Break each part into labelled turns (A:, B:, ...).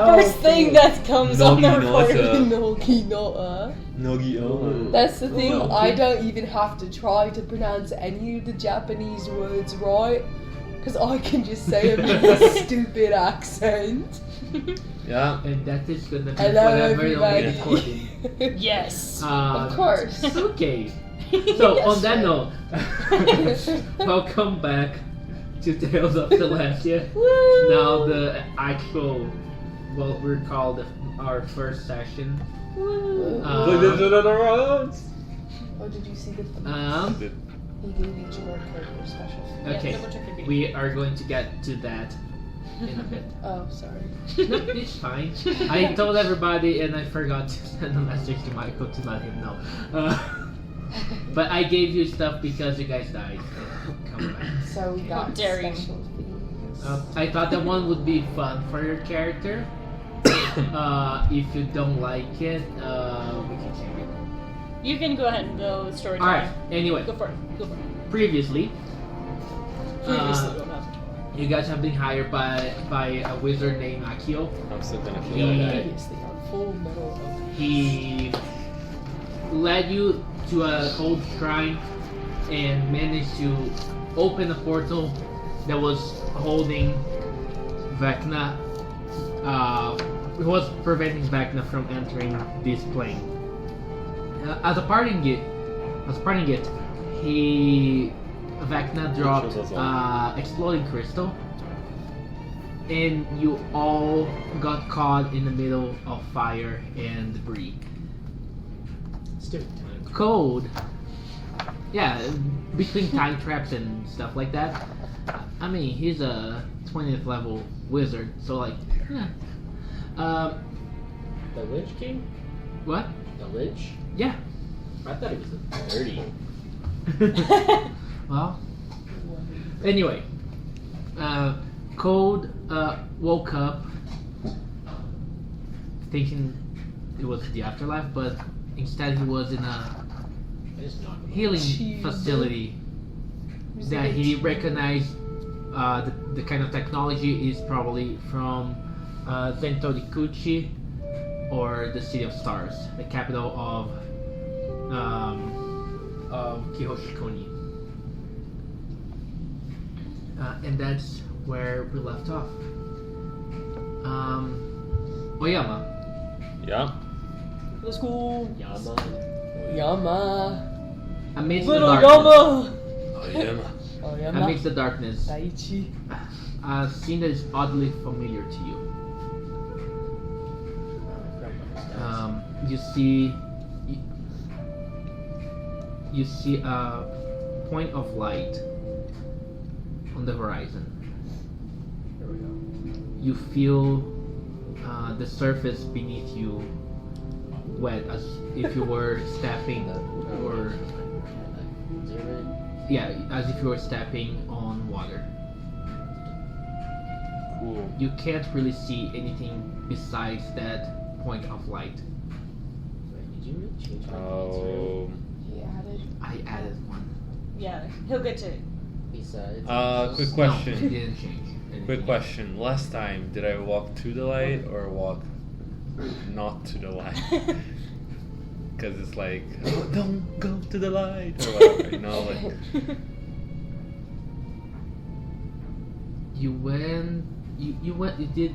A: first thing that comes on the recording.
B: Nogi no
C: Nogi.
B: That's the thing, I don't even have to try to pronounce any of the Japanese words right, because I can just say them in a stupid accent.
C: Yeah.
D: And that is gonna be
B: Hello,
D: forever
B: everybody.
D: recording.
A: Yes.
B: Of course.
D: Okay. So
A: Yes,
D: on that
A: right.
D: note, welcome back to Tales of Celestia.
A: Woo!
D: Now the actual, what we call our first session.
A: Woo!
B: Oh, did you see the he gave each of our characters special.
D: Okay,
A: double check your beat.
D: we are going to get to that in a bit.
B: Oh, sorry.
D: No, it's fine. I told everybody and I forgot to send a message to Michael to let him know. But I gave you stuff because you guys died. So come back.
B: So we got
A: dare you.
B: special things.
D: I thought that one would be fun for your character. If you don't like it, we can change it.
A: You can go ahead and go story time.
D: Alright, anyway,
A: Go for it. Go for it.
D: Previously,
A: Previously, don't have.
D: you guys have been hired by a wizard named Akio.
C: I'm still gonna
D: He-
C: feel that.
B: Previously on Full Metal Alchemist.
D: He led you to an old shrine and managed to open a portal that was holding Vecna. It was preventing Vecna from entering this plane. As a parting gift, Vecna dropped exploding crystal, and you all got caught in the middle of fire and debris. Code, yeah, between time traps and stuff like that. I mean, he's a 20th level wizard, so like, yeah.
E: The Lich King?
D: What?
E: The Lich?
D: Yeah.
E: I thought he was a nerdy.
D: Well, anyway, Code woke up thinking it was the afterlife, but instead he was in a
E: I just knocked him
D: healing
B: Jeez.
D: facility that he recognized. The kind of technology is probably from Zento Rikuchi or the City of Stars, the capital of Kihoshikuni. And that's where we left off. Oyama.
C: Yeah.
B: Let's go.
E: Yama.
B: Yama.
D: Amidst the
B: Little
D: darkness,
B: Yama. Oh, Yama.
D: amidst the darkness,
B: Daichi.
D: a scene that is oddly familiar to you. You see a point of light on the horizon.
E: Here we go.
D: You feel the surface beneath you wet, as if you were stepping, or yeah, as if you were stepping on water.
C: Cool.
D: You can't really see anything besides that point of light.
E: Wait, did you really change my
C: Oh.
B: He added.
D: I added one.
A: Yeah, he'll get to it.
E: Besides.
C: Quick
D: No, it
C: question.
D: didn't change anything.
C: Quick question. Last time, did I walk to the light or walk not to the light? Because it's like, oh, don't go to the light or whatever, you know, like.
D: You went. You went. You did.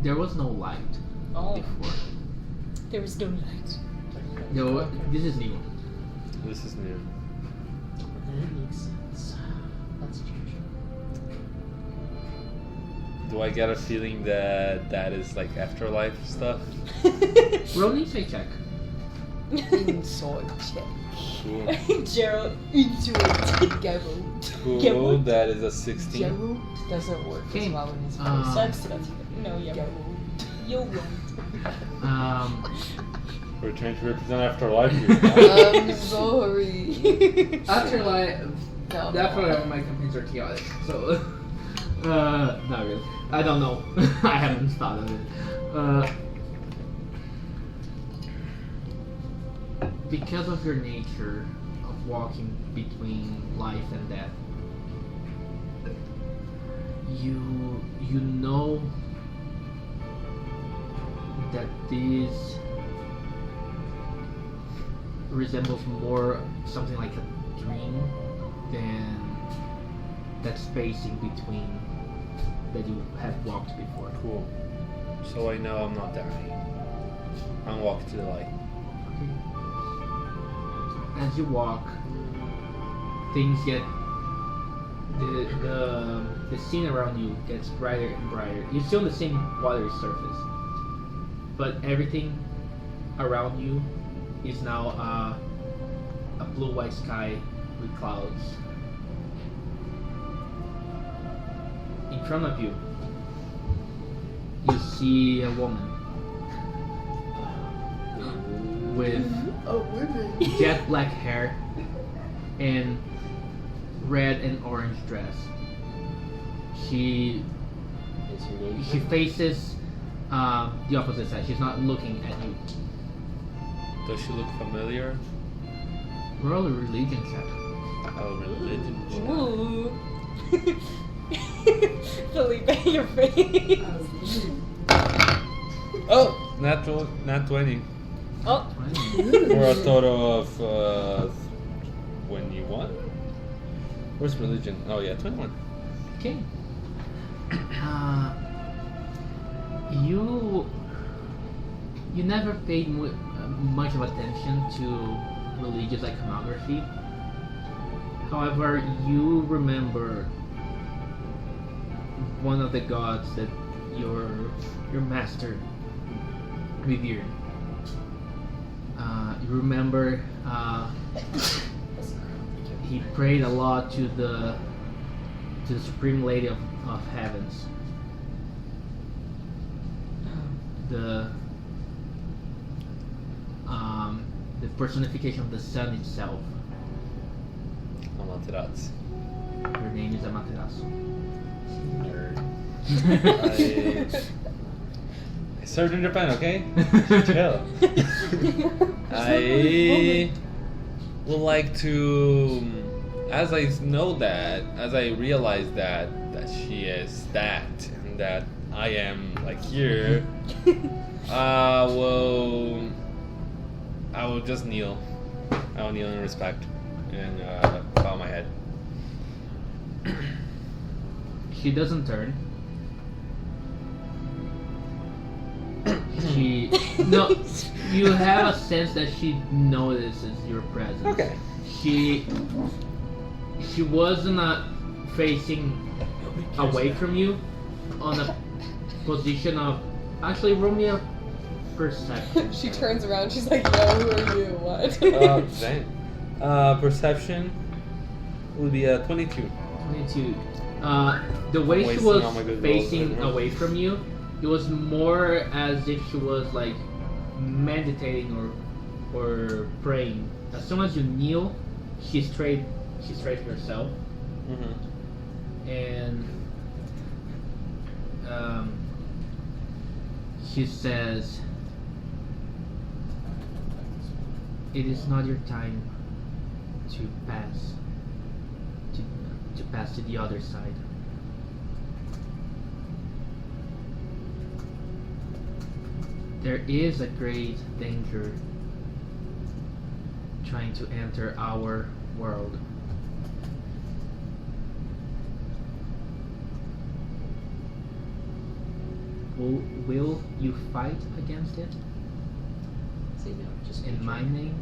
D: There was no light
A: Oh,
D: before.
A: there was no light.
D: No, this is new.
C: This is new.
E: That makes sense. Let's change.
C: Do I get a feeling that that is like afterlife stuff?
D: Roll an insight check.
B: Inside check.
C: Cool.
A: Gerald.
B: Into Gerald.
C: Cool. That is a 16.
B: Gerald doesn't work
D: Okay,
B: as well in his
D: um,
B: voice.
A: Sucks to no, yeah.
B: Gerald.
A: You won't.
C: We're trying to represent afterlife here.
B: I'm sorry.
D: Afterlife.
B: No.
D: Definitely my campaigns are chaotic. So, not really. I don't know. I haven't thought of it. Because of your nature of walking between life and death, you know that this resembles more something like a dream than that space in between that you have walked before.
C: Cool. So I know I'm not dying. I'm walking to the light.
D: As you walk, things get the scene around you gets brighter and brighter. You're still on the same watery surface, but everything around you is now a blue-white sky with clouds. In front of you, you see a woman with jet black hair and red and orange dress. She
E: Is your name?
D: faces the opposite side. She's not looking at you.
C: Does she look familiar?
D: Roll a religion check.
C: Oh, religion.
A: Ooh. Felipe, your face.
C: Oh, not 20.
A: Oh.
D: 20.
C: For a total of 21. Where's religion? Oh yeah, 21.
D: Okay. You never paid much of attention to religious iconography. However, you remember one of the gods that your master revered. You remember he prayed a lot to the Supreme Lady of Heavens. The personification of the sun itself.
C: Amaterasu.
D: Her name is Amaterasu.
C: I served in Japan, okay? Chill. I would like to, as I realize that she is that, and that I am like here, I will just kneel. I will kneel in respect and bow my head.
D: She doesn't turn. No, you have a sense that she notices your presence.
C: Okay.
D: She was not facing away from you on a position of actually roll me a perception.
B: She turns around, she's like, yo, who are you? What?
C: Dang. Perception would be a 22.
D: 22. The way she
C: wasting
D: was
C: all my good rolls
D: facing
C: right now.
D: away from you, it was more as if she was like meditating or praying. As soon as you kneel, she straight herself,
C: Mm-hmm.
D: and she says, "It is not your time to pass to the other side. There is a great danger trying to enter our world. Will you fight against it
E: Say no, just
D: in my name?"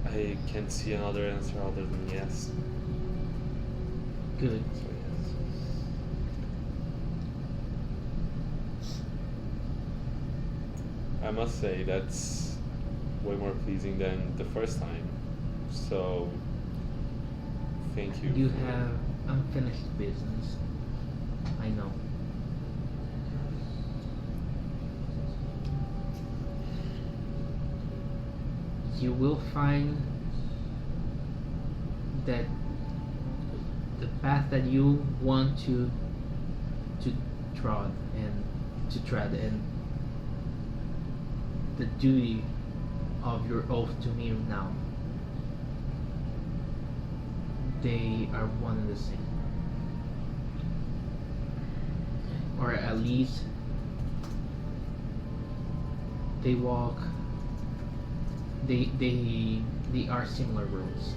C: I can't see another answer other than yes.
D: Good.
C: So yes. I must say that's way more pleasing than the first time. So thank you.
D: You have unfinished business. I know. You will find that the path that you want to tread and the duty of your oath to me now, they are one and the same. at least they walk. They are similar roads.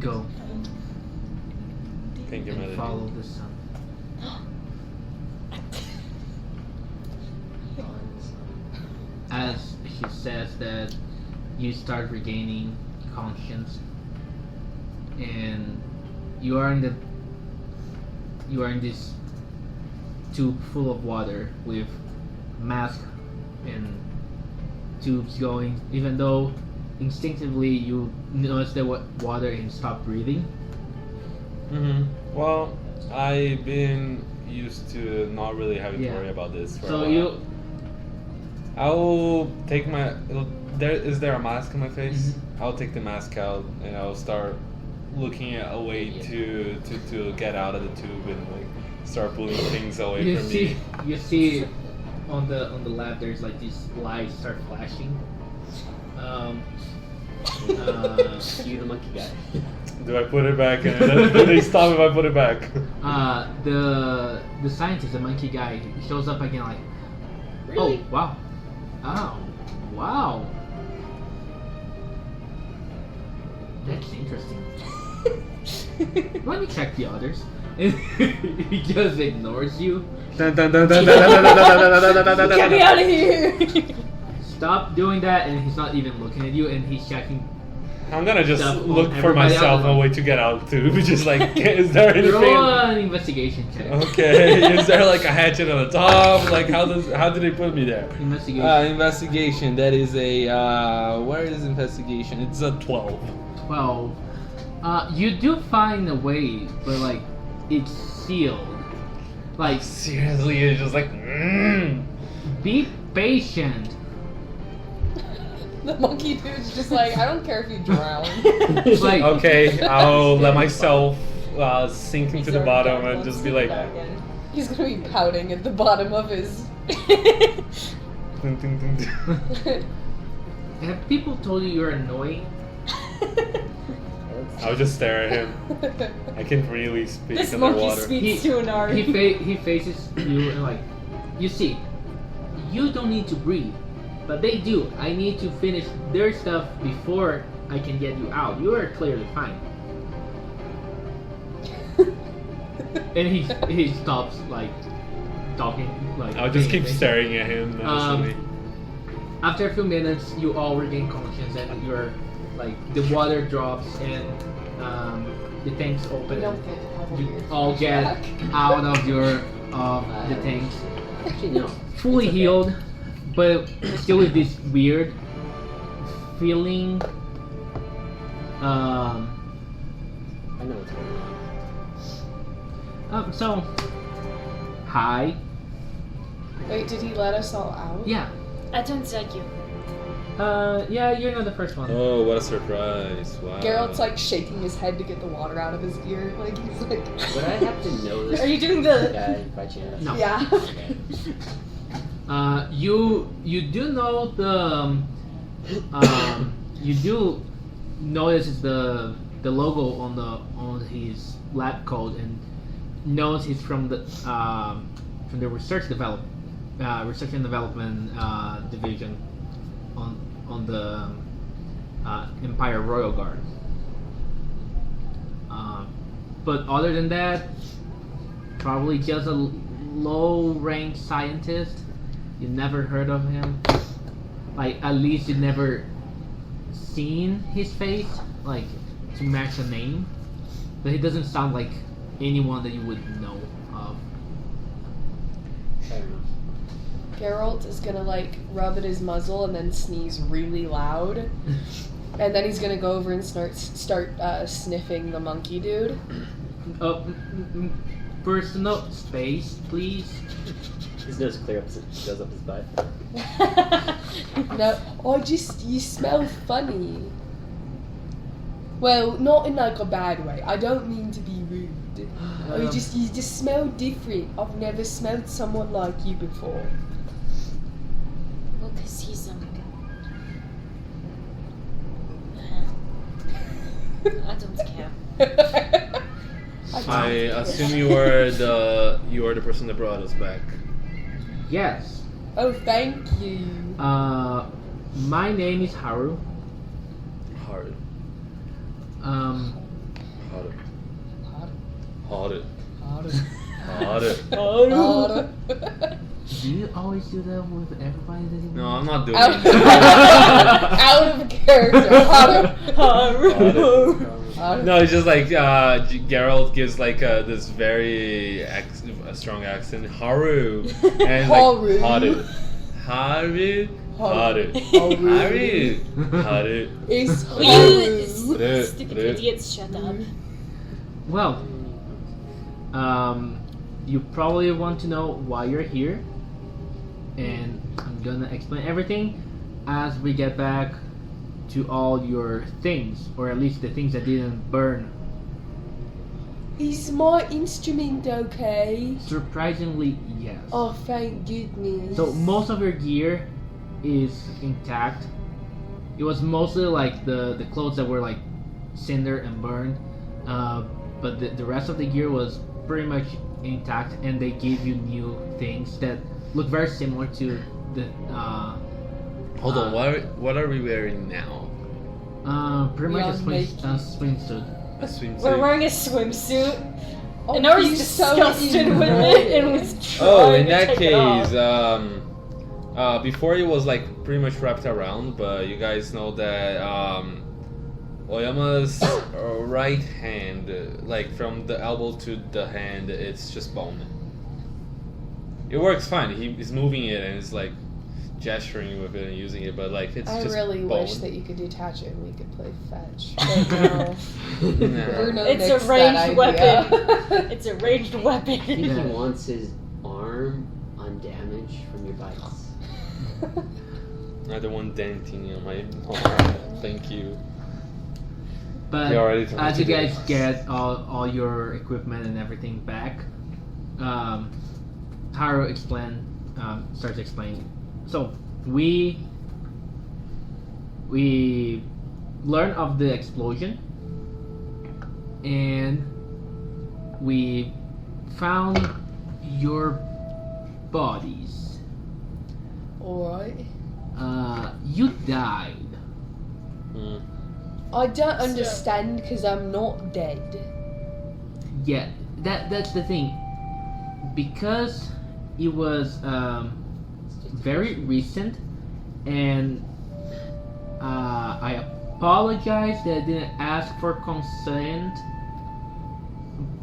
D: Go
C: Thank you,
D: and
C: Melody.
D: follow the sun. As he says that, you start regaining conscience, and you are in this tube full of water with mask and tubes going. Even though instinctively you notice the water and stop breathing.
C: Well, I've been used to not really having to
D: Yeah.
C: worry about this for a
D: So
C: while.
D: you
C: I'll take my. Is there a mask on my face?
D: Mhm.
C: I'll take the mask out and I'll start looking at a way to get out of the tube and like start pulling things away
D: you
C: from
D: see
C: me.
D: you see on the lab there's like these lights start flashing.
E: You the monkey guy.
C: Do I put it back? And do they stop if I put it back?
D: The scientist, the monkey guy, he shows up again like,
E: Really?
D: oh wow, oh wow, that's interesting. Let me check the others. And he just ignores you.
C: Dun, dun, dun, dun, dun, dun, dun, dun, dun, dun, dun, dun, dun,
A: Get me
C: dun.
A: out of here!
D: Stop doing that, and he's not even looking at you, and he's checking.
C: I'm gonna just
D: Stuff on
C: look for
D: everybody
C: myself
D: else.
C: a way to get out too. Just like, is there
D: Roll
C: anything?
D: an investigation check.
C: Okay, is there like a hatchet on the top? Like, how do they put me there?
D: Investigation.
C: Investigation. That is a where is investigation? It's a 12.
D: 12. You do find a way, but like it's sealed. Like,
C: Seriously, it's just like.
D: be patient.
B: The monkey dude's just like, I don't care if you drown.
D: Like,
C: Okay, I'll let myself sink into the bottom and just be like.
B: He's gonna be pouting at the bottom of his.
C: Dun, dun, dun, dun.
D: have people told you you're annoying?
C: I'll just stare at him. I can really speak
A: This monkey
C: underwater.
A: speaks to an art.
D: He faces you and like, you see, you don't need to breathe, but they do. I need to finish their stuff before I can get you out. You are clearly fine. And he stops like talking like.
C: I'll just keep
D: being
C: staring at him. menacingly.
D: After a few minutes, you all regain conscience and you're like the water drops and the tanks
B: We
D: open.
B: don't get to have a
D: You
B: weird
D: all get
B: flashback.
D: out of your the tanks,
E: Actually, no.
D: fully
E: It's okay.
D: healed, but still with this weird feeling.
E: I know what's going on.
D: So, hi.
B: Wait, did he let us all out?
D: Yeah.
A: I don't like you.
D: Yeah, you're not the first one.
C: Oh, what a surprise! Wow.
B: Geralt's like shaking his head to get the water out of his ear. Like he's like.
E: Would I have to know this
A: Are you doing the?
E: guy by chance?
D: No.
B: Yeah.
E: Okay.
D: You do know the you do notice the logo on his lab coat and knows he's from the research and development division on the Empire Royal Guard. But other than that, probably just a low-ranked scientist. You never heard of him. Like, at least you never seen his face, like, to match a name. But he doesn't sound like anyone that you would know of.
E: Fair enough.
B: Geralt is gonna like rub at his muzzle and then sneeze really loud, and then he's gonna go over and start sniffing the monkey dude.
D: Personal space, please.
E: His nose goes up his butt.
B: No, you smell funny. Well, not in like a bad way. I don't mean to be rude. You just smell different. I've never smelled someone like you before.
A: Well, 'cause he's I don't care.
C: I assume you are the person that brought us back.
D: Yes.
B: Oh, thank you.
D: My name is Haru.
C: Hard.
D: Um,
C: Hard.
B: Harder.
C: Hard.
B: Harder.
C: Hard.
B: Harder.
D: do you always do that with everybody that you
C: No, I'm not doing
B: Out,
C: it.
B: out of character. Harder.
C: No, it's just like Geralt gives like this very strong accent, Haru, and
B: Haru.
C: like Haru, Haru, Haru, Haru, Haru.
B: It's
A: You
B: Haru.
A: stupid idiots, shut up.
D: Well, you probably want to know why you're here, and I'm gonna explain everything as we get back to all your things, or at least the things that didn't burn.
B: Is my instrument okay?
D: Surprisingly, yes.
B: Oh, thank goodness.
D: So most of your gear is intact. It was mostly like the clothes that were like cinder and burned, but the rest of the gear was pretty much intact, and they gave you new things that look very similar to the.
C: Hold on, what are we wearing now?
D: Pretty much a
B: Young Mickey.
D: swimsuit.
C: A swimsuit.
A: We're wearing a swimsuit,
B: Oh,
A: and Nori's
B: he's so
A: disgusted with
B: annoying.
A: it and was trying
C: Oh, in
A: to
C: that
A: take it
C: case,
A: off.
C: before it was like pretty much wrapped around, but you guys know that Oyama's right hand, like from the elbow to the hand, it's just bone. It works fine. He's moving it and it's like gesturing with it and using it, but like it's
B: I
C: just
B: really
C: bone.
B: wish that you could detach it and we could play fetch. But no.
C: Nah.
B: Bruno
A: It's a
B: nixed that
A: ranged
B: idea.
A: It's a ranged weapon.
E: I think
D: Yeah.
E: he wants his arm undamaged from your bites.
C: I don't want denting on my arm. Thank you.
D: But
C: He already told me
D: as you
C: to do
D: guys
C: it.
D: get all your equipment and everything back, Haru starts explaining. So we learn of the explosion, and we found your bodies.
B: Alright.
D: You died.
C: Mm.
B: I don't understand because I'm not dead.
D: Yeah, that's the thing. Because it was very recent, and I apologize that I didn't ask for consent,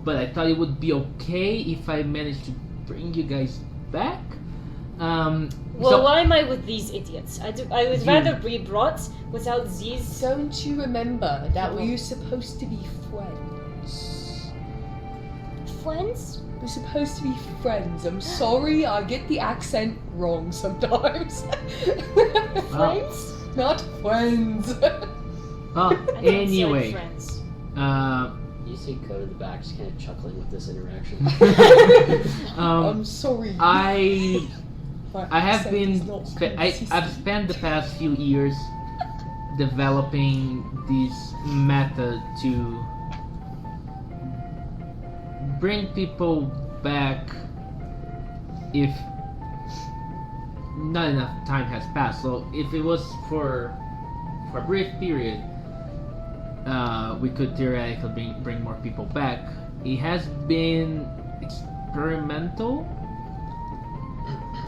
D: but I thought it would be okay if I managed to bring you guys back.
A: Well,
D: So-
A: why am I with these idiots? I would
D: You-
A: rather be brought without these.
B: Don't you remember that we were supposed to be friends?
A: Friends?
B: We're supposed to be friends. I'm sorry, I get the accent wrong sometimes.
A: Friends?
B: Not friends.
D: Well,
A: I don't
D: anyway,
A: say friends.
E: You see Code in the back just kind of chuckling with this interaction.
B: I'm sorry.
D: I have been. I've spent the past few years developing this method to bring people back if not enough time has passed. So if it was for a brief period, we could theoretically bring more people back. It has been experimental.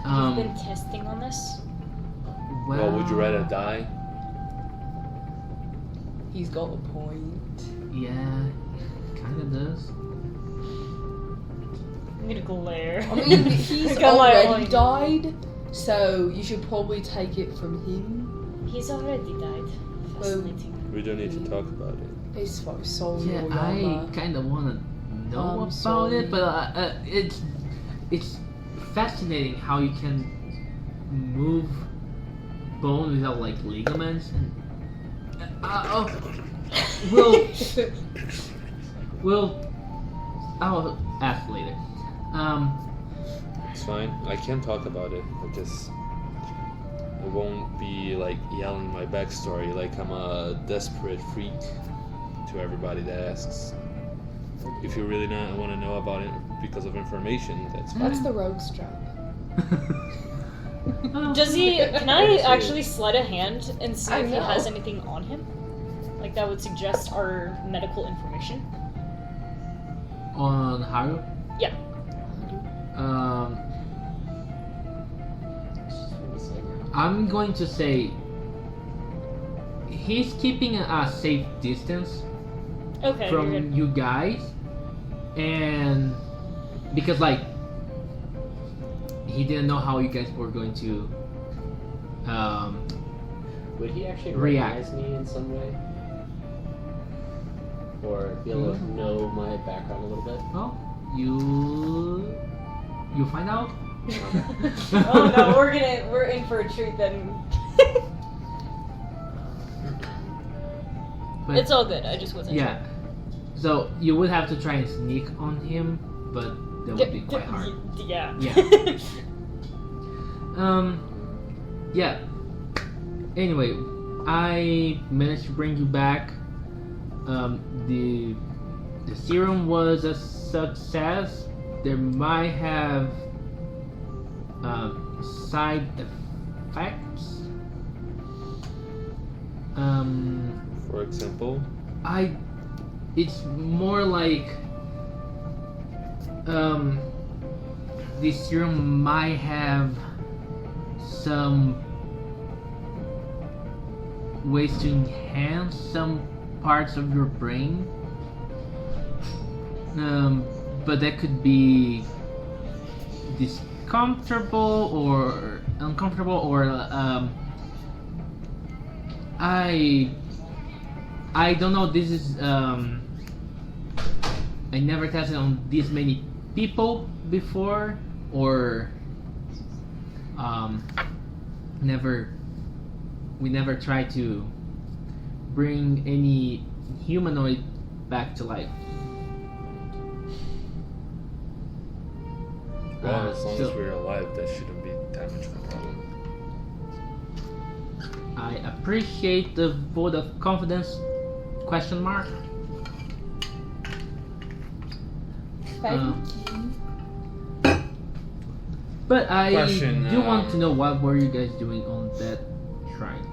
A: You've been testing on this?
C: Well, would you rather die?
B: He's got a point.
D: Yeah, kind of does.
A: I'm gonna glare.
B: I mean, he's
A: Got my
B: already
A: own.
B: died, so you should probably take it from him.
A: He's already died. Fascinating.
C: We don't need to talk about it.
B: It's so sorry.
D: Yeah, I kind of want to know
B: I'm
D: about
B: sorry.
D: it, but it's fascinating how you can move bone without like ligaments and I'll ask later.
C: It's fine. I can talk about it. I just I won't be like yelling my backstory like I'm a desperate freak. to everybody that asks. If you really not want to know about it because of information, that's fine.
B: That's the rogue strap.
A: Does he? Can I actually sleight a hand and see
B: I
A: if he
B: know.
A: has anything on him? Like that would suggest our medical information.
D: On Haru?
A: Yeah.
D: I'm going to say he's keeping a safe distance
A: Okay. you're
D: from
A: good.
D: you guys, and because like he didn't know how you guys were going to
E: Would he actually
D: React.
E: recognize me in some way? Or be able to know my background a little bit?
D: well, you find out.
A: Oh no, we're in for a treat then.
D: But
A: It's all good. I just wasn't
D: yeah, so you would have to try and sneak on him, but that would be quite hard.
A: Yeah.
D: Yeah. Yeah. Anyway, I managed to bring you back. The serum was a success. There might have side effects.
C: For example,
D: It's more like the serum might have some ways to enhance some parts of your brain, but that could be discomfortable or uncomfortable, or I don't know. This is I never tested on this many people before, or we never tried to bring any humanoid back to life.
C: well, as long as
D: so-
C: we're alive, that shouldn't be that much of a problem.
D: I appreciate the vote of confidence. Question mark.
B: Thank
D: Um,
B: you.
D: But I
C: Question,
D: do want to know, what were you guys doing on that shrine?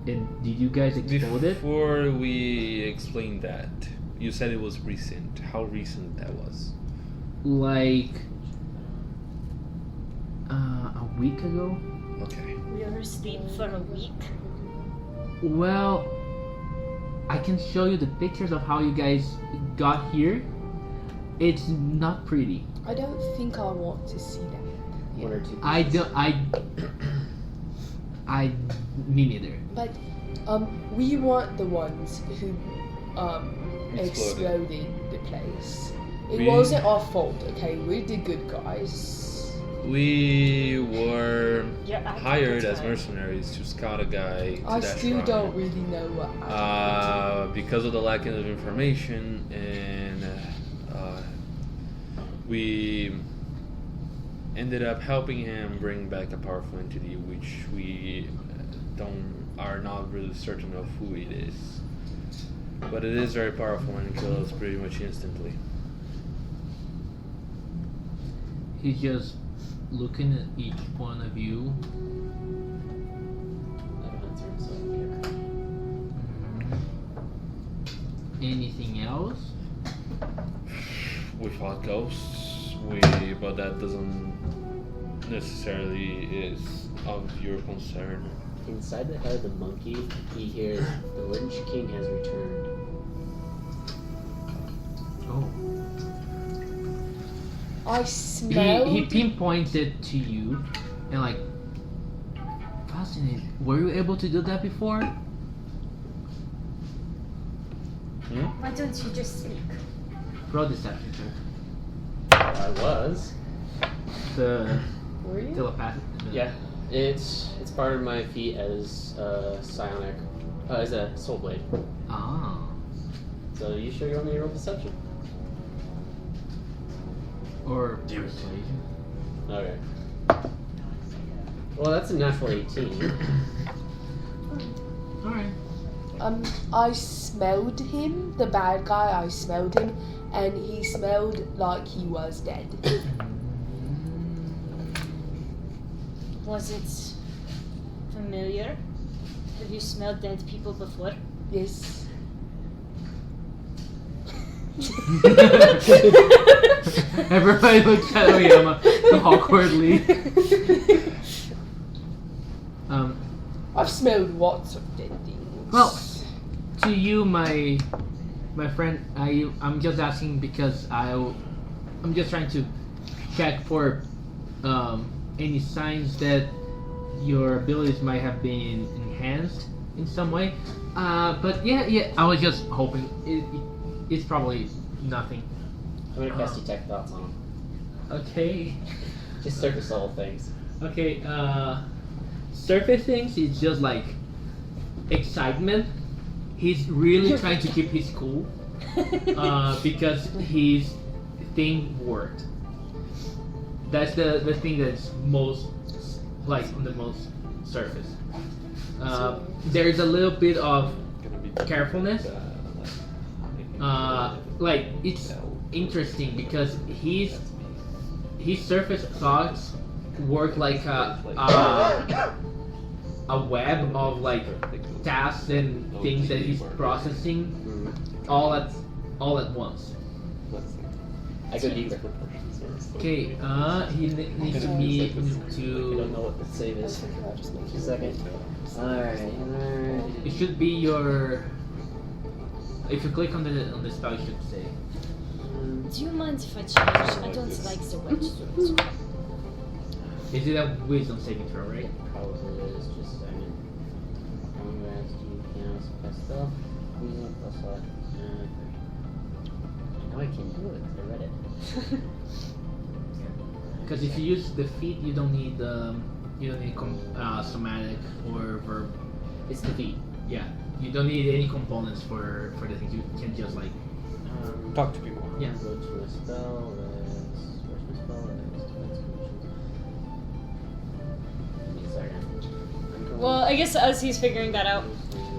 D: And did you guys explode it?
C: Before we explain that, you said it was recent. How recent that was?
D: Like a week ago?
C: Okay.
A: We were asleep for a week.
D: Well, I can show you the pictures of how you guys got here. It's not pretty.
B: I don't think I want to see that.
E: One or two
D: I
E: pieces.
D: don't. Me neither.
B: But we weren't the ones who exploded the place. It
C: We-
B: wasn't our fault, okay? We're the good guys.
C: We were
A: Yeah, I
C: hired
A: think
C: as
A: it's
C: mercenaries to scout a guy to
B: I
C: that
B: still
C: shrine.
B: don't really know what happened.
C: Because of the lack of information, and we ended up helping him bring back a powerful entity, which we are not really certain of who it is. But it is very powerful and kills pretty much instantly.
D: He's just looking at each one of you.
E: I don't answer, so I don't care.
D: Anything else?
C: We fought ghosts, but that doesn't necessarily is of your concern.
E: Inside the head of the monkey, he hears the Lynch King has returned.
D: Oh.
B: I smelled.
D: He pinpoints it to you, and like, fascinating. Were you able to do that before?
A: Why don't you just speak?
D: Roll deception.
E: I was.
D: The
B: Were you?
D: telepathic.
E: Yeah. It's part of my feat as psionic, as a soul blade.
D: Ah.
E: So you sure you want me to roll deception?
D: Or persuasion.
E: Okay. Well, that's a natural 18.
D: Alright.
B: I smelled him, the bad guy. I smelled him, and he smelled like he was dead.
A: Was it familiar? Have you smelled dead people before?
B: Yes.
D: Everybody looks at Oyama awkwardly.
B: I've smelled lots of dead things.
D: Well, to you, my friend, I'm just asking because I'm just trying to check for any signs that your abilities might have been enhanced in some way. But yeah, I was just hoping. It's probably nothing.
E: I'm gonna cast detect thoughts on him.
D: Okay.
E: Just surface level things.
D: Okay. Surface things is just like excitement. He's really trying to keep his cool because his thing worked. That's the thing that's most like on the most surface. There's a little bit of carefulness. Like it's interesting because his surface thoughts work like a web of like tasks and things that he's processing all at once.
E: I go deeper.
D: Okay, he needs me
E: I don't
D: to.
E: know what the save is. Just a second. Alright.
D: It should be your. If you click on the spell, it should say.
A: Do you mind if I change? I don't like the wedge.
D: Is it a wisdom saving throw, right?
E: Probably is just a second. Congrats, you can cast spell. Wisdom plus what? I know I can do it. I read it.
D: Because if you use the feat, you don't need somatic or verb.
E: It's the feat.
D: Yeah, you don't need any components for the things. You can just like
C: Talk to people.
D: Yeah.
E: Go to a spell. Where's my spell? Defense conditions. Sorry.
A: Well, I guess as he's figuring that out,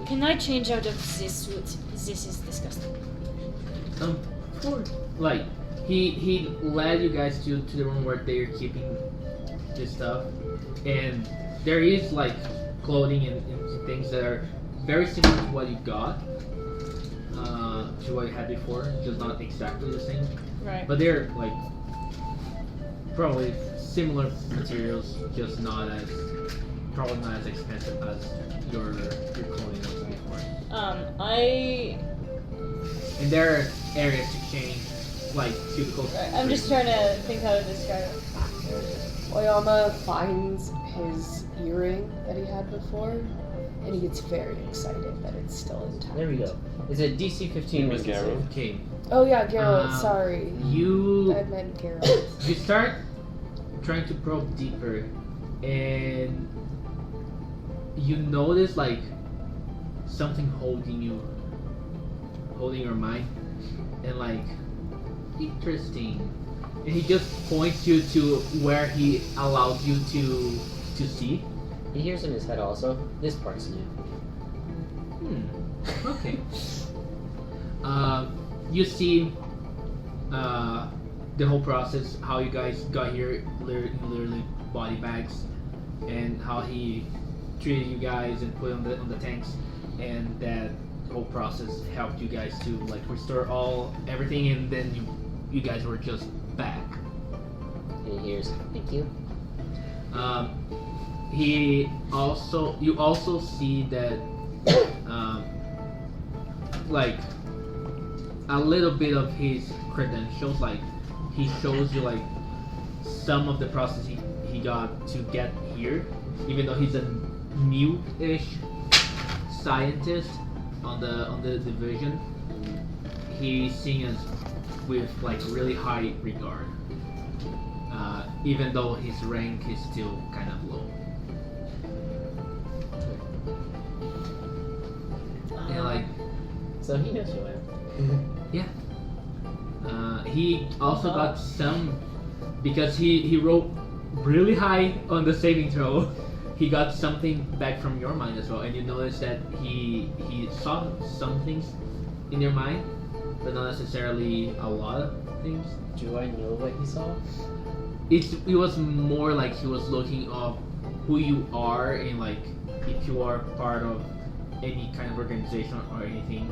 A: can I change out of this suit? This is disgusting.
D: like he led you guys to the room where they're keeping this stuff, and there is like clothing and things that are very similar to what you got, to what you had before, just not exactly the same.
A: Right.
D: But they're like probably similar materials, just probably not as expensive as your clothing was before. And there are areas to change, like cubicles.
A: I'm just trying to think how to describe it.
B: Oyama finds his earring that he had before, and he gets very excited that it's still intact.
E: There we go. It's a DC 15 wisdom save.
D: Okay.
B: Oh yeah, Geralt, sorry. I meant Geralt.
D: You start trying to probe deeper, and you notice like something holding your mind, and like interesting. And he just points you to where he allows you to see.
E: He hears in his head also, this part's new.
D: Okay. You see the whole process, how you guys got here, literally body bags, and how he treated you guys and put on the tanks, and that whole process helped you guys to like restore everything, and then you guys were just back.
E: And he hears, thank you.
D: You also see that like a little bit of his credentials, like he shows you like some of the process he got to get here, even though he's a new-ish scientist on the division. He's seen as with like really high regard, even though his rank is still kind of low. And like,
E: so he knows you am.
D: yeah. He also got some, because he rolled really high on the saving throw. he got something back from your mind as well, and you notice that he saw some things in your mind, but not necessarily a lot of things.
E: Do I know what he saw?
D: It was more like he was looking up who you are and like if you are part of any kind of organization or anything,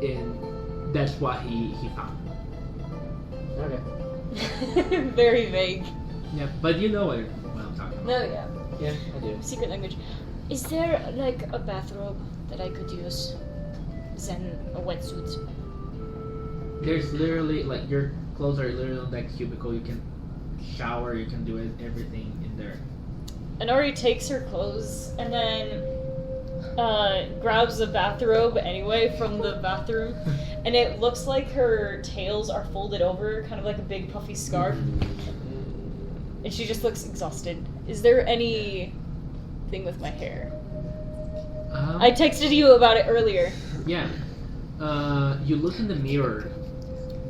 D: and that's what he found.
E: Okay.
A: Very vague.
D: Yeah, but you know what I'm talking about.
A: No, yeah.
E: Yeah, I do.
A: Secret language. Is there like a bathrobe that I could use? Then a wetsuit.
D: There's literally like your clothes are literally on that cubicle. You can shower, you can do everything in there.
A: And Ari takes her clothes and then grabs the bathrobe anyway from the bathroom, and it looks like her tails are folded over, kind of like a big puffy scarf. And she just looks exhausted. Is there anything with my hair? I texted you about it earlier.
D: Yeah. You look in the mirror,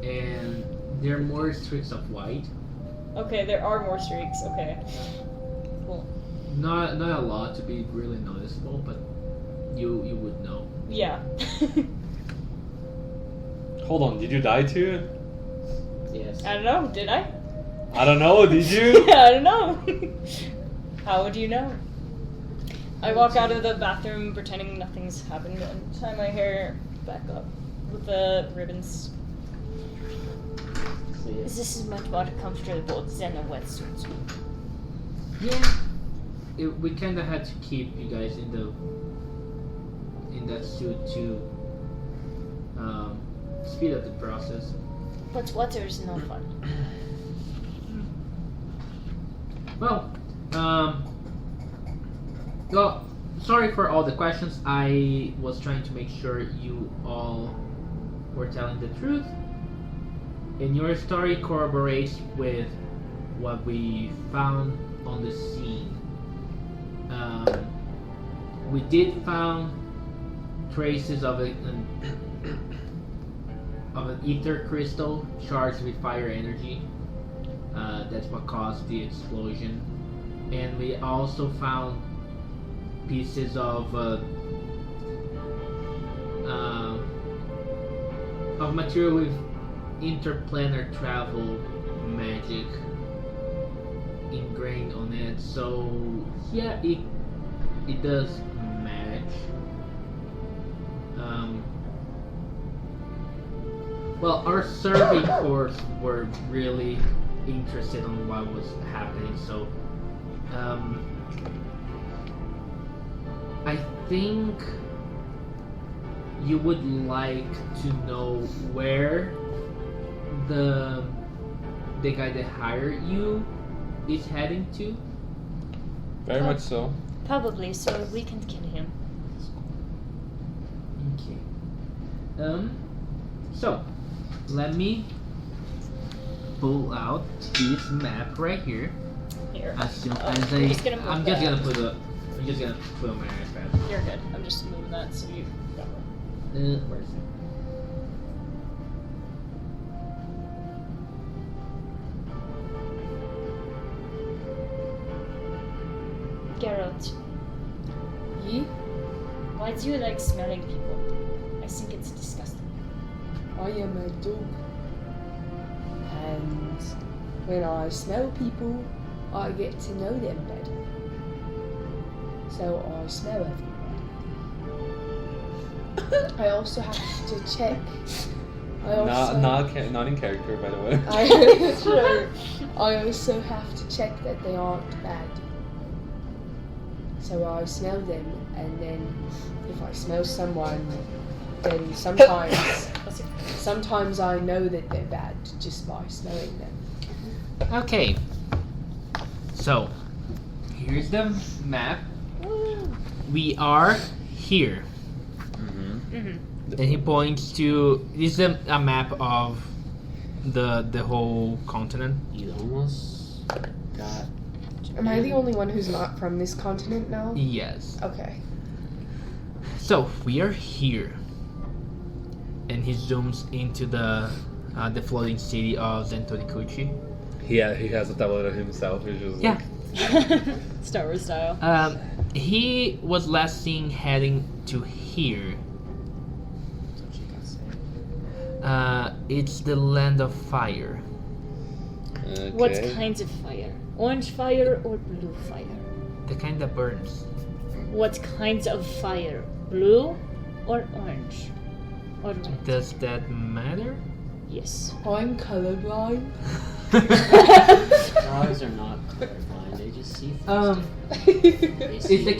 D: and there are more streaks of white.
A: Okay, there are more streaks. Okay. Cool.
D: Not a lot to be really noticeable, but you would know.
A: Yeah.
C: Hold on, did you die too?
E: Yes.
A: I don't know. Did I?
C: I don't know, did you?
A: I don't know. How would you know? I walk out of the bathroom pretending nothing's happened and tie my hair back up with the ribbons.
E: See it.
A: This is much more comfortable than a wetsuit.
D: Yeah. We kind of had to keep you guys in that suit to speed up the process.
A: But water is no fun.
D: Well, sorry for all the questions. I was trying to make sure you all were telling the truth. And your story corroborates with what we found on the scene. We did found traces of an ether crystal charged with fire energy. That's what caused the explosion. And we also found pieces of material with interplanar travel magic ingrained on it. So yeah, it does match. Well, our survey corps were really interested on what was happening, so I think you would like to know where the guy that hired you is heading to.
C: Very much so.
A: Probably, so we can kill him.
D: Okay. So let me pull out this map right here.
A: Here.
D: As soon
A: Oh,
D: as
A: you're just gonna move
D: I'm just
A: that.
D: gonna put on my iPad.
A: You're good. I'm just moving that so you got it.
D: Where is it?
A: Geralt,
B: Ye?
A: why do you like smelling people? I think it's disgusting.
B: I am a dog. And when I smell people, I get to know them better. So I smell everyone. I also have to check.
C: Not in character, by the way.
B: I also have to check that they aren't bad. So I smell them, and then if I smell someone, then sometimes I know that they're bad just by smelling them.
D: Okay. So here's the map. We are here. And he points to this is a map of the whole continent.
E: You almost got.
B: Am I the only one who's not from this continent now?
D: Yes.
B: Okay.
D: So we are here, and he zooms into the floating city of Zentorikuchi.
C: He has a tablet of himself, which is
D: Yeah.
C: like
A: Star Wars style.
D: He was last seen heading to here. It's the land of fire.
C: Okay.
A: What kinds of fire? Orange fire or blue fire?
D: The kind that burns.
A: What kinds of fire? Blue or orange? Or red?
D: Does that matter?
A: Yes.
B: I'm colorblind.
E: Dogs are not colorblind. They just see things. They see
D: It's the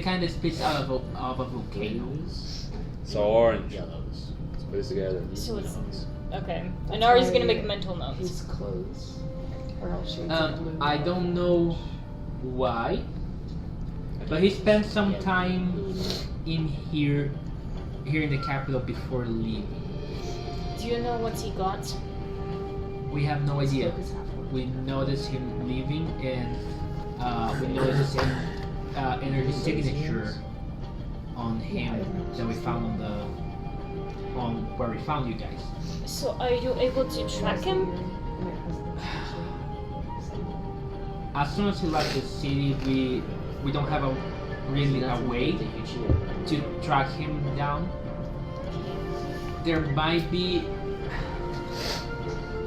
D: kind that spits out of a volcano.
E: blues,
C: So orange.
E: yellows.
C: Put it together.
A: So it's
E: Yellows.
A: okay. Inari's gonna make mental notes.
B: His clothes are all shades of blue.
D: I don't know why, but he spent some time in here in the capital before leaving.
A: Do you know what he got?
D: We have no idea. We noticed him leaving, and we noticed the same energy signature on him that we found on where we found you guys.
A: So are you able to track him?
D: As soon as he left the city, we don't have really a way to track him down. There might be,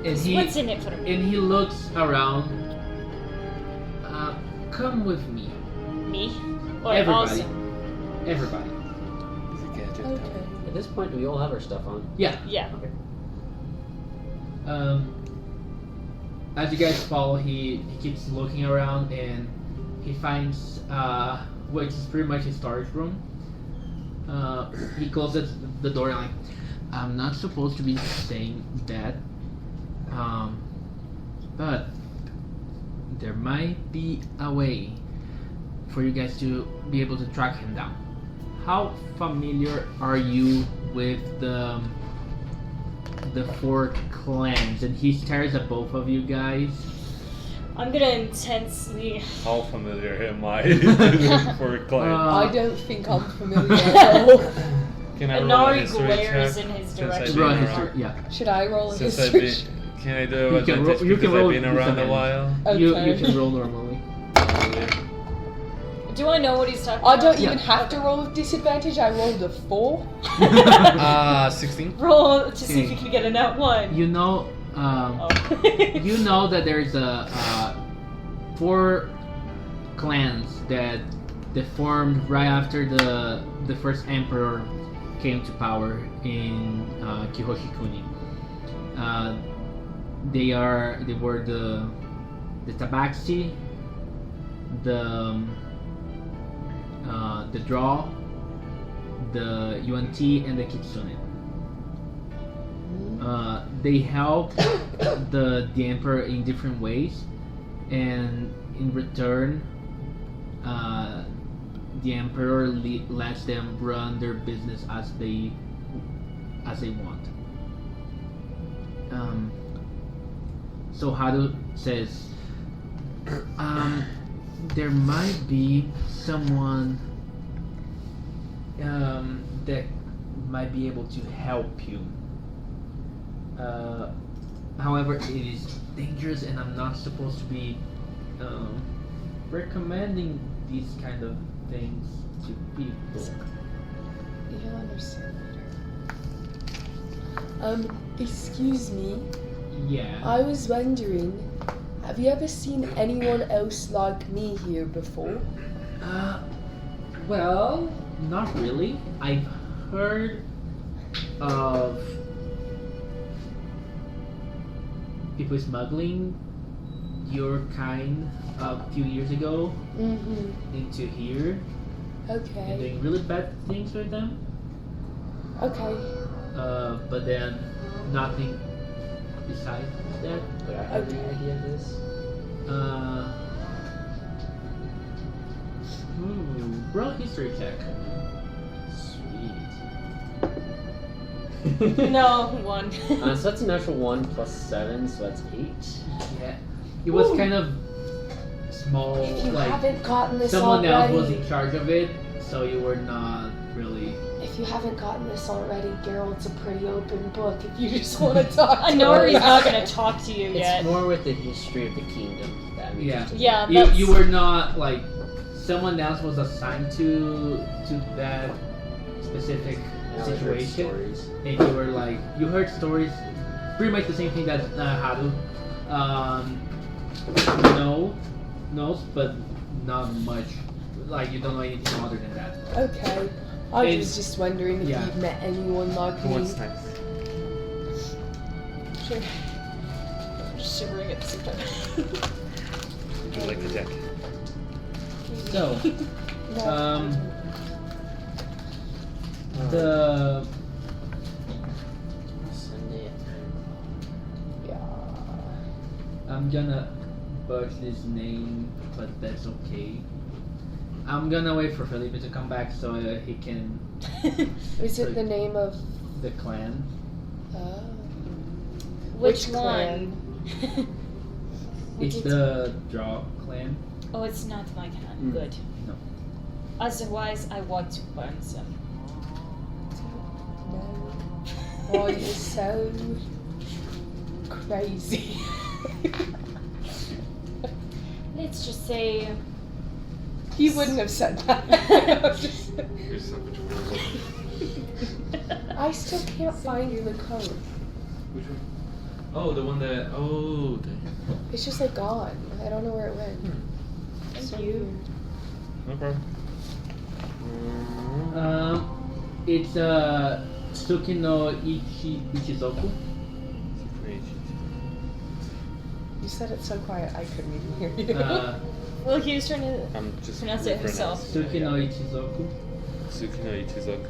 D: and
A: What's in it for me?
D: he looks around. Come with me,
A: Me? Or
D: everybody.
A: also?
D: Everybody.
B: Okay.
E: At this point, do we all have our stuff on?
D: Yeah.
A: Yeah.
E: Okay.
D: As you guys follow, he keeps looking around and he finds which is pretty much his storage room. He closes the door and like, I'm not supposed to be saying that, but there might be a way for you guys to be able to track him down. How familiar are you with the four clans? And he stares at both of you guys.
A: I'm gonna intensely.
C: How familiar am I for a client?
B: I don't think I'm familiar at all.
C: Can I roll a
A: Inari
C: history
A: glares
C: check?
A: in his
C: Since I've
A: direction.
C: been
D: Roll
C: around?
D: history, yeah.
B: Should I roll a
C: Since I've
B: history?
C: been, can I do
D: You can
C: advantage
D: you can
C: because
D: roll
C: I've been around a
D: disadvantage.
C: while?
D: You
B: Okay.
D: can roll normally.
A: Do I know what he's talking
B: I
A: about?
B: don't
D: Yeah.
B: even have to roll with disadvantage. I rolled a 4.
C: 16.
A: Roll to see if you can get a nat 1.
D: You know,
A: Oh.
D: you know that there's a 4 clans that formed right after the first emperor came to power in Kihoshikuni. They were the Tabaxi, the Draw, the UNT, and the Kitsune. They help the emperor in different ways, and in return, the emperor lets them run their business as they want. So Haru says, there might be someone that might be able to help you. However, it is dangerous, and I'm not supposed to be recommending these kind of things to people.
B: You'll understand later. Excuse me.
D: Yeah.
B: I was wondering, have you ever seen anyone else like me here before?
D: Well, not really. I've heard of people smuggling your kind a few years ago
B: Mm-hmm.
D: into here and
B: Okay.
D: doing really bad things with them.
B: Okay.
D: But then nothing besides that.
E: Would I have any idea of this?
D: Roll history check.
E: Sweet.
A: No, 1.
E: So that's a natural 1 plus 7, so that's 8.
D: Yeah. It was
B: Ooh.
D: kind of small,
B: If you
D: like
B: haven't gotten this
D: someone else
B: already,
D: was in charge of it, so you were not really.
B: If you haven't gotten this already, Geralt's a pretty open book. If you just want to talk
A: I
B: to
A: know
B: her
A: he's not
B: about
A: gonna
B: it.
A: talk to you
E: It's
A: yet.
E: more with the history of the kingdom that I'm
D: Yeah.
E: interested
A: Yeah,
E: in.
D: You,
A: that's...
D: you were not like someone else was assigned to that specific
E: And I heard
D: situation,
E: stories.
D: and you were like you heard stories, pretty much the same thing that Haru knows, but not much. Like you don't know anything other than that.
B: Okay. I
D: And-
B: was just wondering if
D: yeah.
B: you've met anyone like
C: Who
B: me.
C: wants next?
A: Sure. I'm just shivering at the same time.
C: Would you like the deck?
D: So,
B: No.
D: the
E: Sunday at 9
B: Yeah.
D: I'm gonna butch this name, but that's okay. I'm gonna wait for Felipe to come back so he can
B: Is it the name of?
D: the clan.
A: Which
B: Which
A: one?
D: It's
A: Which-
D: the Draw clan.
A: Oh, it's not my clan. Good.
D: No.
A: Otherwise, I want to burn them.
B: No. Oh, you're so crazy.
A: Let's just say...
B: He wouldn't have said that.
C: Here's something to
B: I still can't find the code.
C: Which one? Oh, the one that. Oh, dang.
B: It's just like gone. I don't know where it went.
A: Thank
B: So
A: you.
B: weird.
C: No problem.
D: It's Tsuki no Ichizoku.
B: You said it so quiet I couldn't even hear you.
A: Well, he was trying to...
C: I'm just
A: Pronounce it himself.
D: Tsuki no Ichizoku.
C: Suki no Ichizoku.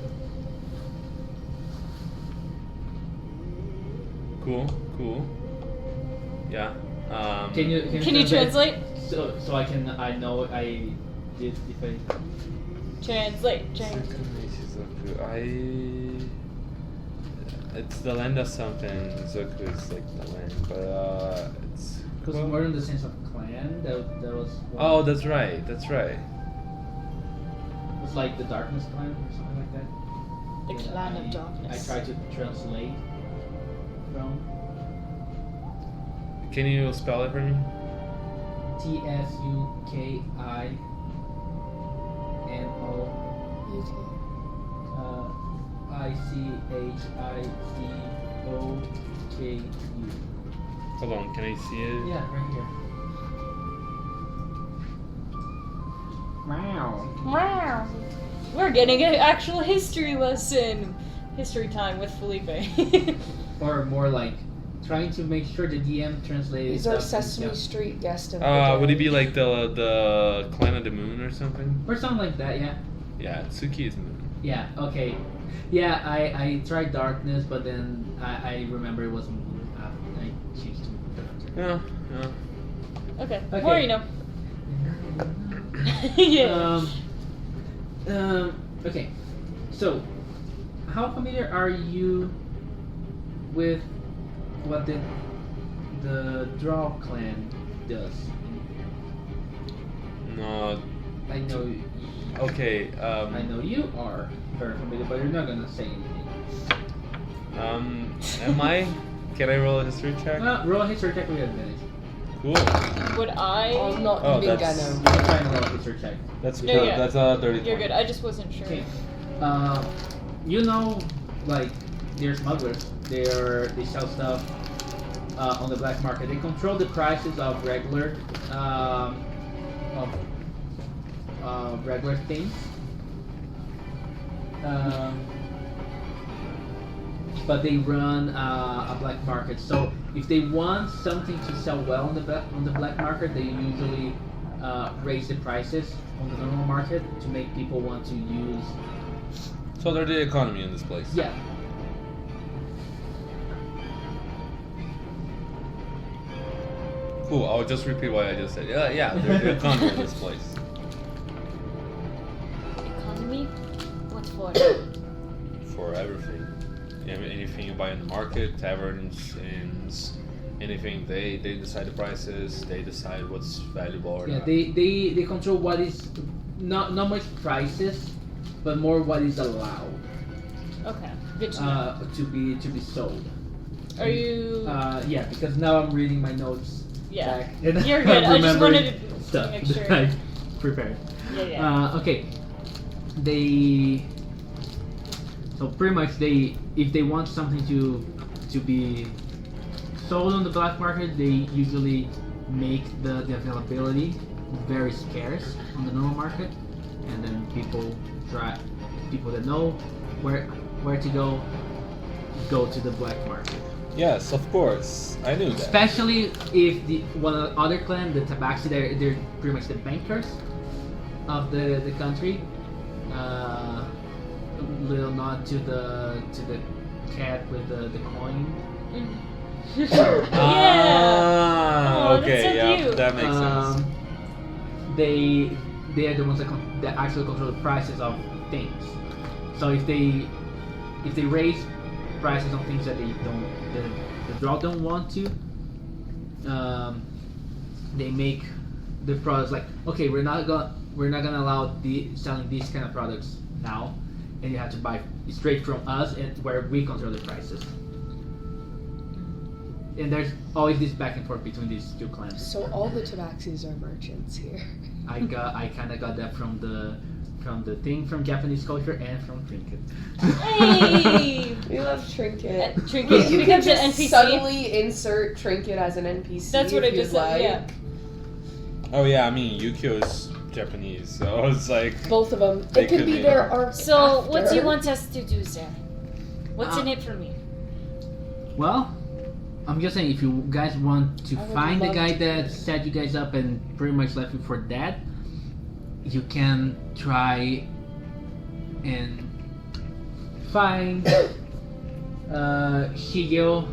C: Cool. Yeah.
D: Can you
A: translate?
D: So I know I did if I.
A: Translate.
C: Suki no Ichizoku. It's the land of something. Zoku is like the land, but it's.
D: Because more in the sense of clan, that was. One.
C: Oh, that's right.
D: It was like the Darkness clan or something like that.
A: The
D: Yeah,
A: Clan of Darkness.
D: I tried to translate from
C: Can you spell it for me?
D: TSUKINO ICHIZOKU.
C: Hold on. Can I see it?
D: Yeah, right here. Wow.
A: Wow. We're getting an actual history lesson. History time with Felipe.
D: Or more like trying to make sure the DM translated
B: He's our
D: stuff
B: Sesame
D: into-
B: Street guest of the day.
C: Would it be like the Clan of the Moon or something?
D: or something like that, yeah.
C: Yeah, Tsuki is Moon.
D: Yeah, okay. Yeah, I tried Darkness, but then I remember it wasn't I changed to
C: Yeah.
A: Okay.
D: Okay.
A: More you know. Yeah.
D: Okay. So, how familiar are you with what the Draw clan does?
C: No.
D: I know.
C: Okay.
D: I know you are very familiar, but you're not gonna say anything.
C: Am I? Can I roll a history check?
D: Roll a history check with advantage.
C: Cool.
A: Would I?
B: I'm not
C: Oh,
B: even
C: that's-
B: gonna.
D: I'm trying to roll a history check.
C: That's
A: No, yeah.
C: that's a dirty.
A: You're good. I just wasn't sure.
D: Okay. You know, like they're smugglers. They sell stuff on the black market. They control the prices of regular regular things. But they run a black market. So if they want something to sell well on the black market, they usually raise the prices on the normal market to make people want to use.
C: So they're the economy in this place.
D: Yeah.
C: Cool. I'll just repeat what I just said. Yeah, they're the economy in this place.
A: Economy? What for?
C: For everything. Yeah, anything you buy in the market, taverns, inns, anything. They decide the prices. They decide what's valuable or
D: Yeah,
C: not.
D: they control what is not much prices, but more what is allowed
A: Okay, good to know.
D: to be sold.
A: Are you?
D: Yeah, because now I'm reading my notes
A: Yeah.
D: back. And
A: You're good. I just
D: remembering
A: wanted to
D: stuff
A: make sure.
D: that I prepared.
A: Yeah.
D: Okay. So pretty much if they want something to be sold on the black market, they usually make the availability very scarce on the normal market, and then people that know where to go to the black market.
C: Yes, of course. I knew that.
D: Especially if the other clan, the Tabaxi, they're pretty much the bankers of the country. Little nod to the cat with the coin.
C: Ah,
A: Oh,
C: okay,
A: that's so
C: yeah,
A: cute.
C: that makes sense.
D: They are the ones that actually control the prices of things. So if they raise prices on things that the draw don't want to, they make the products like, okay, we're not gonna allow selling these kind of products now, and you have to buy straight from us, and where we control the prices. And there's always this back and forth between these two clans.
B: So all the Tabaxis are merchants here.
D: I kind of got that from the thing from Japanese culture and from Trinket.
A: Hey!
B: We love Trinket.
A: Trinket
B: You can
A: becomes an
B: just
A: NPC.
B: subtly insert Trinket as an NPC.
A: That's what I
B: if you'd
A: just said. Yeah.
C: Oh yeah, I mean Yukio is Japanese, so it's like
B: Both of them.
C: They
B: It could
C: could
B: be
C: be.
B: their arc.
A: So, what do you
B: after.
A: want us to do, Zach? What's in it for me?
D: Well, I'm just saying, if you guys want to
B: I would
D: find the
B: love
D: guy
B: to.
D: that set you guys up and pretty much left you for dead, you can try and find Shigeo,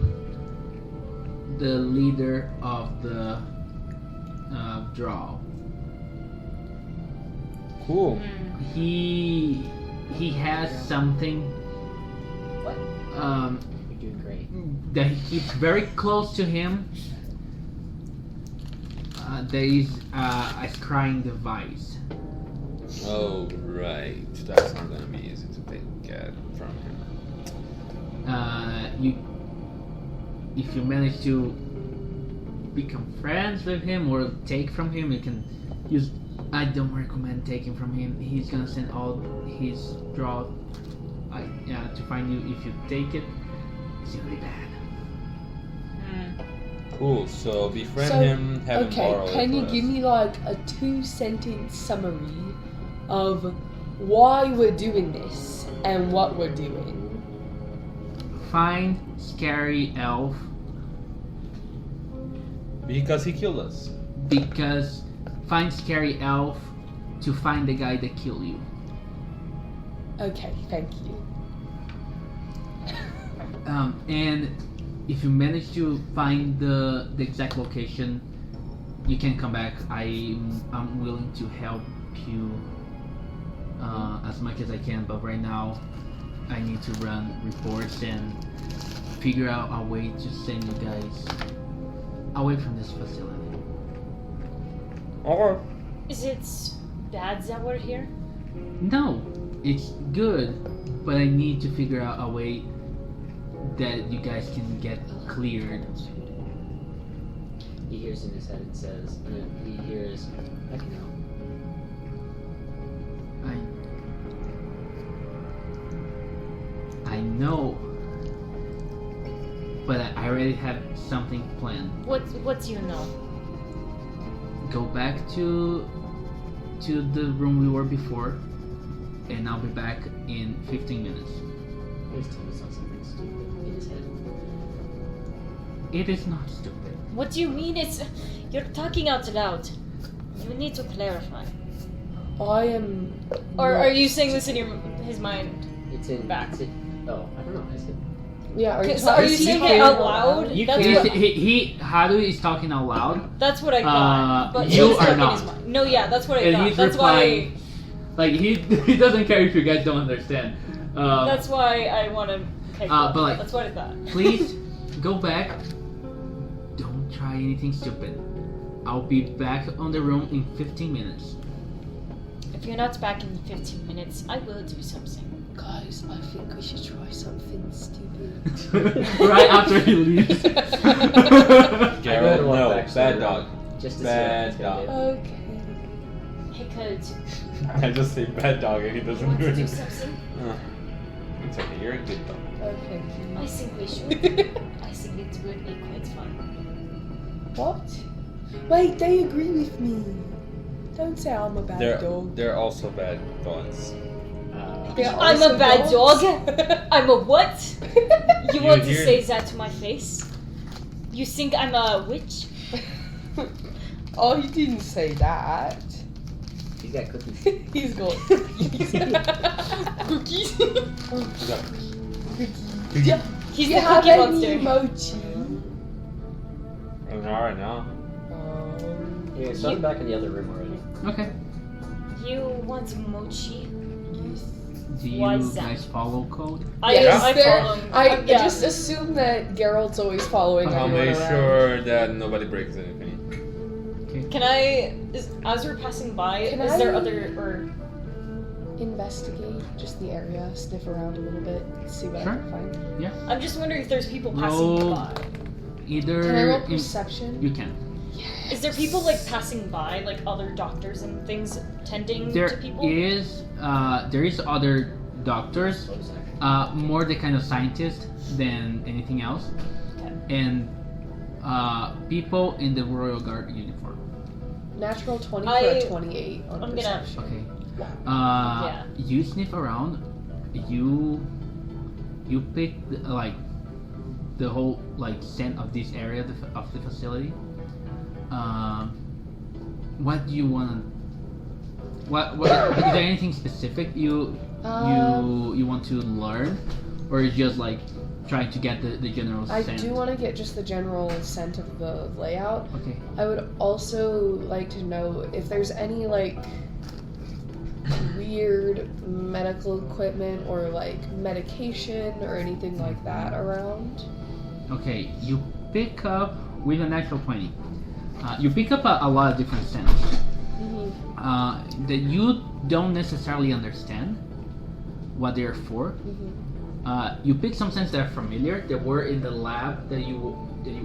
D: the leader of the draw.
C: cool.
D: He has something
A: What?
E: You're doing great.
D: that he keeps very close to him. There is a scrying device.
C: Oh right, that's not gonna be easy to get from him.
D: If you manage to become friends with him or take from him, you can use. I don't recommend taking from him. He's gonna send all his draw to find you. If you take it, it's gonna be bad.
C: Cool. So befriend
B: So,
C: him. Have him
B: Okay,
C: borrow it
B: can you
C: for
B: give
C: us.
B: me like a 2-sentence summary of why we're doing this and what we're doing?
D: Find scary elf
C: Because he killed us.
D: because find scary elf to find the guy that killed you.
B: Okay, thank you.
D: And if you manage to find the exact location, you can come back. I'm willing to help you as much as I can, but right now I need to run reports and figure out a way to send you guys away from this facility.
C: Or
A: Is it bad that we're here?
D: No, it's good, but I need to figure out a way that you guys can get cleared.
E: He hears in his head it says, he hears, I can help.
D: I know, but I already have something planned.
A: What do you know?
D: Go back to the room we were before, and I'll be back in 15 minutes.
E: Please tell me it's not something stupid in his head.
D: It is not stupid.
A: What do you mean you're talking out loud? You need to clarify.
B: I am.
A: Or
B: not-
A: are you saying this in his mind?
E: It's in
A: Back.
E: It's in, oh, I don't know. I said
B: Yeah, are you,
A: So are you saying it out loud?
E: You
A: That's
E: can-
A: what,
D: Haru is talking out loud.
A: that's what I thought. But
D: you
A: he's
D: are
A: stuck in
D: not.
A: his mind. No, yeah, that's what I
D: And
A: thought.
D: he's
A: That's
D: replying. Like he doesn't care if you guys don't understand.
A: why. That's why I want to. Okay,
D: but
A: cool.
D: like-
A: That's what I thought.
D: Please go back. Don't try anything stupid. I'll be back on the room in 15 minutes.
A: If you're not back in 15 minutes, I will do something.
B: Guys, I think we should try something stupid.
D: Right after he leaves.
C: Gerald,
E: walk
C: no,
E: back to
C: bad
E: the
C: dog.
E: room, just to
C: Bad
E: see what it's gonna
B: Okay.
A: Hey, Code,
C: I just say bad dog and he
A: you
C: doesn't
A: want
C: do
A: to do
C: anything.
A: something?
C: It's okay, you're a good dog.
B: Okay.
A: I think we should. I think it would be quite fun.
B: What? Wait, they agree with me. Don't say I'm a bad dog.
C: They're also bad dogs.
E: do.
B: They're
A: I'm
B: also
A: a bad
B: dogs.
A: I'm a what? You want to
C: hear-
A: say that to my face? You think I'm a witch?
B: Oh, he didn't say that.
E: He's got cookies.
B: He's got cookies. Cookies? Yeah.
A: He's
B: Do
A: the
B: you have
A: cookie
B: any
A: monster.
B: mochi?
C: Not right now.
E: Yeah, so I'm back in the other room already.
D: Okay.
A: You want mochi?
D: Do you
A: Why is that?
D: guys follow code?
A: I
B: Yes,
A: follow him.
B: I
A: Yeah.
B: just assume that Geralt's always following
C: I'll
B: everyone
C: make
B: around.
C: sure that nobody breaks anything.
A: Can as we're passing by,
B: Can
A: is there
B: I-
A: other or
B: Investigate just the area, sniff around a little bit, see what
D: Sure.
B: I can find.
A: I'm just wondering if there's people passing
D: Roll.
A: by.
D: Either
B: Can I roll
D: in-
B: perception?
D: you can.
A: Is there people like passing by, like other doctors and things tending
D: There
A: to people?
D: is other doctors, more the kind of scientist than anything else,
A: Okay.
D: and people in the Royal Guard uniform.
B: Natural 20 for
A: I-
B: a 28 on
A: I'm gonna-
B: perception.
D: Okay.
A: Yeah.
D: You sniff around. You pick the whole scent of this area of the facility. What do you want? What is there anything specific you want to learn, or is just trying to get the general
B: I
D: scent?
B: do want to get just the general scent of the layout.
D: Okay.
B: I would also like to know if there's any weird medical equipment or medication or anything like that around.
D: Okay. You pick up with a natural 20. You pick up a lot of different scents that you don't necessarily understand what they're for. You pick some scents that are familiar, that were in the lab that you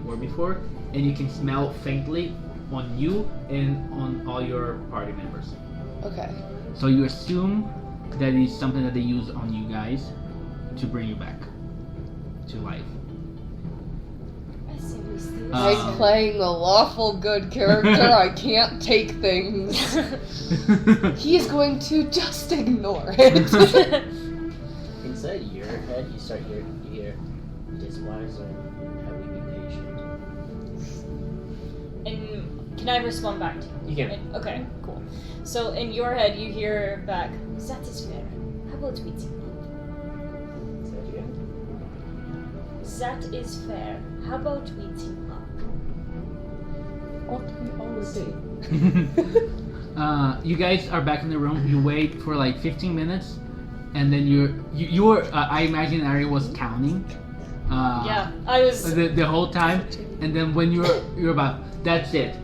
D: were before, and you can smell faintly on you and on all your party members.
B: Okay.
D: So you assume that is something that they use on you guys to bring you back to life.
A: I think we still.
B: I'm playing the lawful good character. I can't take things. He is going to just ignore it.
E: Inside your head, you hear, it is wiser how we be patient.
A: And can I respond back to you?
E: You can.
A: Okay, cool. So in your head, you hear back, that is fair. How about we team
E: Say that again?
A: up? That is fair. How about we team up?
B: What we always do.
D: You guys are back in the room. You wait for 15 minutes, and then you were. I imagine Ari was counting.
A: Yeah, I was.
D: The whole time, and then when you're about, that's it.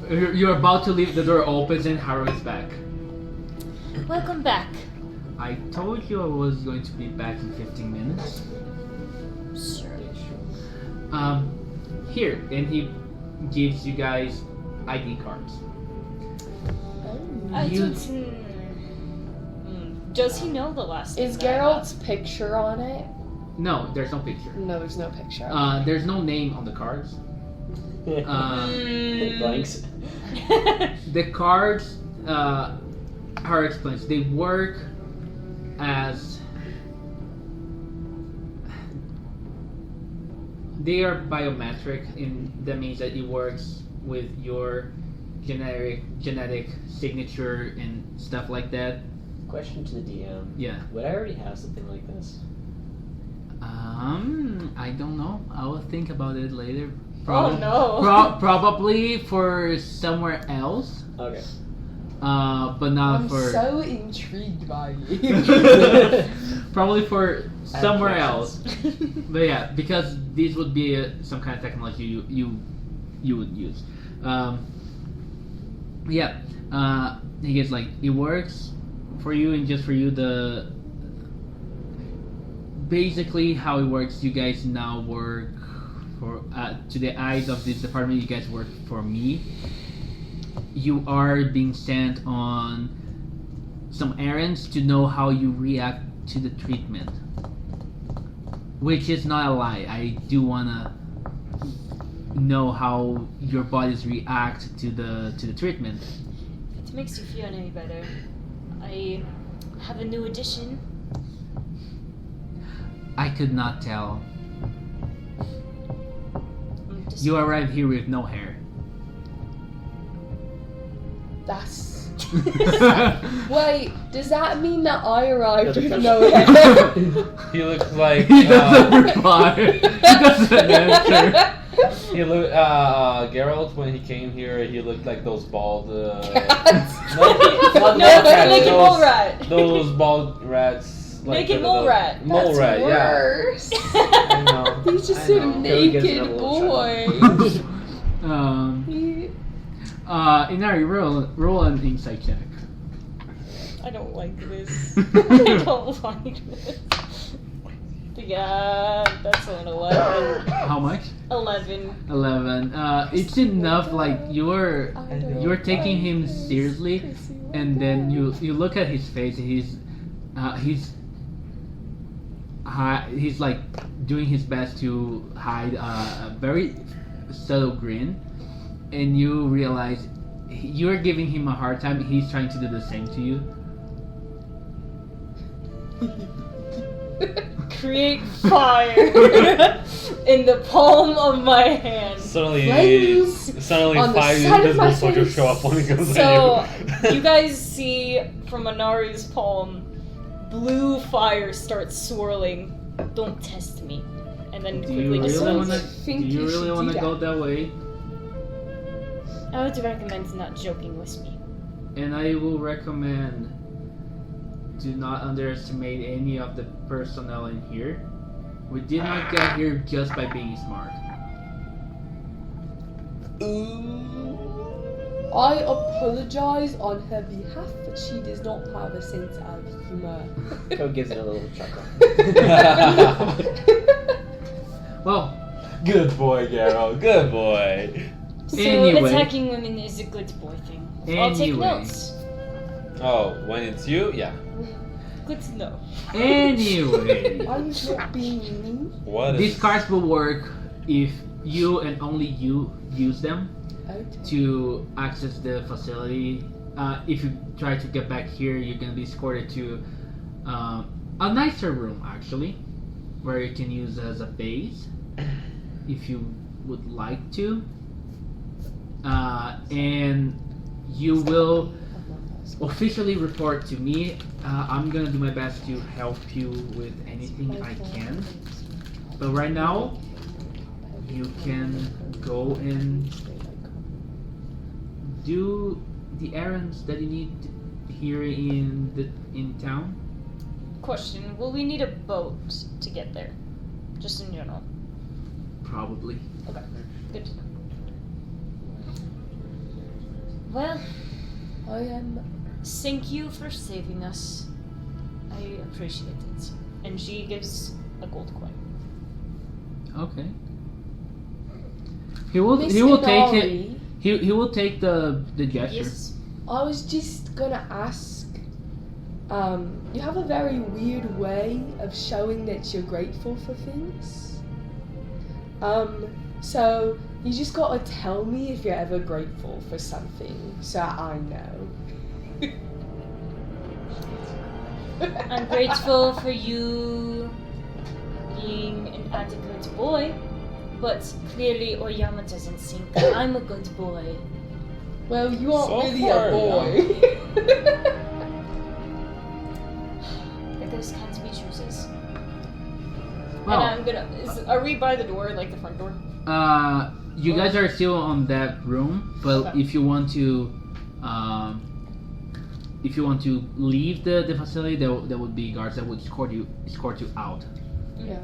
D: You're about to leave. The door opens and Haru is back.
A: Welcome back.
D: I told you I was going to be back in 15 minutes.
A: Sure.
D: Here, and he gives you guys ID cards.
A: I
D: You-
A: don't. Does he know the last name
B: Is
A: that I have?
B: Geralt's picture on it?
D: No, there's no picture.
B: No, there's no picture.
D: There's no name on the cards.
E: Blanks.
D: The cards, Haru explains, they work as they are biometric, and that means that it works with your genetic signature and stuff like that.
E: Question to the DM.
D: Yeah.
E: Would I already have something like this?
D: I don't know. I will think about it later.
A: Oh no.
D: Probably for somewhere else.
E: Okay.
D: But not
B: I'm
D: for.
B: so intrigued by you.
D: Probably for somewhere else.
E: connections.
D: But yeah, because this would be some kind of technology you would use. Yeah. He gets it works for you and just for you, basically how it works. You guys now work for to the eyes of this department. You guys work for me. You are being sent on some errands to know how you react to the treatment, which is not a lie. I do wanna know how your bodies react to the treatment.
A: If it makes you feel any better, I have a new addition.
D: I could not tell.
A: I'm just-
D: You arrived here with no hair.
B: That's. Wait, does that mean that I arrived
E: Yeah,
B: with
E: that's-
B: no hair?
C: He looks like
D: He doesn't reply. He doesn't answer.
C: he look Geralt when he came here. He looked like those bald.
B: Cats.
C: Not
A: No,
C: bald cats,
A: make it
C: those-
A: mole rat.
C: Those bald rats.
A: Make it mole rat.
C: Mole
B: That's
C: rat, yeah.
B: worse.
C: I know.
B: He's just
C: I
B: a
C: know.
E: Go get
B: naked
E: another
B: boy. He-
D: Inari, roll an insight check.
A: I don't like this. I don't like this. Yeah, that's an 11.
D: How much?
A: 11.
D: 11. It's enough. Like you're taking him seriously, and then you look at his face. He's like doing his best to hide a very subtle grin, and you realize you're giving him a hard time. He's trying to do the same to you.
A: Create fire in the palm of my hand.
C: Suddenly
B: Flames on the
C: 5
B: side of my
C: invisible soldiers
B: face.
C: show up when he comes
A: So,
C: at
A: you guys see from Anari's palm, blue fire starts swirling. Don't test me. And then
D: Do you
A: quickly
D: really
A: dissolves.
D: wanna?
B: think
D: Do you
B: you
D: really
B: should
D: want to
B: do
D: go
B: that.
D: that way?
A: I would recommend not joking with me.
D: And I will recommend do not underestimate any of the personnel in here. We did not get here just by being smart.
B: I apologize on her behalf, but she does not have a sense of humor.
E: Go gives it a little chuckle.
D: Well,
C: Good boy, Geralt. Good boy.
A: So
D: Anyway.
A: attacking women is a good boy thing. I'll take
D: Anyway.
A: notes.
C: Oh, when it's you, yeah.
A: Good to know.
D: anyway,
B: Are you not being mean?
C: What
D: these
C: is
D: cards will work if you and only you use them
B: Okay.
D: to access the facility. If you try to get back here, you're gonna be escorted to a nicer room, actually, where you can use as a base if you would like to. And you will officially report to me. I'm gonna do my best to help you with anything I can. But right now, you can go and do the errands that you need here in town.
A: Question: will we need a boat to get there? Just in general.
D: Probably.
A: Okay. Good to know. Well,
B: I am.
A: thank you for saving us. I appreciate it. And she gives a gold coin.
D: Okay. He will take it.
B: Nari,
D: He will take the gesture.
A: Yes.
B: I was just gonna ask. You have a very weird way of showing that you're grateful for things. So you just gotta tell me if you're ever grateful for something, so I know.
A: I'm grateful for you being an adequate boy, but clearly Oyama doesn't think I'm a good boy.
B: Well, you aren't
C: So
B: really
C: far,
B: a boy.
A: There's can't be chooses.
D: Well,
A: And I'm gonna. Are we by the door, like the front door?
D: you guys are still on that room, but
A: Okay.
D: if you want to leave the facility, there would be guards that would escort you out.
B: Yeah.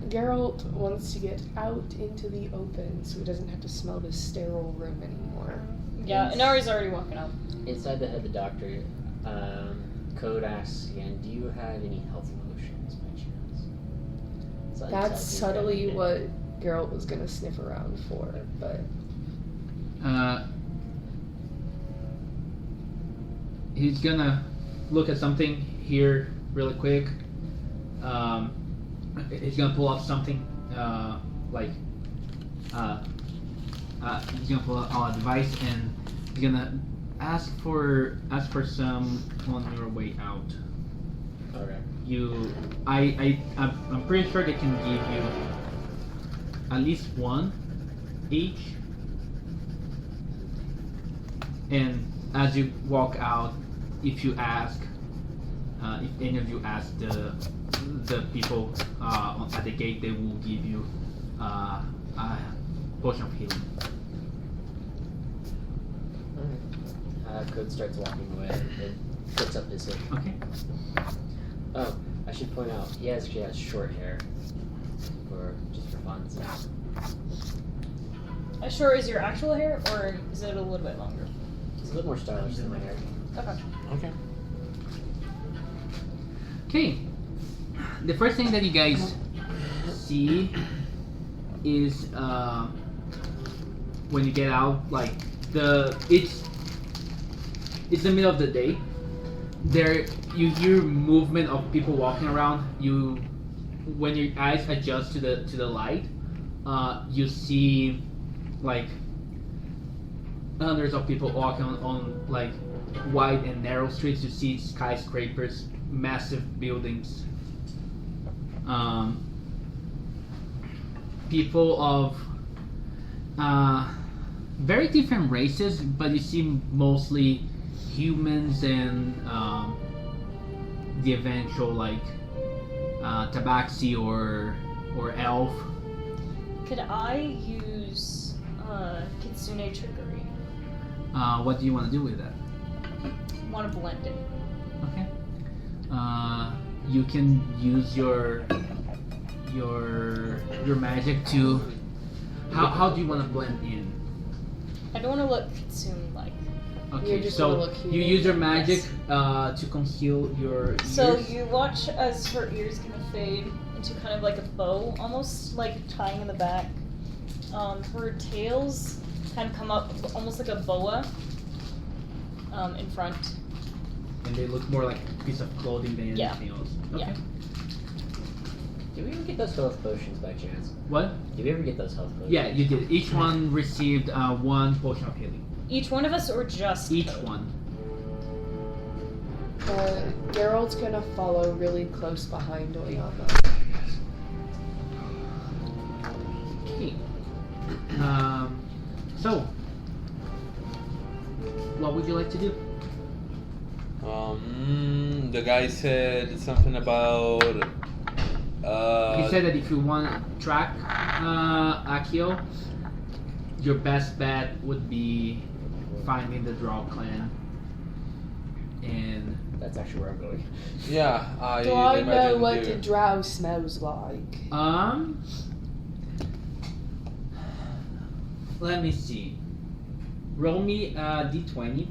B: Geralt wants to get out into the open so he doesn't have to smell this sterile room anymore.
A: Yeah, and Ari's already walking out.
E: Inside the head, the doctor Code asks again, do you have any health potions by chance? So
B: That's subtly
E: yeah.
B: what Geralt was gonna sniff around for, but
D: He's gonna look at something here really quick. He's gonna pull up something he's gonna pull out a device and he's gonna ask for some on your way out.
E: Okay.
D: I'm pretty sure they can give you at least one each. And as you walk out, if you ask, if any of you ask the people at the gate, they will give you a potion of healing.
E: Code starts walking away and puts up his hip.
D: Okay.
E: Oh, I should point out, he actually has short hair. Just for fun.
A: Short is your actual hair, or is it a little bit longer?
E: It's a little more stylish than my hair.
A: Okay.
C: Okay.
D: Okay. The first thing that you guys see is when you get out, like it's the middle of the day. There, you hear movement of people walking around. When your eyes adjust to the light, you see like hundreds of people walking on like wide and narrow streets. You see skyscrapers, massive buildings. People of very different races, but you see mostly humans and the eventual like tabaxi or elf.
A: Could I use Kitsune trickery?
D: What do you want to do with that?
A: Want to blend in.
D: Okay. You can use your magic to. How do you want to blend in?
A: I don't want to look Kitsune-like.
D: Okay,
B: just
D: so
B: wanna look
D: you
B: human,
D: use your
B: I
D: magic
B: guess.
D: to conceal your ears.
A: So you watch as her ears kind of fade into kind of like a bow, almost like tying in the back. Her tails kind of come up almost like a boa in front.
D: And they look more like a piece of clothing than
A: Yeah.
D: anything else. Okay.
A: Yeah.
E: Did we ever get those health potions by chance?
D: What?
E: Did we ever get those health potions?
D: Yeah, you did. Each one received one potion of healing.
A: Each one of us, or just
D: Each
A: Code?
D: one.
B: Geralt's gonna follow really close behind Oyama.
D: Okay. So, what would you like to do?
C: The guy said something about.
D: He said that if you want to track Akio, your best bet would be finding the Drow clan. And
E: That's actually where I'm going.
C: Yeah,
B: Do I know
C: imagine
B: what
C: you-
B: the drow smells like?
D: let me see. Roll me a d20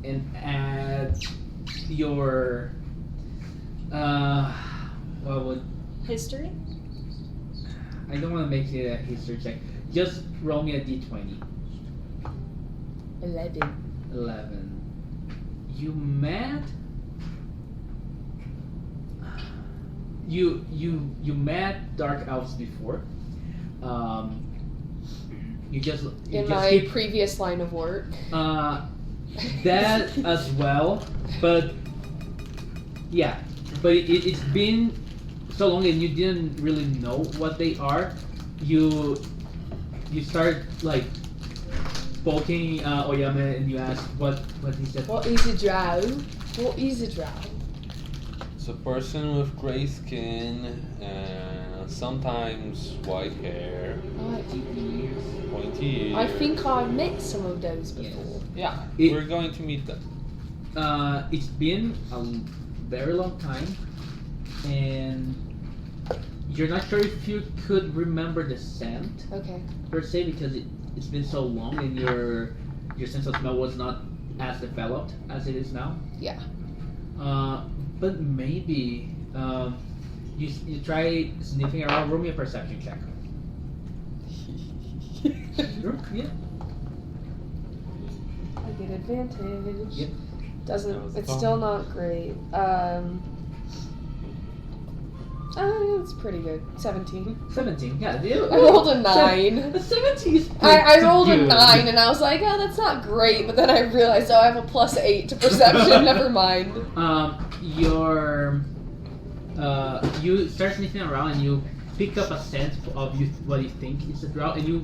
D: and add your what would
A: History?
D: I don't want to make it a history check. Just roll me a d20.
B: 11.
D: 11. You met. You met dark elves before. You just
B: In my
D: keep,
B: previous line of work.
D: that as well, but yeah, but it's been so long and you didn't really know what they are. You start like poking Oyama and you ask what he said.
B: What is a drow? What is a drow?
C: It's a person with gray skin and sometimes white hair, pointy ears.
B: I think I've met some of those before.
C: Yeah,
D: It-
C: we're going to meet them.
D: It's been a very long time, and you're not sure if you could remember the scent
B: Okay.
D: per se because it's been so long and your sense of smell was not as developed as it is now.
B: Yeah.
D: But maybe you try sniffing around. Roll me a perception check. Sure. Yeah.
B: I get advantage.
D: Yep.
B: Doesn't. It's still not great. It's pretty good. 17.
D: 17. Yeah.
B: I rolled a 9.
D: A 17 is
B: I rolled a
D: good.
B: 9 and I was like, oh, that's not great. But then I realized, oh, I have a +8 to perception. Never mind.
D: You start sniffing around and you pick up a sense of what you think is a drow, and you.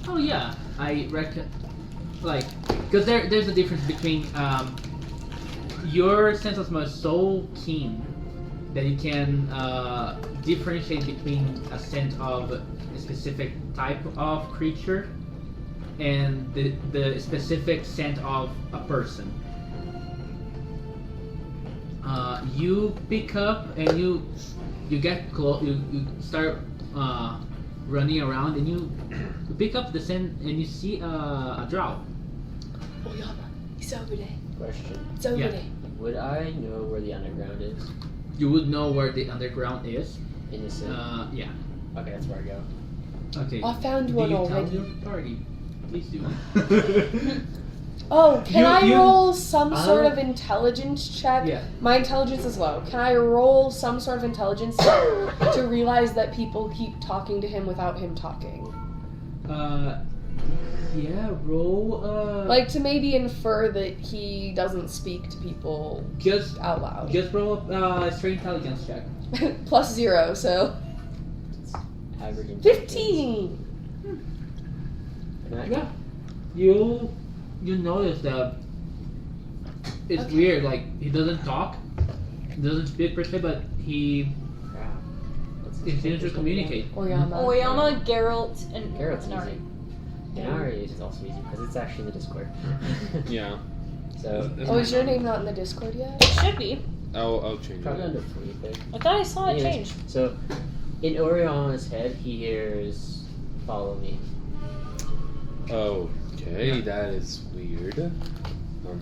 D: Oh yeah, I reckon. Like, because there's a difference between your sense of smell is so keen that you can differentiate between a scent of a specific type of creature and the specific scent of a person. You pick up and you get close. You start running around and you pick up the scent and you see a drow.
B: Oh, Yama, he's over there.
E: Question.
B: It's over
D: Yeah.
B: there.
E: Would I know where the underground is?
D: You would know where the underground is.
E: In the city?
D: Yeah.
E: Okay, that's where I go.
D: Okay.
B: I found
D: Do
B: one
D: you tell
B: already.
D: your party? Please do.
B: Oh, can I
D: You-
B: roll some sort
E: I'll-
B: of intelligence check?
D: Yeah.
B: My intelligence is low. Can I roll some sort of intelligence check to realize that people keep talking to him without him talking?
D: Yeah. Roll.
B: Like to maybe infer that he doesn't speak to people
D: Just
B: out loud.
D: just roll a straight intelligence check.
B: +0, so
E: Average intelligence.
B: 15.
E: And I-
D: Yeah. You notice that it's
B: Okay.
D: weird. Like he doesn't talk, doesn't speak per se, but he
E: Crap. What's his
D: continues to
E: name?
D: communicate.
B: Oyama.
A: Oyama, Geralt, and
E: Geralt's
A: Nari.
E: easy. Inari is also easy because it's actually in the Discord.
C: Yeah.
E: So
B: Oh, is your name not in the Discord yet?
A: It should be.
C: I'll change
E: probably
C: it.
E: under 3 there.
A: I thought I saw it
E: Anyways,
A: change.
E: So in Oriona's head, he hears, "Follow me."
C: Okay, that is weird.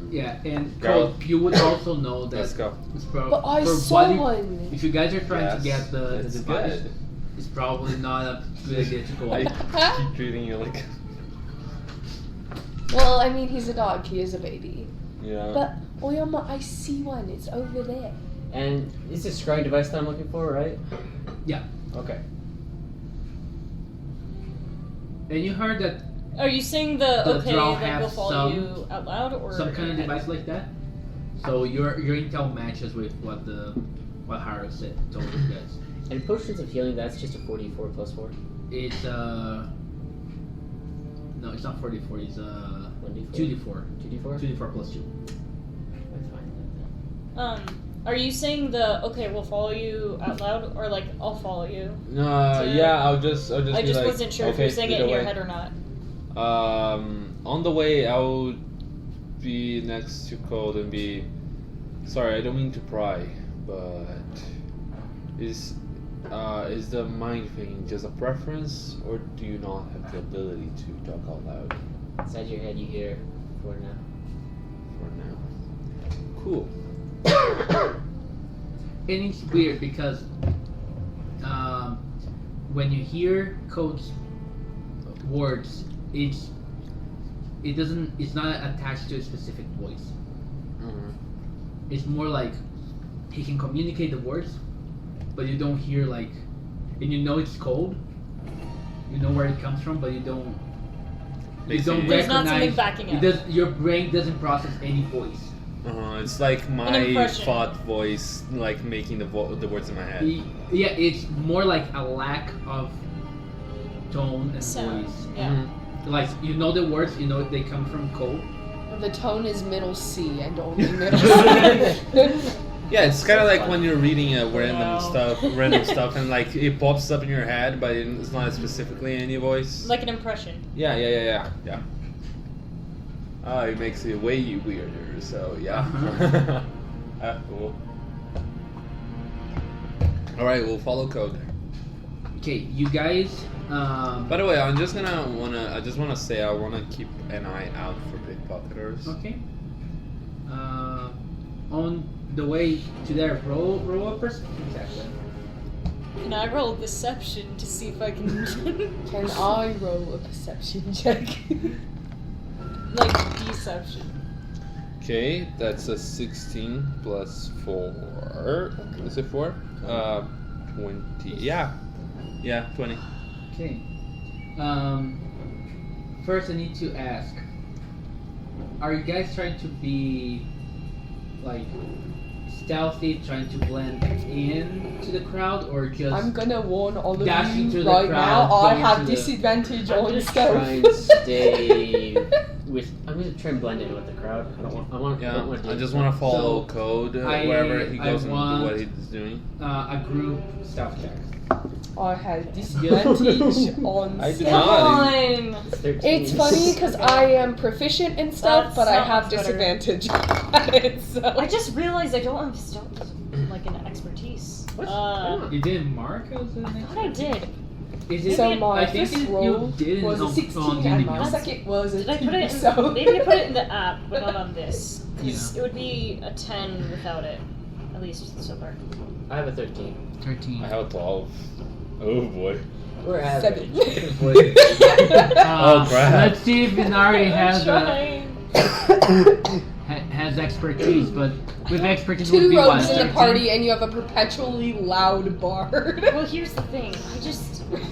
D: Yeah, and
C: Go.
D: Cole, you would also know that.
C: Let's go.
D: It's
B: But I
D: for
B: saw
D: what
B: one.
D: if you guys are trying
C: Yes,
D: to get the
C: it's
D: device,
C: good.
D: it's probably not a good idea to go.
C: I
D: up.
C: keep treating you like.
B: Well, I mean, he's a dog. He is a baby.
C: Yeah.
B: But Oyama, I see one. It's over there.
E: And it's a scrying device that I'm looking for, right?
D: Yeah.
E: Okay.
D: And you heard that
A: Are you saying the
D: The
A: okay
D: drow
A: that will
D: have
A: follow
D: some-
A: you out loud or
D: some kind of
A: in your head?
D: device like that. So your intel matches with what Haru said told you guys.
E: And potions of healing, that's just a 44 plus 4.
D: It's no, it's not 44. It's
E: 1d4.
D: 2d4.
E: 2d4?
D: 2d4 plus 2.
E: That's fine.
A: Are you saying the okay we'll follow you out loud or like I'll follow you?
C: Yeah, I'll just
A: I
C: be
A: just
C: like,
A: wasn't sure if
C: okay,
A: you're saying it
C: either
A: in your
C: way.
A: head or not.
C: On the way, I'll be next to Cold and be. Sorry, I don't mean to pry, but is the mind thing just a preference, or do you not have the ability to talk out loud
E: Inside your head, you hear, "For now."
C: for now? Cool.
D: And it's weird because when you hear Code's words, it's not attached to a specific voice.
C: Mhm.
D: It's more like he can communicate the words, but you don't hear like, and you know it's code. You know where it comes from, but you don't. You don't
A: There's not
D: recognize.
A: something backing
D: It
A: up.
D: does. Your brain doesn't process any voice.
C: It's like my
A: impression.
C: thought voice, like making the words in my head.
D: Yeah, it's more like a lack of tone and
A: Sound,
D: voice.
A: yeah.
C: Mhm.
D: Like you know the words, you know they come from code.
B: The tone is middle C and only middle C.
C: Yeah, it's kind of
E: That's
C: like
E: fun.
C: when you're reading a
A: Wow.
C: random stuff, and like it pops up in your head, but it's not specifically any voice.
A: Like an impression.
C: Yeah. It makes it way weirder. So yeah.
D: Uh-huh.
C: Cool. All right, we'll follow code.
D: Okay, you guys.
C: By the way, I just wanna say I wanna keep an eye out for pickpocketers.
D: Okay. on the way to there, roll a perception. Exactly.
A: Can I roll deception to see if I can
B: Can I roll a perception check?
A: like deception?
C: Okay, that's a 16 plus 4. Is it 4? 20. Yeah, 20.
D: Okay. First, I need to ask: are you guys trying to be like stealthy, trying to blend in to the crowd, or just?
B: I'm gonna warn all of
D: Dashing
B: you
D: through the
B: right
D: crowd,
B: now. I
D: going
B: have
D: to the-
B: disadvantage
A: I'm
B: on
A: just
B: stealth.
E: Try and stay with. I'm gonna try and blend in with the crowd. I don't want. I don't
C: Yeah,
E: want to.
C: I just want to follow
D: So,
C: code
D: I-
C: wherever he
D: I
C: goes and do
D: want-
C: what he's doing.
D: A group stealth check.
B: I had disadvantage on
C: I do
B: stealth.
C: not.
A: Fine.
E: 13.
B: It's funny because I am proficient in stealth,
A: That's
B: but I
A: not
B: have
A: much better.
B: disadvantage on it. So.
A: I just realized I don't have stealth like an expertise.
E: What?
D: You didn't mark as an
A: I thought I did.
D: Is it?
B: So my
D: I think
B: first
D: you
B: roll
D: did
B: was a
D: on
B: 16
D: D&D
B: and my
D: Beyond.
B: second was a
A: Did I
B: 2,
A: put it in?
B: so...
A: Maybe I put it in the app, but not on this. 'Cause
D: Yeah.
A: it would be a 10 without it. At least so far.
E: I have a 13.
D: 13.
C: I have a 12. Oh boy.
E: We're
B: Seven.
E: average.
C: Oh, crap.
D: Let's see if Inari has
A: trying.
D: has expertise, but with expertise would
B: 2
D: be
B: rogues
D: what?
B: in the
D: 13?
B: party and you have a perpetually loud bard.
A: Well, here's the thing.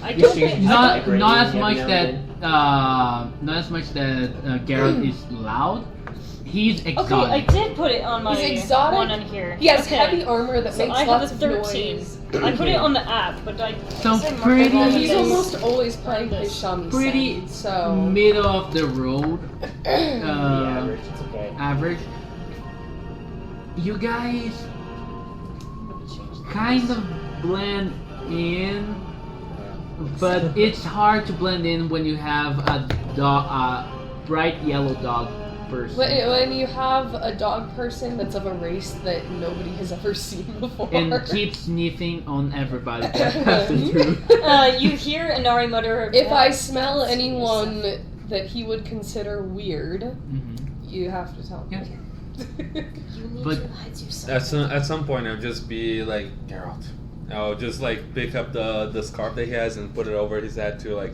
A: I don't think.
D: Not
E: Agreeing
D: not as
E: every
D: much
E: now
D: that
E: and
D: not as much that Garrett is loud. He's
A: Okay,
D: exotic.
A: I did put it on my
B: He's exotic?
A: one on here.
B: He has
A: Okay.
B: heavy armor that
A: So
B: makes
A: I have
B: lots
A: a
B: of
A: 13.
B: noise.
A: I put it on the app, but I.
D: So
A: I marked it
D: pretty-
A: on
B: He's
A: this.
B: almost always playing his Shami
D: Pretty
B: Sen, so...
D: Middle of the road,
E: The average. It's okay.
D: average. You guys kind of blend in, but it's hard to blend in when you have a bright yellow dog person.
B: When you have a dog person that's of a race that nobody has ever seen before.
D: And keep sniffing on everybody that passes through.
A: You hear Inari mutter.
B: If I smell anyone that he would consider weird,
D: Mhm.
B: you have to tell me.
A: You need
D: But-
A: to hide yourself.
C: At some point, I'll just be like, Geralt. I'll just like pick up the scarf that he has and put it over his head to like,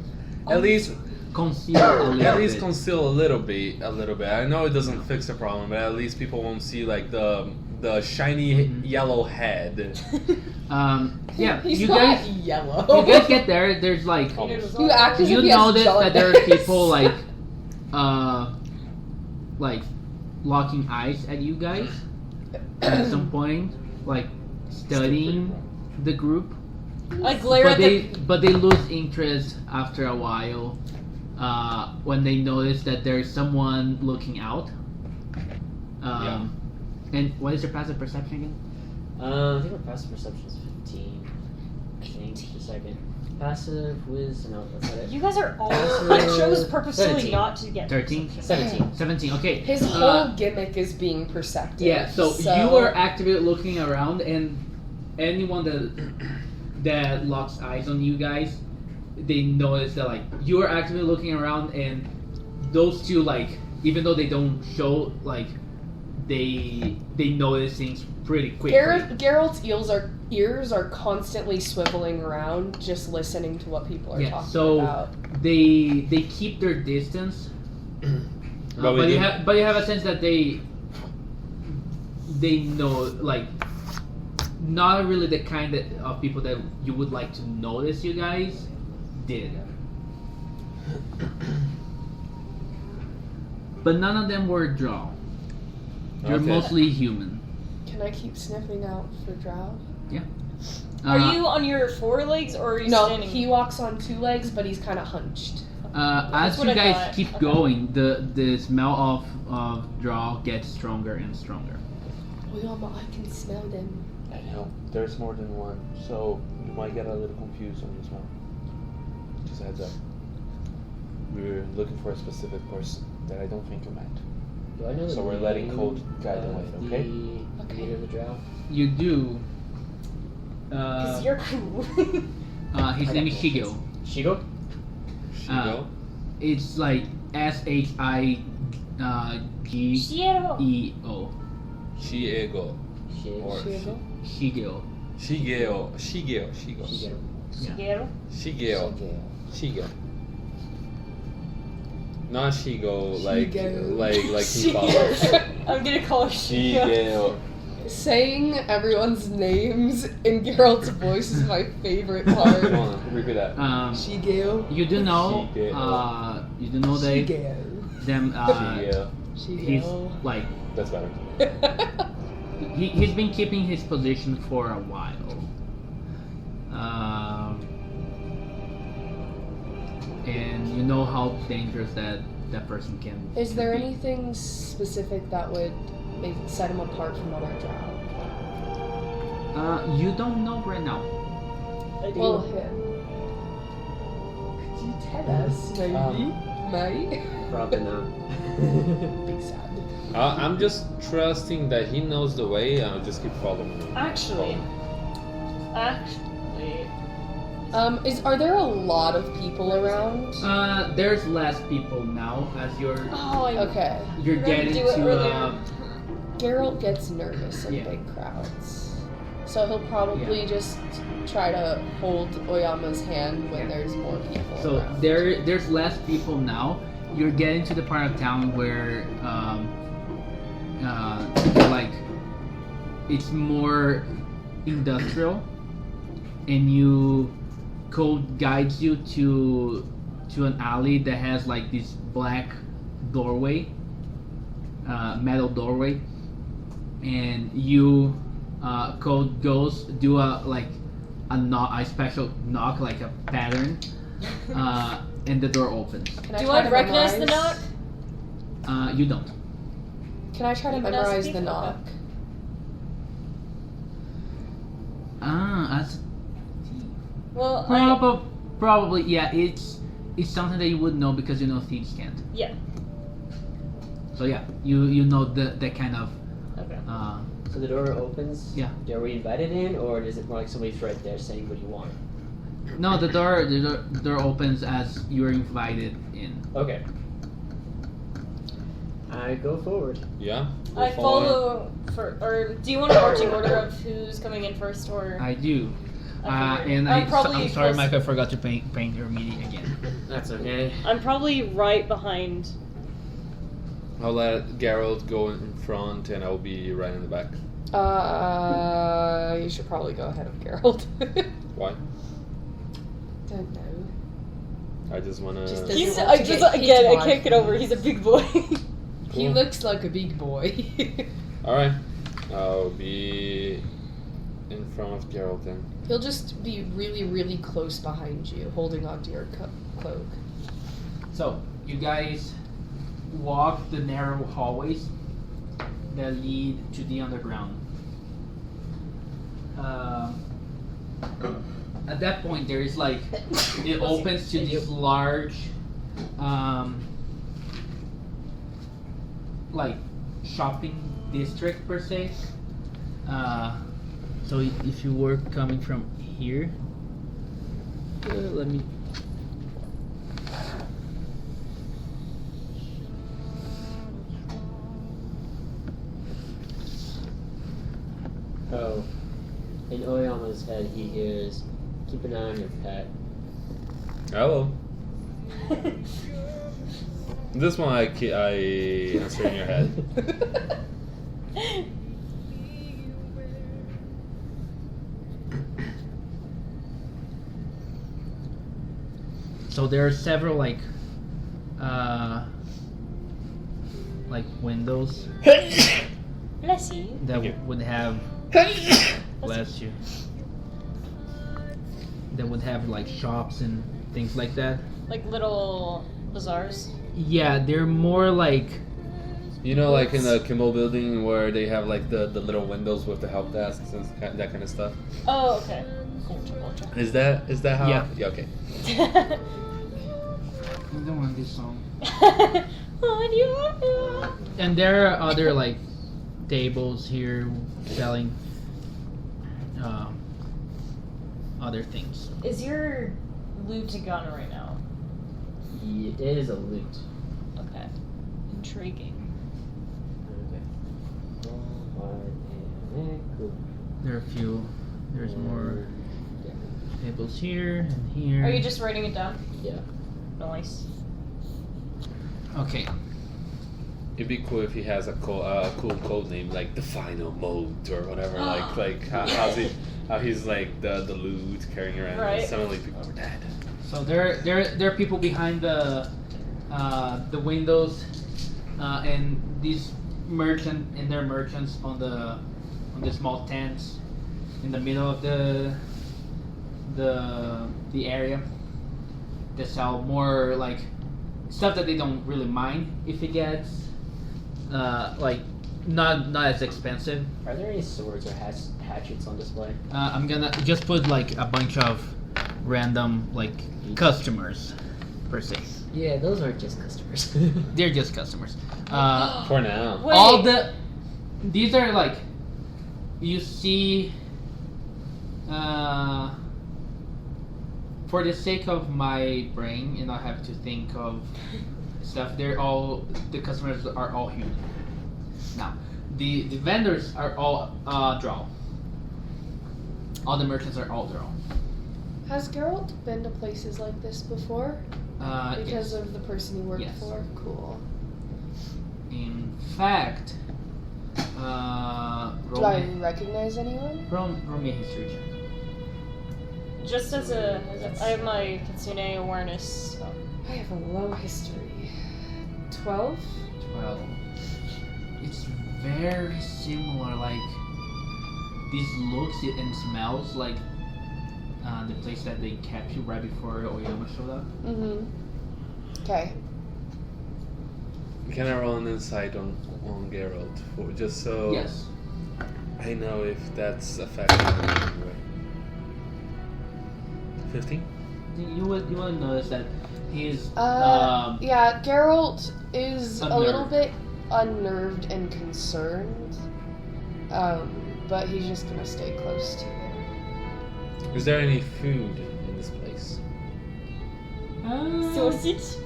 C: at least
D: Conceal a little
C: at least
D: bit.
C: conceal a little bit. I know it doesn't fix the problem, but at least people won't see like the shiny yellow head.
D: Yeah,
B: He's
D: you
B: not
D: guys
B: yellow.
D: get there. There's like
B: You act as
D: you
B: if he has
D: notice that there are
B: jaundice.
D: people like locking eyes at you guys at some point, like studying the group.
A: I glare
D: But
A: at
D: they lose interest after a while when they notice that there is someone looking out. And what is your passive perception again?
E: I think our passive perception is 15. I think. Just a second. Passive wisdom. No, that's not it.
A: You guys are all.
E: Passive-
A: I chose purposely
E: 17.
A: not to get
D: 13?
E: 17.
D: 17. Okay.
B: His whole gimmick is being perceptive.
D: Yeah, so you are actively looking around, and anyone that locks eyes on you guys, they notice that like you are actively looking around, and those two like even though they don't show like they notice things pretty quickly.
B: Geralt's ears are constantly swiveling around, just listening to what people are
D: Yeah,
B: talking
D: so
B: about.
D: they keep their distance,
C: But we
D: but you
C: do-
D: have a sense that they know like not really the kind of people that you would like to notice you guys did. But none of them were drow. They're
C: Okay.
D: mostly human.
B: Can I keep sniffing out for Drow?
A: Are you on your forelegs or are you
B: No,
A: standing?
B: he walks on 2 legs, but he's kind of hunched.
D: As
A: That's what
D: you
A: I
D: guys
A: thought.
D: keep
A: Okay.
D: going, the smell of drow gets stronger and stronger.
B: Oh, yeah, but I can smell them.
C: I know there's more than one, so you might get a little confused on this one. Just a heads up. We're looking for a specific person that I don't think you met.
E: Do I know the
C: So we're letting
E: name
C: code guide the
E: of
C: way, okay?
E: The
B: Okay.
E: leader of the drow?
D: You do.
A: Because you're cool.
D: His name is Shigo.
E: Shigo?
C: Shigo?
D: It's like SHIGEO.
A: Shiero.
C: Chiego. Or
B: Shigo?
D: Shigeo.
C: Shigeo.
A: Shigeru?
C: Shigeo. Not Shigo, like
B: Shigeo.
C: he follows.
A: I'm gonna call her Shigeo.
C: Shigeo.
B: Saying everyone's names in Geralt's voice is my favorite part.
C: Come on, repeat that.
B: Shigeo.
D: You do know.
C: Shigeo.
D: You do know they
B: Shigeo.
D: them.
C: Shigeo.
D: He's
B: Shigeo.
D: like
C: That's better.
D: he's been keeping his position for a while. And you know how dangerous that person can.
B: Is there
D: be.
B: anything specific that would maybe set him apart from other drow?
D: You don't know right now.
A: I do.
B: Well, him. Could you tell us, maybe? Mate?
E: Probably not.
B: Big sad.
C: I'm just trusting that he knows the way. I'll just keep following him.
A: Actually,
B: Are there a lot of people around?
D: There's less people now as you're
B: Okay.
D: you're
A: We're gonna
D: getting
A: do it
D: to
A: earlier.
B: Geralt gets nervous in
D: Yeah.
B: big crowds. So he'll probably just try to hold Oyama's hand when there's more people
D: So
B: around.
D: there's less people now. You're getting to the part of town where like it's more industrial, and code guides you to an alley that has like this black doorway, metal doorway, and code goes do a special knock, like a pattern, and the door opens.
B: Can
A: do
B: try
A: I
B: to
A: recognize the knock?
B: memorize-
D: You don't.
B: Can I try to
A: Even as
B: memorize the
A: people?
B: knock?
D: That's
A: Well,
D: probably yeah. It's something that you would know because you know thieves can't.
A: yeah.
D: So yeah, you know that kind of.
A: Okay.
E: So the door opens.
D: Yeah.
E: Are we invited in, or is it more like somebody's right there saying what you want?
D: No, the door opens as you're invited in.
E: Okay. I go forward.
C: Yeah?
A: I
C: We'll follow
A: follow or do you want an marching order of who's coming in first, or?
D: I do.
A: I figured.
D: And
A: I'm probably
D: I'm sorry,
A: close-
D: Mike. I forgot to paint your meeting again.
E: That's okay.
A: I'm probably right behind.
C: I'll let Geralt go in front and I'll be right in the back.
B: You should probably go ahead of Geralt.
C: Why?
B: Don't know.
C: I just wanna...
B: Just doesn't
A: He's.
B: want
A: I
B: to
A: just
B: get
A: again.
B: hit
A: I can't get over. He's a big boy.
B: He
C: Cool.
B: looks like a big boy.
C: Alright. I'll be in front of Geralt then.
B: He'll just be really, really close behind you, holding onto your cloak.
D: So you guys walk the narrow hallways that lead to the underground. At that point, there is like it opens to this large, like shopping district per se. So if you were coming from here, let me.
E: Oh. In Oyama's head, he hears, "Keep an eye on your pet."
C: Hello. This one I answer in your head.
D: So there are several like windows
A: Bless you.
D: that
C: Thank you.
D: would have bless you. That would have like shops and things like that.
A: Like little bazaars.
D: Yeah, they're more like
C: You know, like in the Kimmel building where they have like the little windows with the help desks and that kind of stuff.
A: Oh, okay.
C: Is that how?
D: Yeah.
C: Okay.
D: I don't want this song. And there are other like tables here selling other things.
A: Is your loot a gun right now?
E: It is a loot.
A: Okay. Intriguing.
E: Okay. Cool.
D: There are a few. There's more tables here and here.
A: Are you just writing it down?
E: Yeah.
A: Nice.
D: Okay.
C: It'd be cool if he has a cool code name like the Final Mode or whatever. How he's like the loot carrying around.
A: Right.
C: And suddenly people are dead.
D: So there are people behind the windows, and these merchants on the small tents in the middle of the area. They sell more like stuff that they don't really mind if it gets like not as expensive.
E: Are there any swords or hatchets on display?
D: I'm gonna just put like a bunch of random like customers per se.
E: Yeah, those are just customers.
D: They're just customers.
C: For now.
A: Wait.
D: These are like you see. For the sake of my brain, and I have to think of stuff. The customers are all human. Now, the vendors are all drow. All the merchants are all drow.
B: Has Geralt been to places like this before? Because
D: Yes.
B: of the person he worked
D: Yes.
B: for? Cool.
D: In fact,
B: Do I recognize anyone?
D: roll me a history check.
A: Just as I have my Kitsune awareness. So.
B: I have a low history. 12?
D: 12. It's very similar, like this looks and smells like the place that they captured right before Oyama showed up.
B: Mm-hmm. Okay.
C: Can I roll an insight on Geralt just so
D: Yes.
C: I know if that's affecting him in any way? 15?
D: You would notice that he's
B: Yeah, Geralt is a little
D: unnerved.
B: bit unnerved and concerned. But he's just gonna stay close to you.
C: Is there any food in this place?
A: Sausage?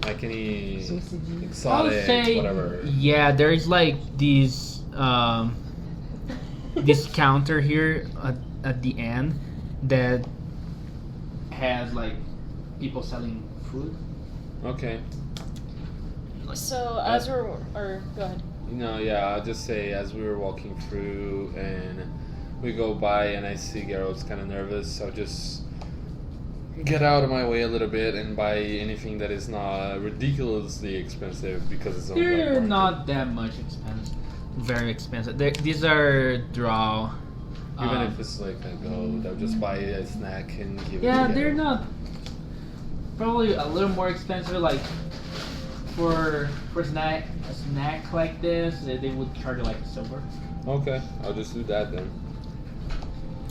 C: Like any
D: I would
C: exotic,
D: say
C: whatever?
D: yeah. There's like these this counter here at the end that has like people selling food.
C: Okay.
A: So as we're go ahead.
C: No, yeah, I'll just say as we were walking through and we go by and I see Geralt's kind of nervous, I'll just get out of my way a little bit and buy anything that is not ridiculously expensive because it's on the black
D: They're
C: market.
D: not that much expensive. Very expensive. These are draw.
C: Even if it's like a gold, I'll just buy a snack and give it
D: Yeah,
C: to
D: they're
C: Geralt.
D: not. Probably a little more expensive. Like for a snack like this, they would charge like silver.
C: Okay, I'll just do that then.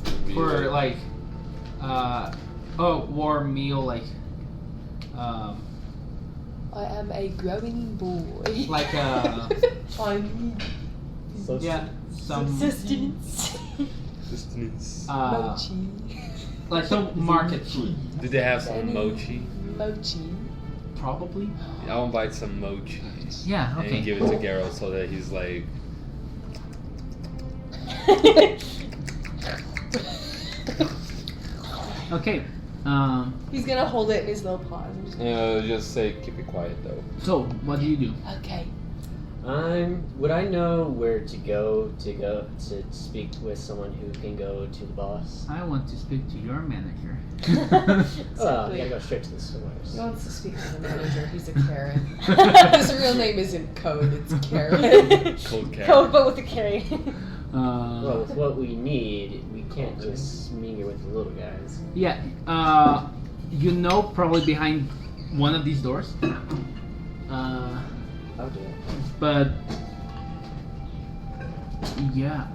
C: It'll be
D: For like warm meal like
B: I am a growing boy.
D: like
B: I need
D: yeah some
A: Subsistence.
C: Sustenance.
B: mochi.
D: like some market food
C: Did they have some
B: Any
C: mochi?
B: Mochi.
D: probably.
C: I want to buy some mochi.
D: Yeah.
C: And
D: Okay.
C: give it to Geralt so that he's like,
D: Okay.
B: He's gonna hold it in his little paws. and just-
C: just say keep it quiet though.
D: So what do you do?
B: Okay.
E: Would I know where to go to speak with someone who can go to the boss?
D: I want to speak to your manager.
E: Well, I gotta go straight to the source.
B: He wants to speak to the manager. He's a Karen. His real name isn't Code. It's Karen.
C: Cold cat.
A: Code, but with a K.
E: Well, with what we need, we can't just mingle with the little guys.
D: Yeah, probably behind one of these doors.
E: I'll do it.
D: But yeah,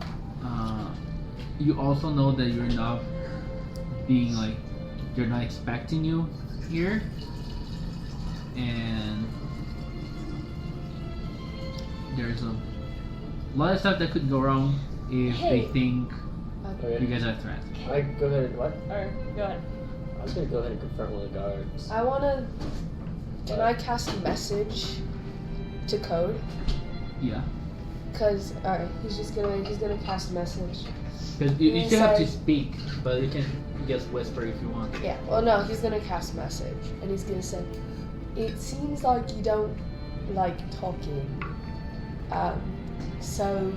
D: you also know that you're not being like they're not expecting you here, and there's a lot of stuff that could go wrong if
A: Hey.
D: they think
E: Okay.
D: you guys are a threat.
E: I go ahead and what?
A: Or go ahead.
E: I was gonna go ahead and confront one of the guards.
B: I wanna. Can I cast a message to Code?
D: Yeah.
B: Cause alright, he's gonna cast a message.
D: Because you
B: Yeah,
D: still have to
B: sorry.
D: speak, but you can just whisper if you want.
B: Yeah. Well, no, he's gonna cast a message, and he's gonna say, "It seems like you don't like talking. So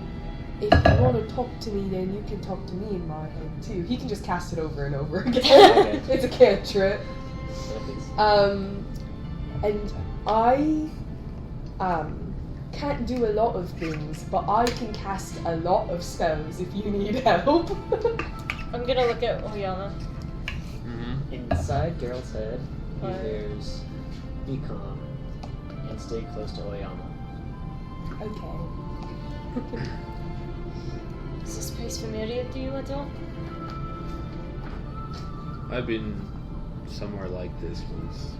B: if you want to talk to me, then you can talk to me in my head too." He can just cast it over and over again.
E: Okay.
B: It's a cantrip. And I can't do a lot of things, but I can cast a lot of spells if you need help.
A: I'm gonna look at Oyama.
C: Mm-hmm.
E: Inside Geralt's head, he
A: What?
E: hears, "Be calm and stay close to Oyama."
B: Okay.
A: Is this place familiar to you at all?
C: I've been somewhere like this once.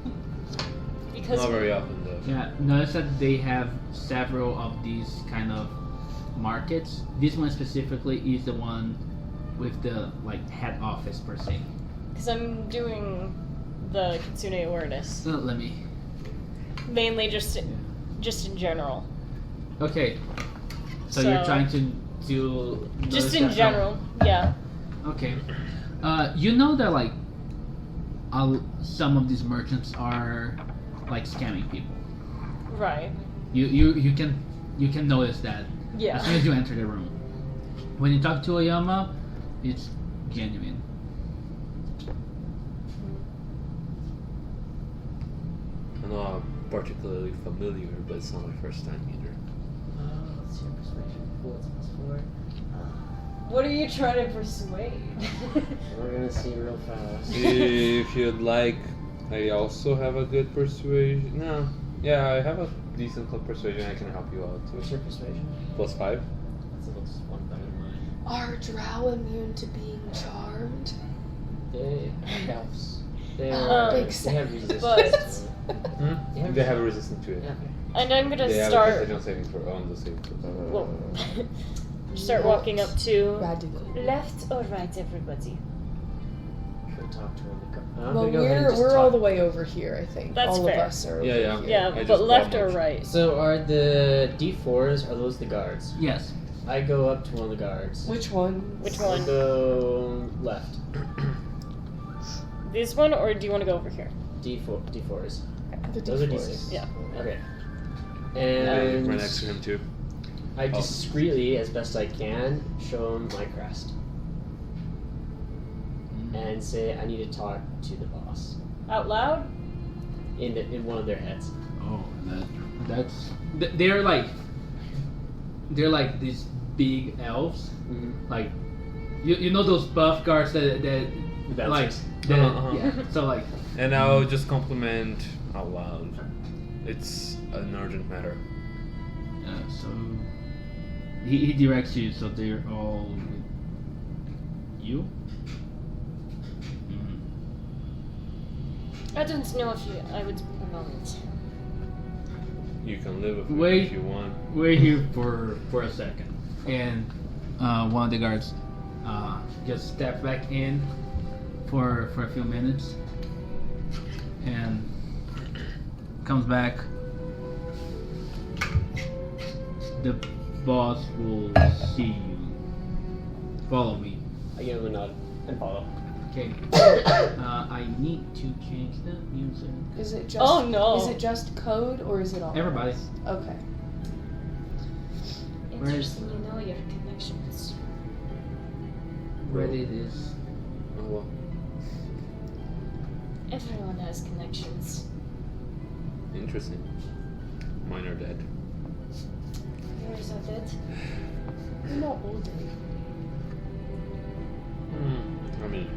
A: Because
C: Not very often though.
D: Yeah, notice that they have several of these kind of markets. This one specifically is the one with the like head office per se.
A: Because I'm doing the Kitsune awareness.
D: So let me.
A: Mainly just in general.
D: Okay. So you're trying to do.
A: Just
D: notice
A: in
D: that-
A: general, yeah.
D: Okay. You know that like, some of these merchants are like scamming people.
A: Right.
D: You can notice that
A: Yeah.
D: as soon as you enter the room. When you talk to Oyama, it's genuine.
C: I'm not particularly familiar, but it's not my first time either.
E: What's your persuasion? What's +4?
A: What are you trying to persuade?
E: We're gonna see real fast.
C: If you'd like, I also have a good persuasion. No, yeah, I have a decent persuasion. I can help you out
E: What's
C: too.
E: your persuasion?
C: +5.
E: That looks one better than mine.
B: Are drow immune to being charmed?
E: They are elves. They
A: Um,
E: are.
B: Big
E: They have resistance.
A: but-
E: to it.
C: Hmm? They have a resistance to it.
E: Yeah, okay.
A: And I'm gonna
C: They have a
A: start.
C: constitution saving for on the saving throw.
A: Well, start walking up to
B: Radical.
A: left or right, everybody.
E: Should we talk to her? I'm
B: Well,
E: gonna go ahead and just
B: we're
E: talk.
B: all the way over here, I think.
A: That's
B: all
A: fair.
B: of us are over
C: Yeah, yeah.
B: here.
A: Yeah,
C: I
A: but
C: just
A: left
C: bought
A: or
C: much.
A: right?
E: So are the D4s? Are those the guards?
D: Yes.
E: I go up to one of the guards.
B: Which one?
A: Which
E: I
A: one?
E: go left.
A: This one, or do you want to go over here?
E: D4s.
B: The
E: Those are
B: D4s.
E: D6.
A: Yeah.
E: Okay.
C: I
E: And
C: right next to him too.
E: I discreetly, as best I can, show him my crest and say I need to talk to the boss
A: Out loud?
E: in one of their heads.
D: Oh, they're like these big elves.
E: Mm-hmm.
D: Like, you know those buff guards that
E: The
D: like
E: bouncers.
D: that,
C: Uh-huh.
D: yeah. So like,
C: And I'll just compliment out loud. It's an urgent matter.
D: so he directs you. So they're all you. Mhm.
A: I don't know if I would promote.
C: You can live with
D: Wait.
C: it if you want.
D: We're here for a second, and one of the guards just step back in for a few minutes, and comes back. The boss will see you. Follow me.
E: I give him a nod and follow.
D: Okay. I need to change the music.
B: Is it just?
A: Oh, no.
B: Is it just code or is it all?
D: Everybody.
B: Okay.
D: Where is-
A: Interesting, you know your connections.
D: Reddit is.
C: Oh, well.
A: Everyone has connections.
C: Interesting. Mine are dead.
A: Yours are dead.
B: You're not all day.
C: I mean,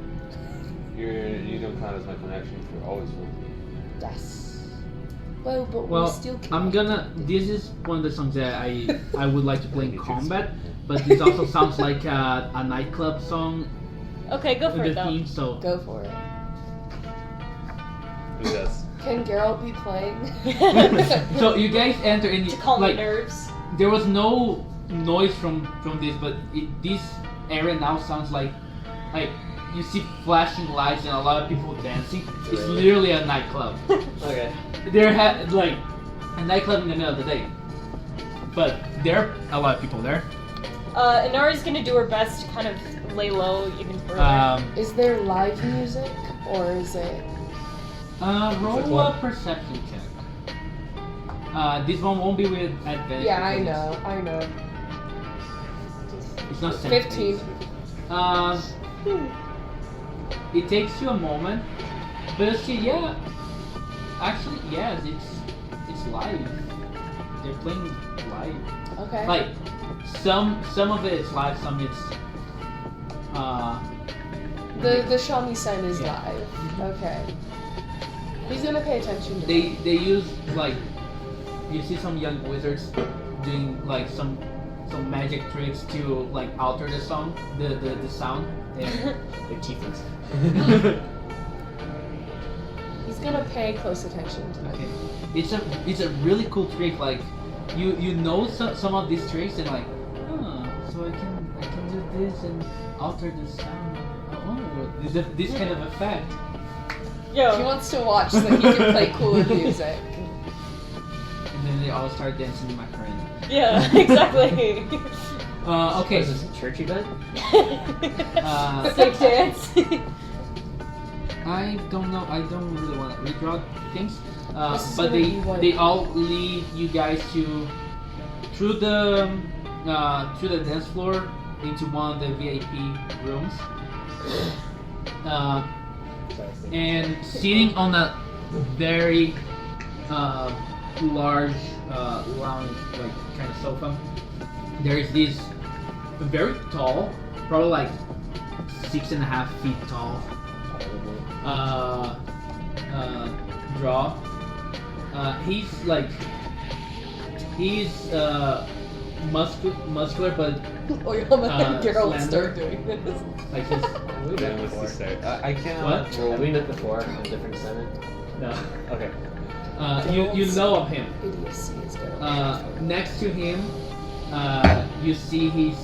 C: you don't count as my connection for always with me.
B: Yes. Well, but we
D: Well,
B: still can.
D: I'm gonna. This is one of the songs that I would like to play in combat, but this also sounds like a nightclub song.
A: Okay, go for
D: The
A: it though.
D: theme, so
B: Go for it.
C: Who does?
B: Can Geralt be playing?
D: so you guys enter in
A: To calm
D: like
A: the nerves.
D: there was no noise from this, but this area now sounds like you see flashing lights and a lot of people dancing. It's
E: Really?
D: literally a nightclub.
E: Okay.
D: There had like a nightclub in the middle of the day, but there are a lot of people there.
A: Inari's gonna do her best to kind of lay low even further.
B: Is there live music or is it?
D: Roll a perception check. This one won't be with advantage.
B: Yeah, I know.
D: It's not
B: 15.
D: It takes you a moment, but you see, yeah, actually, yes, it's live. They're playing live.
B: Okay.
D: Like some of it is live, some it's
B: the shamisen is
D: Yeah.
B: live. Okay. He's gonna pay attention to
D: they use like you see some young wizards doing like some magic tricks to like alter the song, the sound. And
E: They're tieflings.
B: He's gonna pay close attention to them.
D: okay, it's a really cool trick. Like you know some of these tricks and like, so I can do this and alter the sound. Oh, this kind of effect.
B: He
A: Yo,
B: wants to watch so that he can play cooler music.
D: And then they all start dancing Macarena.
A: yeah, exactly.
D: Okay.
E: Is this a church event?
A: Sick dance.
D: I don't know. I don't really want to redraw things.
B: This is
D: But
B: gonna be what-
D: they all lead you guys through the dance floor into one of the VIP rooms. And sitting on a very large lounge, like kind of sofa, there is this very tall, probably like 6.5 feet tall, draw. He's muscular, but
B: Oyama and Geralt
D: slender.
B: start doing this.
D: like he's
E: We met
C: Yeah, what's
E: before.
C: to say? I can't.
D: What?
E: Have we met before in a different center?
D: no.
E: Okay.
D: You know of him.
B: Idiocy is gonna
D: Next to him, you see he's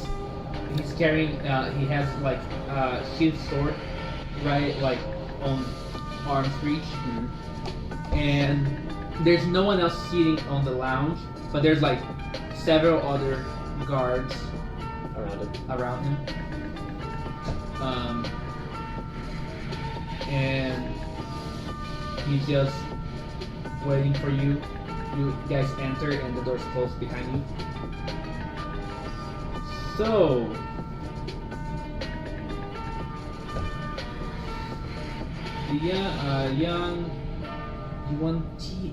D: carrying. He has like his sword, right, like on arm's reach, and there's no one else sitting on the lounge, but there's like several other guards
E: Around him.
D: around him. And he's just waiting for you. You guys enter and the door's closed behind you. So, the young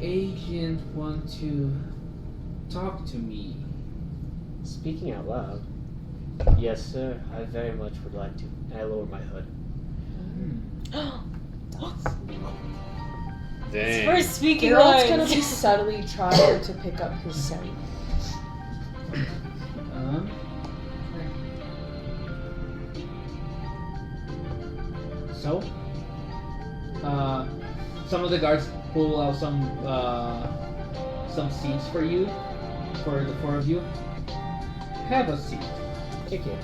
D: agent want to talk to me.
E: Speaking out loud. Yes, sir. I very much would like to. And I lower my hood.
C: Dang.
A: First speaking
B: Geralt's gonna
A: lines.
B: be subtly trying to pick up his scent.
D: So, some of the guards pull out some seats for you, for the four of you. Have a seat.
E: Kick you.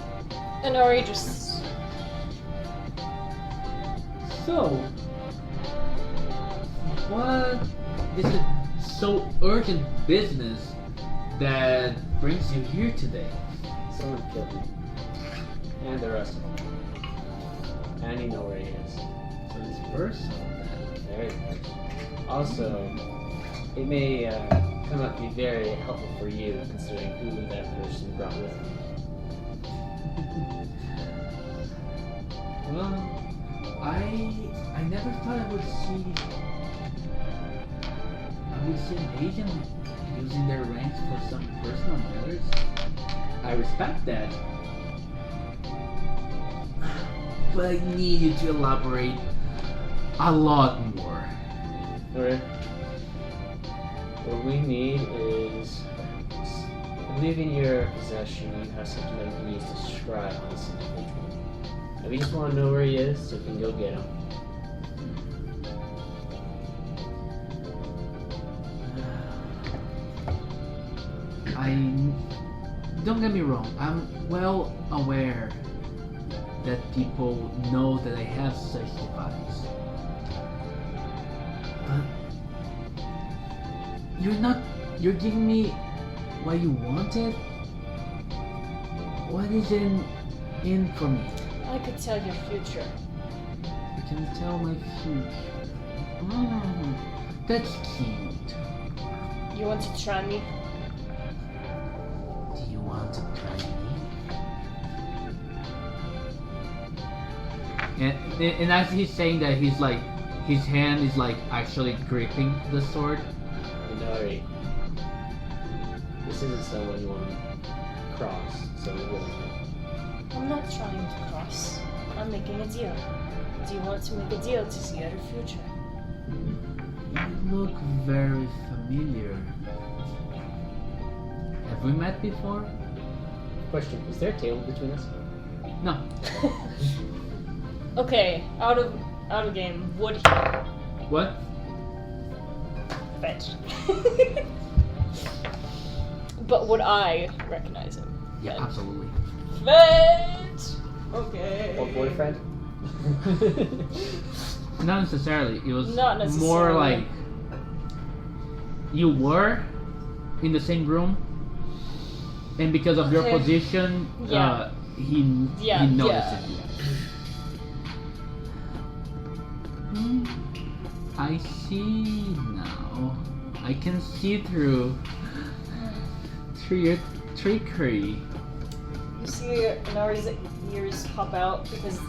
A: Inari just
D: So, what is it so urgent business that brings you here today?
E: Someone killed me. And the rest of them. And I need to know where he is.
D: So it's personal then.
E: Very much. Also, it may come up to be very helpful for you, considering who that person brought with him.
D: Well, I never thought I would see an agent using their ranks for some personal matters. I respect that. But I need you to elaborate a lot more.
E: Alright. What we need is, I believe in your possession you have something that we need to scry on this individual. And we just want to know where he is so we can go get him.
D: Don't get me wrong, I'm well aware that people know that I have such device. But you're giving me what you wanted? What is in for me?
A: I could tell your future.
D: You can tell my future. Oh, that's cute.
A: You want to try me?
D: Do you want to try me? And as he's saying that, he's like, his hand is like actually gripping the sword.
E: Inari, this isn't someone you want to cross so willingly.
A: I'm not trying to cross. I'm making a deal. Do you want to make a deal to see your future?
D: You look very familiar. Have we met before?
E: Question, is there a table between us?
D: No.
A: Okay, out of game. Would he
D: What?
A: fetch? But would I recognize him?
D: Yeah, absolutely.
A: Fetch. Okay.
E: Or boyfriend?
D: Not necessarily. It was
A: Not
D: more
A: necessarily.
D: like you were in the same room, and because of your
A: Okay.
D: position,
A: Yeah.
D: he noticed it. I see now. I can see through your trickery.
A: You see Inari's ears pop out because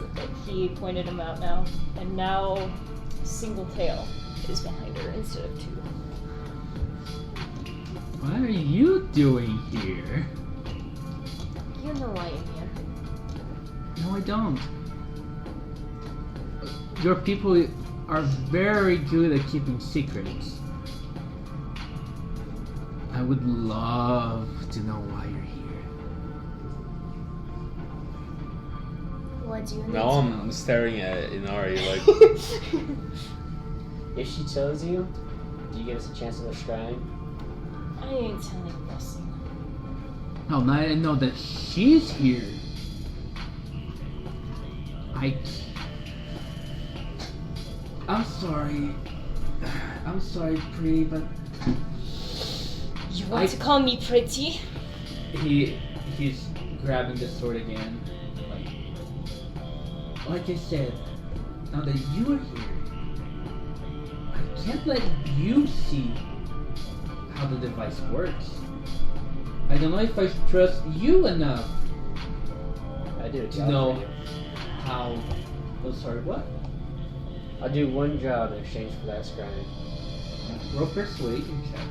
A: he pointed him out now, and now single tail is behind her instead of two.
D: What are you doing here?
A: You know why I'm here.
D: No, I don't. Your people are very good at keeping secrets. I would love to know why you're here.
A: What do you need
C: Now
A: to
C: I'm
A: know?
C: staring at Inari like,
E: If she tells you, do you give us a chance of a shrine?
A: I ain't telling nothing.
D: Oh, now I know that she's here. I'm sorry. I'm sorry, pretty, but
A: You want to call me pretty?
D: he's grabbing the sword again. Like I said, now that you are here, I can't let you see how the device works. I don't know if I trust you enough
E: I do a
D: to
E: job
D: know
E: for you.
D: how. Oh, sorry, what?
E: I'll do one job in exchange for that shrine.
D: Roll persuasion check.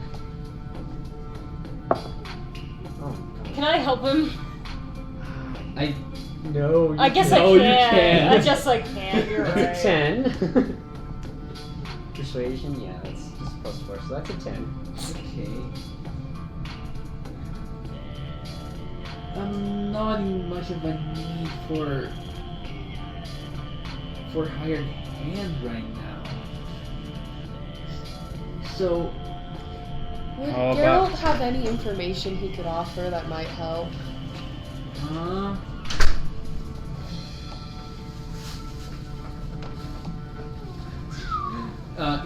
E: Oh,
A: Can I help him?
E: no.
A: I guess
D: No,
A: I
D: you
A: can.
D: can't.
A: I guess I can. You're right.
E: That's a 10. Persuasion, yeah, that's just +4, so that's a 10.
D: Okay. I'm not in much of a need for hired hand right now. So
B: Would
C: How
B: Geralt
C: about-
B: have any information he could offer that might help?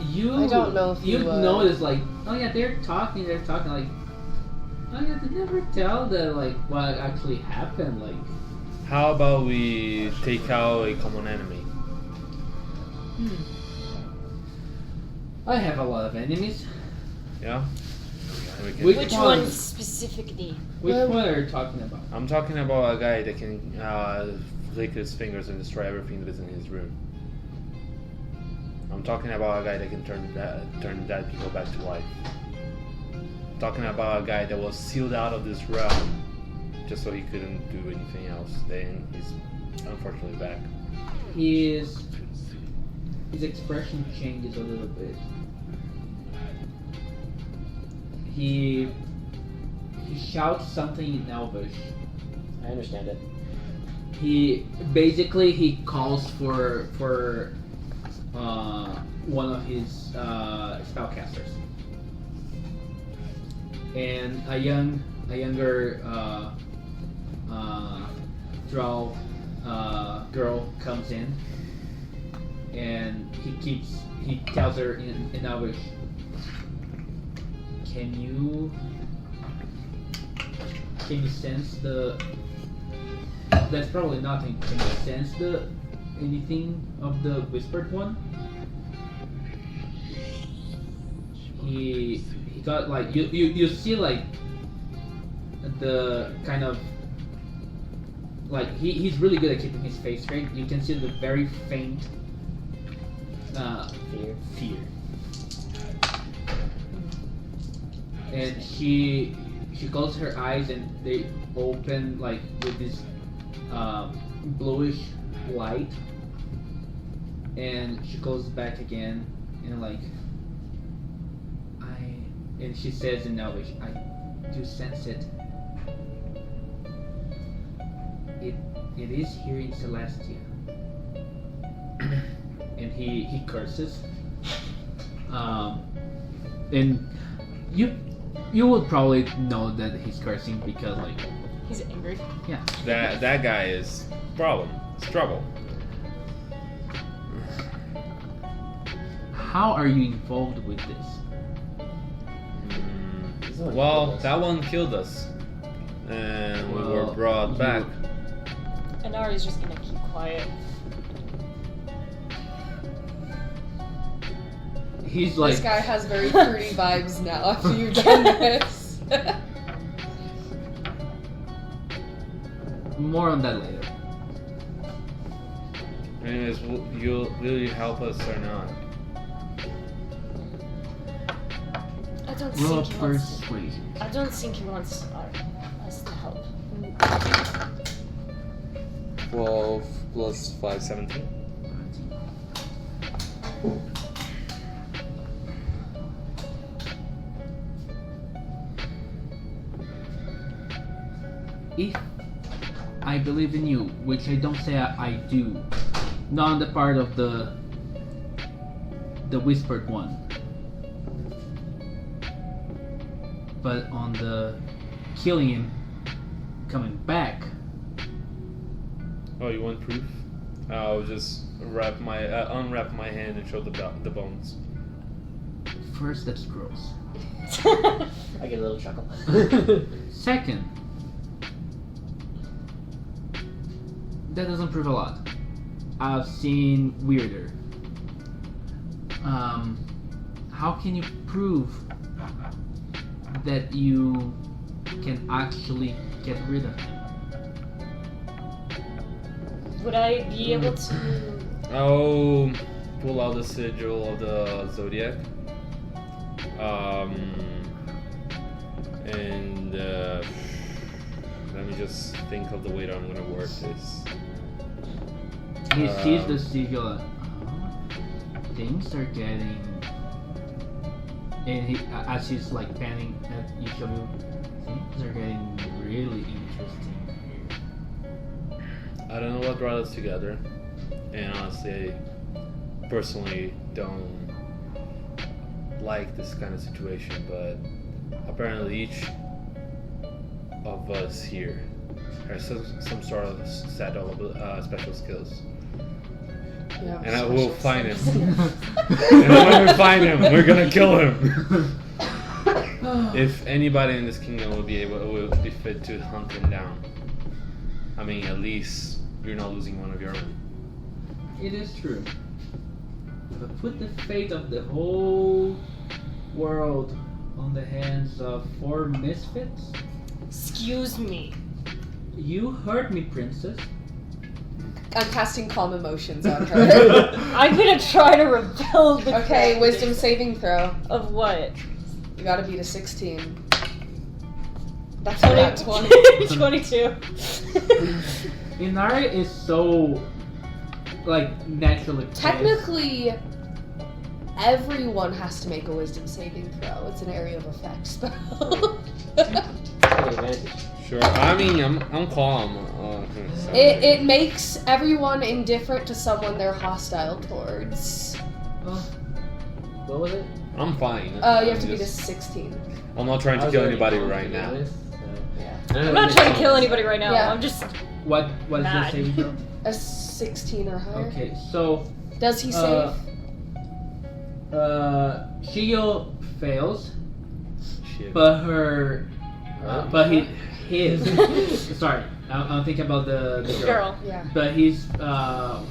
D: You.
B: I don't know if
D: you
B: you,
D: notice, like, oh yeah, they're talking, like, oh yeah, they never tell the like what actually happened, like.
C: how about we take out a common enemy?
D: I have a lot of enemies.
C: Yeah? And we can-
D: Which
A: Which
D: one?
A: one specifically?
D: Which
B: Well-
D: one are you talking about?
C: I'm talking about a guy that can flick his fingers and destroy everything that is in his room. I'm talking about a guy that can turn dead people back to life. I'm talking about a guy that was sealed out of this realm just so he couldn't do anything else. Then he's unfortunately back.
D: His expression changes a little bit. He shouts something in Elvish.
E: I understand it.
D: He calls for one of his spellcasters, and a younger drow girl comes in, and he tells her in Elvish, can you Can you sense the? That's probably nothing. Can you sense the anything of the whispered one? He got like you see like the kind of like he's really good at keeping his face straight. You can see the very faint fear. And she closes her eyes and they open like with this bluish light, and she goes back again and like and she says in Elvish, I do sense it. It is here in Celestia. And he curses. And you would probably know that he's cursing because like
A: He's angry.
D: yeah.
C: That guy is problem. It's trouble.
D: How are you involved with this?
C: Well, that one killed us, and we were brought back.
A: And Ari's just gonna keep quiet.
D: He's like
B: This guy has very fruity vibes now after you've done this.
D: more on that later.
C: Anyways, will you help us or not?
A: I don't
D: Roll
A: think he wants.
D: persuasion.
A: I don't think he wants us to help.
C: 12 plus 5, 17.
D: If I believe in you, which I don't say I do, not on the part of the whispered one, but on the killing him, coming back.
C: Oh, you want proof? I'll just unwrap my hand and show the bones.
D: First, that's gross.
E: I get a little chuckle.
D: Second, that doesn't prove a lot. I've seen weirder. How can you prove that you can actually get rid of him?
A: Would I be able to?
C: I'll pull out the sigil of the Zodiac. And let me just think of the way that I'm gonna work this.
D: He sees the sigil. Things are getting, and as he's like panning at each of you, things are getting really interesting here.
C: I don't know what brought us together, and honestly, I personally don't like this kind of situation, but apparently each of us here has some sort of set of special skills.
B: Yeah,
C: And I will find him. And when we find him, we're gonna kill him. If anybody in this kingdom will be fit to hunt him down. I mean, at least you're not losing one of your own.
D: It is true. But put the fate of the whole world on the hands of 4 misfits?
A: Excuse me.
D: You heard me, princess.
B: I'm casting calm emotions on her.
A: I'm gonna try to repel the.
B: Okay,
A: gravity.
B: wisdom saving throw.
A: Of what?
B: You gotta beat a 16. That's not 20.
A: 22.
D: Inari is so, like, naturally pissed.
B: Technically, everyone has to make a wisdom saving throw. It's an area of effect spell.
C: Sure. I mean, I'm calm. So.
B: It makes everyone indifferent to someone they're hostile towards.
E: What was it?
C: I'm fine.
B: You have to beat a 16.
C: I'm not trying to kill anybody right now.
B: Yeah.
A: I'm not trying to kill anybody right now.
B: Yeah.
A: I'm just.
D: What is
A: Mad.
D: the saving throw?
B: A 16 or higher.
D: Okay, so
B: Does he save?
D: Shigeo fails,
C: Shit.
D: but her, but his. Sorry, I'm thinking about the girl.
A: Girl.
B: Yeah.
D: But his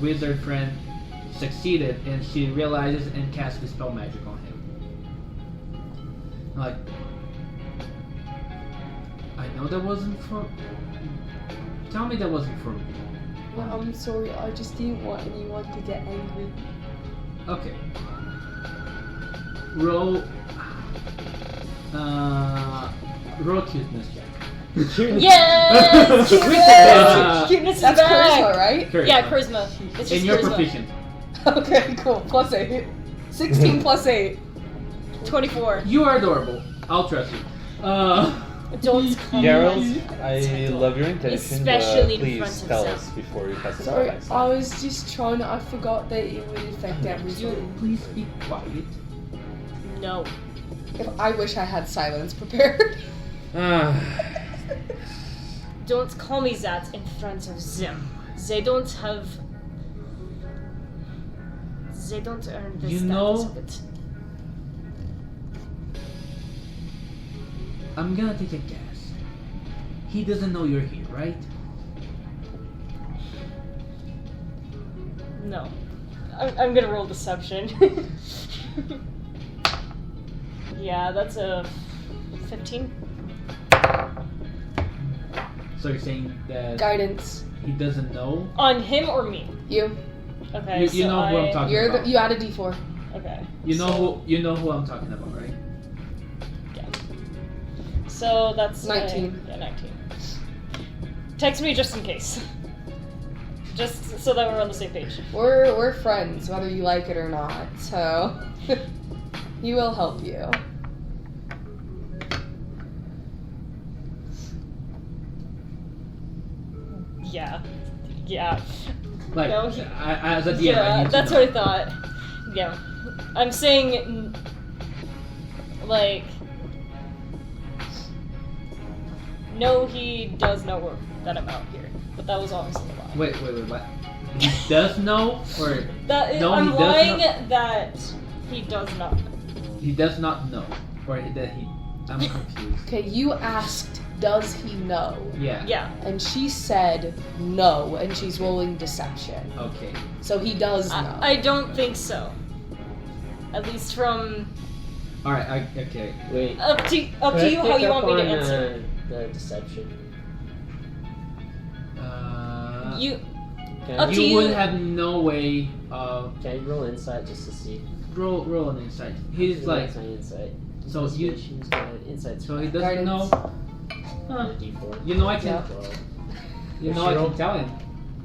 D: wizard friend succeeded, and she realizes and casts dispel magic on him. Like, I know that wasn't for. Tell me that wasn't for me.
B: Well, I'm sorry, I just didn't want anyone to get angry.
D: Okay. Roll. Roll cuteness check.
A: Yes!
D: Uh,
A: Cuteness is
B: That's
A: back!
B: charisma, right?
A: Yeah, charisma. It's just
D: And you're
A: charisma.
D: proficient.
B: Okay, cool. Plus 8. 16 plus 8.
A: 24.
D: You are adorable. I'll trust you.
A: Don't call
C: Geralt,
A: me.
C: I love your intention,
A: Especially in
C: but
A: front
C: please
A: of
C: tell
A: Sam.
C: us before you cast a spell
B: Sorry,
C: next
B: I
C: time.
B: was just trying to. I forgot that it would affect everybody.
D: Please be quiet.
A: No.
B: I wish I had silence prepared.
A: Don't call me that in front of them. They don't have. They don't earn the
D: You
A: status
D: know-
A: of it.
D: I'm gonna take a guess. He doesn't know you're here, right?
A: No. I'm gonna roll deception. Yeah, that's a 15.
D: So you're saying that
B: Guidance.
D: he doesn't know?
A: On him or me?
B: You.
A: Okay,
D: You
A: so
D: know who I'm talking
B: You're
D: about.
B: you add a D4.
A: Okay.
D: You know
A: so,
D: who I'm talking about, right?
A: So that's
B: 19.
A: Yeah, 19. Text me just in case. Just so that we're on the same page.
B: We're friends, whether you like it or not. So he will help you.
A: Yeah. Yeah.
D: Like,
A: No,
D: as a DM, I
A: Yeah,
D: need to
A: that's
D: know.
A: what I thought. Yeah. I'm saying, like, no, he does know that I'm out here. But that was obviously a lie.
D: Wait, what? He does know, or
A: That
D: No,
A: I'm
D: he does
A: lying
D: not.
A: that he does not.
D: he does not know, or that he? I'm confused.
B: Okay, you asked, does he know?
D: Yeah.
A: Yeah.
B: And she said no, and she's rolling deception.
D: Okay.
B: So he does know.
A: I don't think so. At least from
D: All right. Okay.
E: Wait.
A: up to
E: Could
A: you
E: I
A: how
E: pick
A: you
E: up
A: want me to
E: on,
A: answer.
E: The deception.
A: You
E: Can
A: Up
E: I,
A: to
D: You
A: you.
D: would have no way of
E: can I roll insight just to see?
D: roll an insight. He's like,
E: That's my insight.
D: so you,
E: She's got insight.
D: so he doesn't know. Huh.
E: D4.
D: You know I can,
B: Yeah.
E: 12.
D: you know I can tell him.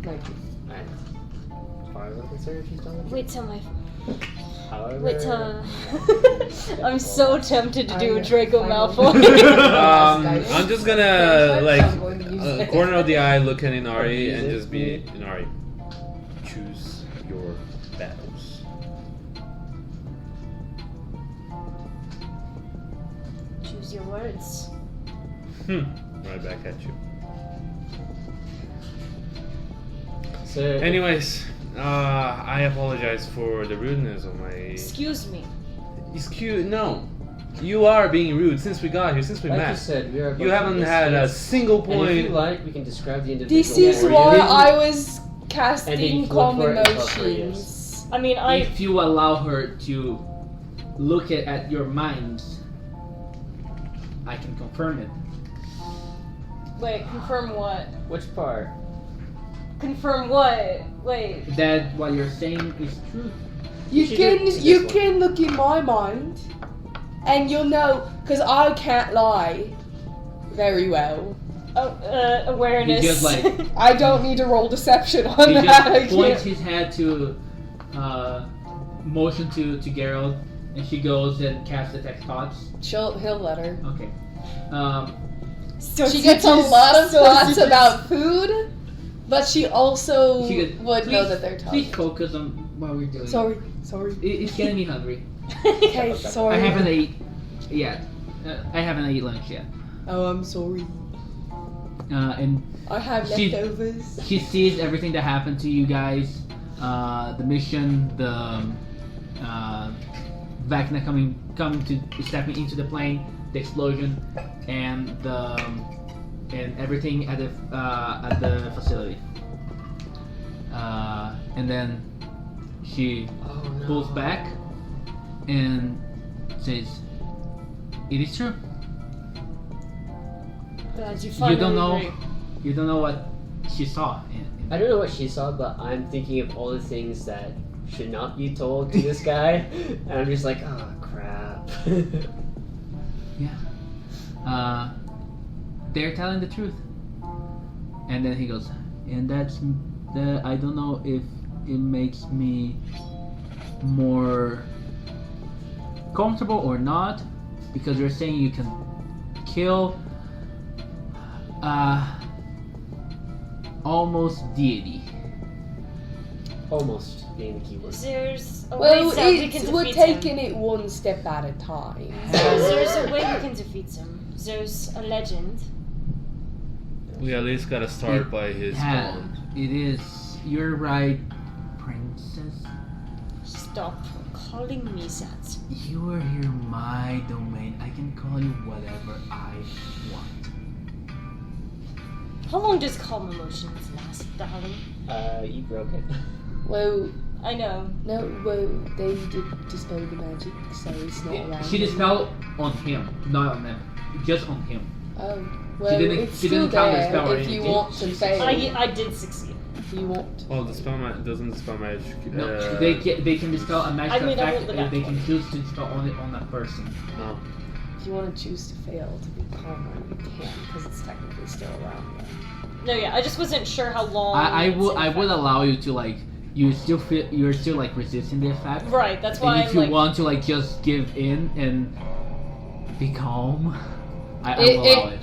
B: 19.
E: As far as I'm concerned, she's done.
A: wait till my
E: However,
A: wait till I'm so tempted to do a
B: I-
A: Draco
B: I know.
A: Malfoy.
C: I'm just gonna
B: I'm going to use it.
C: corner of the eye look at Inari and just be Inari. Choose your battles.
A: Choose your words.
C: Right back at you.
E: So,
C: Anyways, I apologize for the rudeness of my.
A: Excuse me.
C: Excuse no, you are being rude since we got here. Since we
E: like you
C: met,
E: said, we are.
C: you haven't had a single
E: And if you
C: point.
E: like, we can describe the individual.
B: This is
E: for you.
B: why
E: Didn't-
B: I was
E: And then
B: casting
E: you
B: calm
E: flip for it and
B: emotions.
A: I mean,
D: If you allow her to look at your minds, I can confirm it.
A: wait. Confirm what?
E: Which part?
A: Confirm what? Wait.
D: That what you're saying is true.
B: You
E: should
B: can
E: do this
B: you
E: one.
B: can look in my mind, and you'll know because I can't lie very well.
A: Oh, awareness.
D: He just like
B: I don't need to roll deception on
D: he
B: that.
D: just points his head to motion to Geralt, and she goes and casts detect thoughts.
B: He'll let her.
D: Okay.
A: So
B: She gets a
A: serious,
B: lot of
A: so
B: thoughts
A: serious.
B: about food, but she also
D: She goes,
B: would know
D: "Please-
B: that they're
D: Please
B: talking.
D: focus on what we're doing.
B: Sorry.
D: It's getting me hungry.
B: Okay, sorry.
D: I haven't ate yet. I haven't eaten lunch yet.
B: Oh, I'm sorry.
D: And
B: I have
D: She-
B: leftovers.
D: she sees everything that happened to you guys. The mission, the Vecna coming to stepping into the plane, the explosion, and the and everything at the facility. And then she
E: Oh no.
D: pulls back and says, "It is true.
A: Glad you
D: You
A: finally
D: don't know.
A: agree.
D: You don't know what she saw."
E: I don't know what she saw, but I'm thinking of all the things that should not be told to this guy, and I'm just like, oh crap.
D: They're telling the truth. And then he goes, and that's the. I don't know if it makes me more comfortable or not, because you're saying you can kill almost deity.
E: Almost being the keyword.
A: There's a
B: Well,
A: way we can
B: we're
A: defeat
B: taking
A: him.
B: it one step at a time.
A: There's a way we can defeat him. There's a legend.
C: We at least gotta start by his bond.
D: It is. You're right, princess.
A: Stop calling me that.
D: You are here, my domain. I can call you whatever I want.
A: How long does calm emotions last, darling?
E: You broke it.
B: Well,
A: I know.
B: no, well, they did dispel the magic, so it's not around.
D: She dispelled on him, not on them. Just on him.
B: Oh, well,
D: didn't-
B: it's
D: she
B: still
D: didn't counter
B: there
D: spell or
B: if you
D: anything.
B: want to
D: She-
B: fail.
A: I did succeed.
B: If you want.
C: Oh, the spell doesn't dispel magic.
D: No, they can dispel a magic
A: I mean, I
D: effect
A: rolled the
D: if they
A: natural.
D: can choose to dispel on it on that person.
C: No.
B: If you want to choose to fail to be calmer, you can, because it's technically still around there.
A: No, yeah, I just wasn't sure how long.
D: I
A: it's
D: would
A: in
D: I would
A: effect.
D: allow you to like you're still like resisting the effect.
A: Right, that's why
D: And if
A: I'm
D: you
A: like.
D: want to like just give in and be calm, I
B: It-
D: will allow
B: it-
D: it.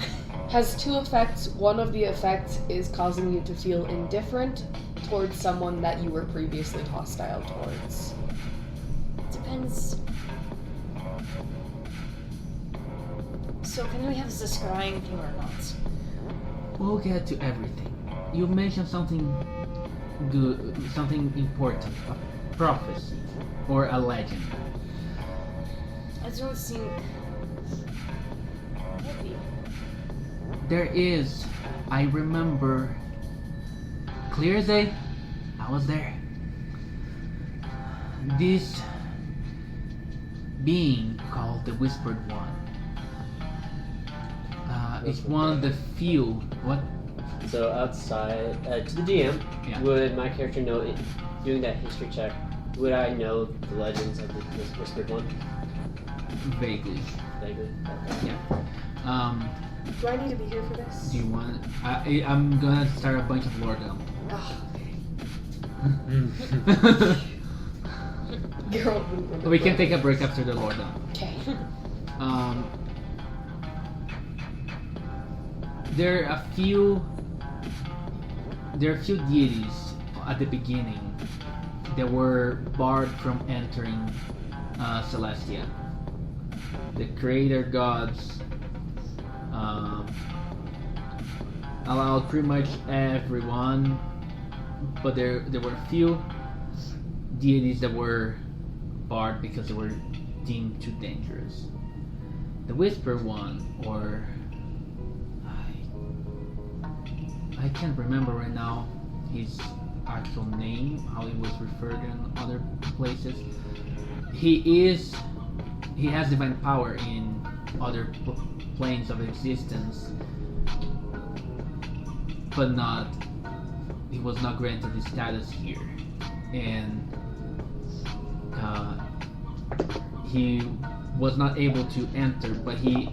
B: Has two effects. One of the effects is causing you to feel indifferent towards someone that you were previously hostile towards.
A: Depends. So can we have this scrying thing or not?
D: We'll get to everything. You mentioned something good, something important, a prophecy or a legend.
A: I don't think. Maybe.
D: There is, I remember, clear as day, I was there. This being called the Whispered One. It's one of the few. What?
E: So outside, to the DM,
D: Yeah.
E: would my character know, doing that history check, would I know the legends of this Whispered One?
D: Vaguely.
E: Vaguely? Okay.
B: Do I need to be here for this?
D: Do you want? I'm gonna start a bunch of lore down.
B: Girl,
D: We can take a break after the lore down.
B: Okay.
D: There are a few deities at the beginning that were barred from entering Celestia. The creator gods allowed pretty much everyone, but there were a few deities that were barred because they were deemed too dangerous. The Whisper One, or I can't remember right now his actual name, how he was referred in other places. He has divine power in other planes of existence, but he was not granted the status here, and he was not able to enter, but he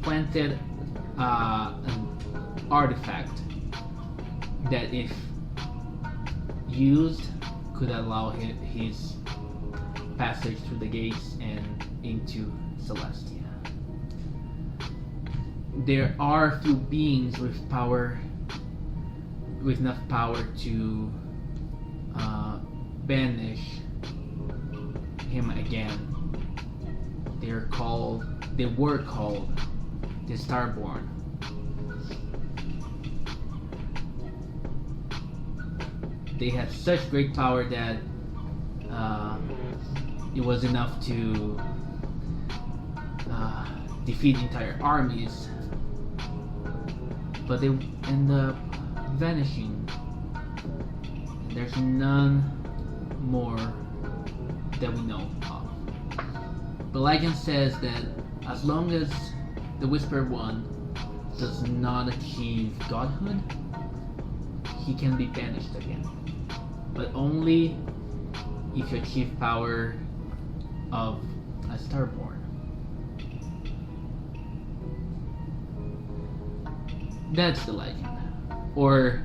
D: planted an artifact that, if used, could allow his passage through the gates and into Celestia. There are a few beings with enough power to banish him again. They were called the Starborn. They had such great power that it was enough to defeat entire armies. but they end up vanishing. There's none more that we know of. The legend says that as long as the Whispered One does not achieve godhood, he can be banished again. But only if you achieve power of a Starborn. That's the legend. Or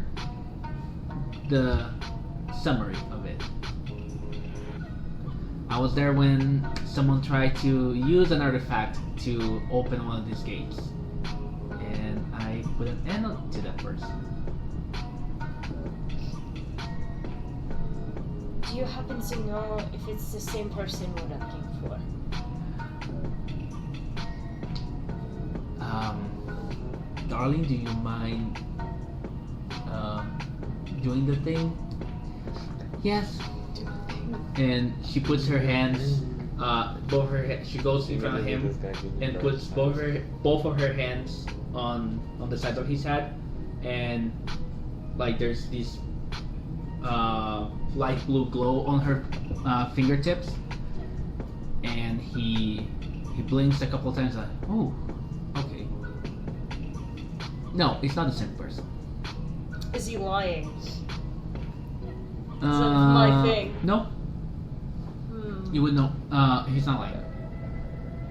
D: the summary of it. I was there when someone tried to use an artifact to open one of these gates. And I put an end to that person.
A: Do you happen to know if it's the same person we're looking for?
D: Darling, do you mind doing the thing? Yes. And she puts her hands, both her hands. She goes in front of him and puts both of her hands on the side of his head, and like there's this light blue glow on her fingertips, and he blinks a couple times like, oh, okay. No, it's not the same person.
A: Is he lying? Is that my thing?
D: No, you would know. He's not lying.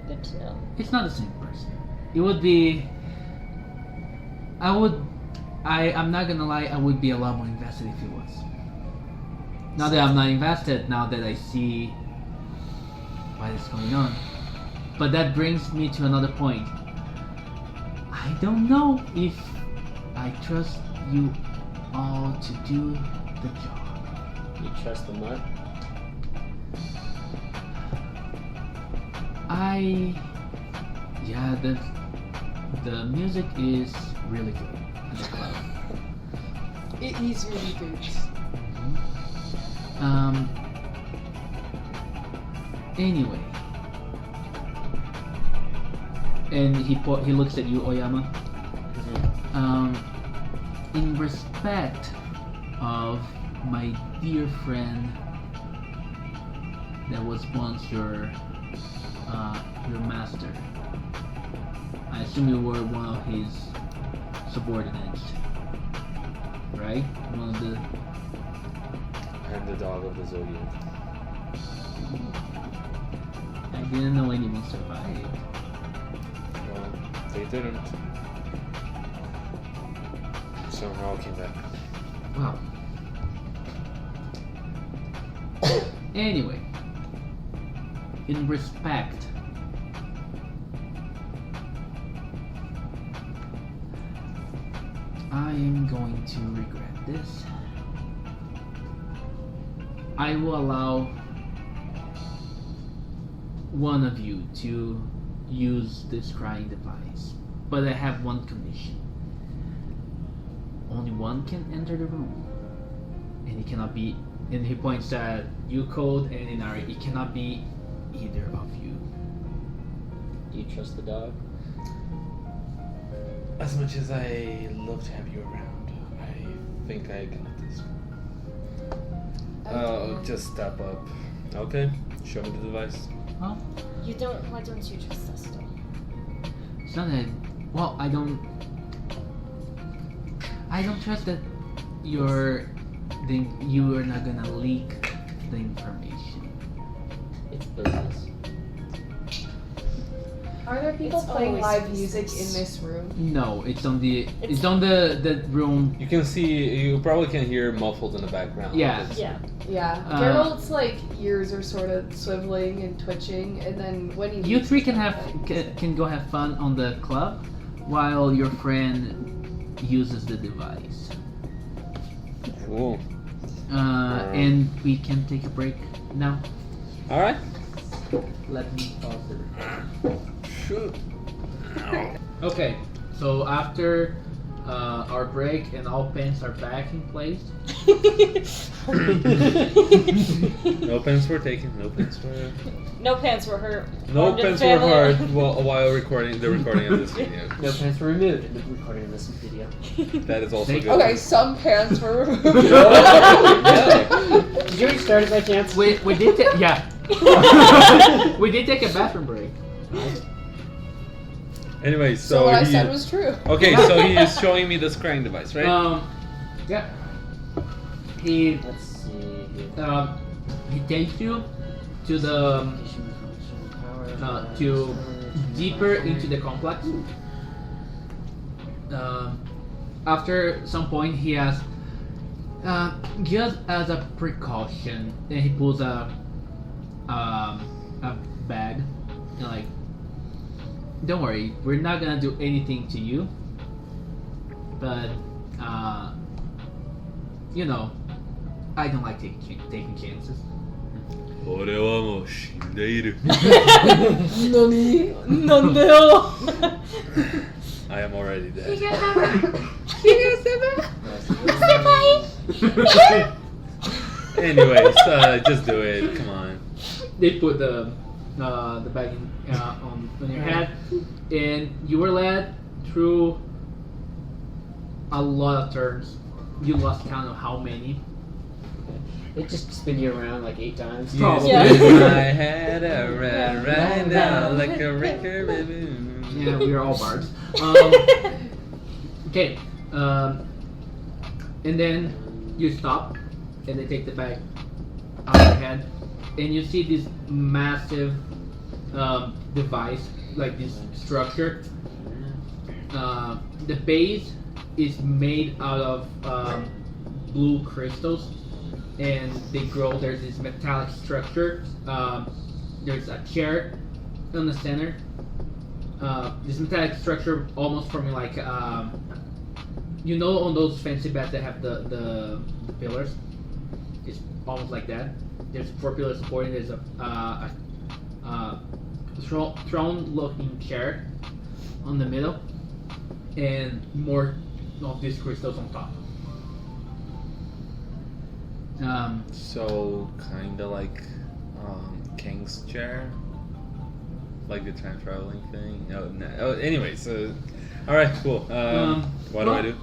A: Good to know.
D: It's not the same person. It would be. I'm not gonna lie. I would be a lot more invested if it was. Now that I'm not invested, now that I see what is going on. But that brings me to another point. I don't know if I trust you all to do the job.
E: You trust the mud?
D: Yeah, the music is really good at the club.
B: It is really good.
D: Anyway, and he looks at you, Oyama. In respect of my dear friend that was once your master, I assume you were one of his subordinates, right? One of the.
C: I'm the dog of the Zodiac.
D: I didn't know anyone survived.
C: Well, they didn't. Somehow came back.
D: Wow. Anyway, in respect, I am going to regret this. I will allow one of you to use this scrying device, but I have one condition. Only one can enter the room, and it cannot be. And he points at you, Code, and Inari. It cannot be either of you.
E: Do you trust the dog?
C: As much as I love to have you around, I think I got this. Just step up. Okay, show me the device.
D: Huh?
A: You don't. Why don't you trust us though?
D: It's not that. Well, I don't trust that you are not gonna leak the information.
E: It's business.
B: Are there people
A: It's
B: playing
A: always
B: live music
A: business.
B: in this room?
D: No, it's on the room.
C: You can see, you probably can hear muffled in the background.
D: Yeah.
C: It's-
A: Yeah.
B: Yeah. Geralt's like ears are sort of swiveling and twitching, and then when he
D: You three can go have fun on the club, while your friend uses the device.
C: Cool.
D: And we can take a break now.
C: Alright.
D: Let me pause it.
C: Shoot.
D: Okay, so after our break and all pens are back in place.
C: No pens were taken. No pens were.
A: No pants were hurt.
C: No
A: Harmed in
C: pens were
A: family.
C: hard while recording the recording of this video.
E: No pants were removed in the recording of this video.
C: That is also
D: Thank-
C: good.
B: Okay, some pants were removed.
C: No.
E: Did you already start it by chance?
D: We did yeah. We did take a bathroom break.
C: Anyway,
B: So
C: so
B: what I
C: he,
B: said was true.
C: okay, so he is showing me the scrying device, right?
D: Yeah. He
E: Let's see.
D: he takes you to the to deeper into the complex. After some point, he asks, just as a precaution, and he pulls a bag, and like, don't worry, we're not gonna do anything to you, but you know, I don't like taking chances.
C: 俺はもう死んでいる。
B: Nani?
A: なんだよ
C: I am already dead. Anyways, just do it. Come on.
D: They put the bag on your head, and you were led through a lot of turns. You lost count of how many.
E: It just spin you around like 8 times.
C: You
D: Probably.
C: spin my head around right now like a record.
D: Yeah, we are all bards. Okay, and then you stop, and they take the bag out of your head, and you see this massive device, like this structure. The base is made out of blue crystals, and they grow. There's this metallic structure. There's a chair in the center. This metallic structure almost forming like you know, on those fancy beds that have the pillars. It's almost like that. There's 4 pillars supporting. There's a throne-looking chair on the middle, and more of these crystals on top.
C: So kinda like King's chair, like the time traveling thing. No. Oh, anyway, so all right, cool. What do I do?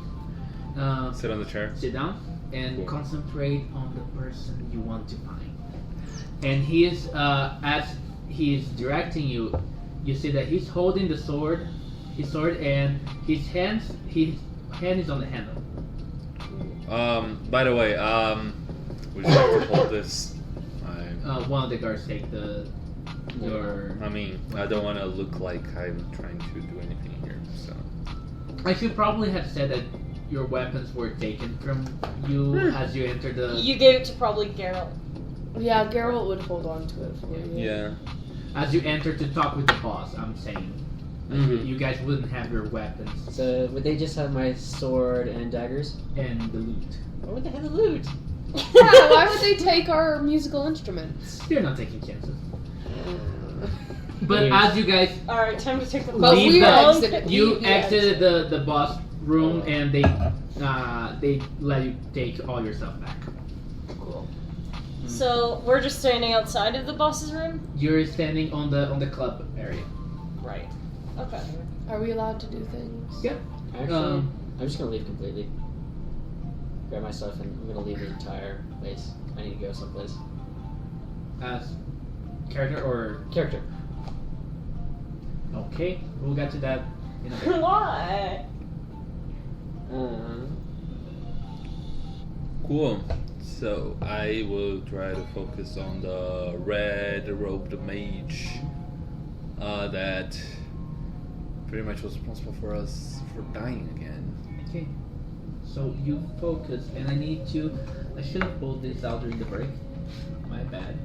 C: Sit on the chair.
D: Sit down and
C: Cool.
D: concentrate on the person you want to find. And he is, as he is directing you, you see that he's holding his sword, and his hand is on the handle.
C: By the way, would you like to hold this?
D: One of the guards take your.
C: I mean, I don't want to look like I'm trying to do anything here. So
D: I should probably have said that your weapons were taken from you as you entered the.
A: You gave it to probably Geralt.
B: Yeah, Geralt would hold on to it for you.
C: yeah.
D: As you entered to talk with the boss, I'm saying.
C: Mhm.
D: You guys wouldn't have your weapons
E: So would they just have my sword and daggers?
D: and the loot.
E: Or would they have the loot?
B: Yeah, why would they take our musical instruments?
D: You're not taking chances. But
E: Weird.
D: as you guys
A: Alright, time to take the
B: But
D: leave
B: we
D: the,
B: exited.
D: you
B: we
D: exited the boss room, and they let you take all your stuff back.
B: Cool.
A: So we're just standing outside of the boss's room?
D: You're standing on the club area.
A: Right. Okay.
B: Are we allowed to do things?
D: Yeah.
E: Actually,
D: Um,
E: I'm just gonna leave completely. Grab my stuff and I'm gonna leave the entire place. I need to go someplace.
D: As character or
E: Character.
D: okay, we'll get to that in a bit.
A: Why?
C: Cool. So I will try to focus on the red-robed mage that pretty much was responsible for us for dying again.
D: Okay. So you focus, and I should have pulled this out during the break. My bad.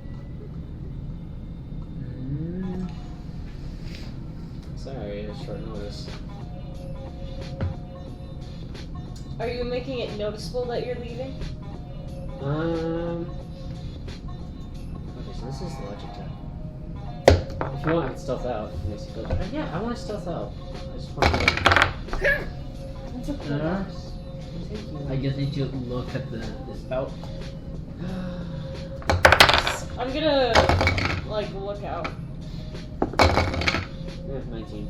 E: Sorry, it's short notice.
A: Are you making it noticeable that you're leaving?
E: Okay, so this is the logic test. If you want, I can stealth out. If it makes you feel better. Yeah, I want to stealth out. I just want to.
B: It's a cool
D: Uh,
B: house. Thank you.
D: I just need to look at the spell.
A: I'm gonna like look out.
E: 19.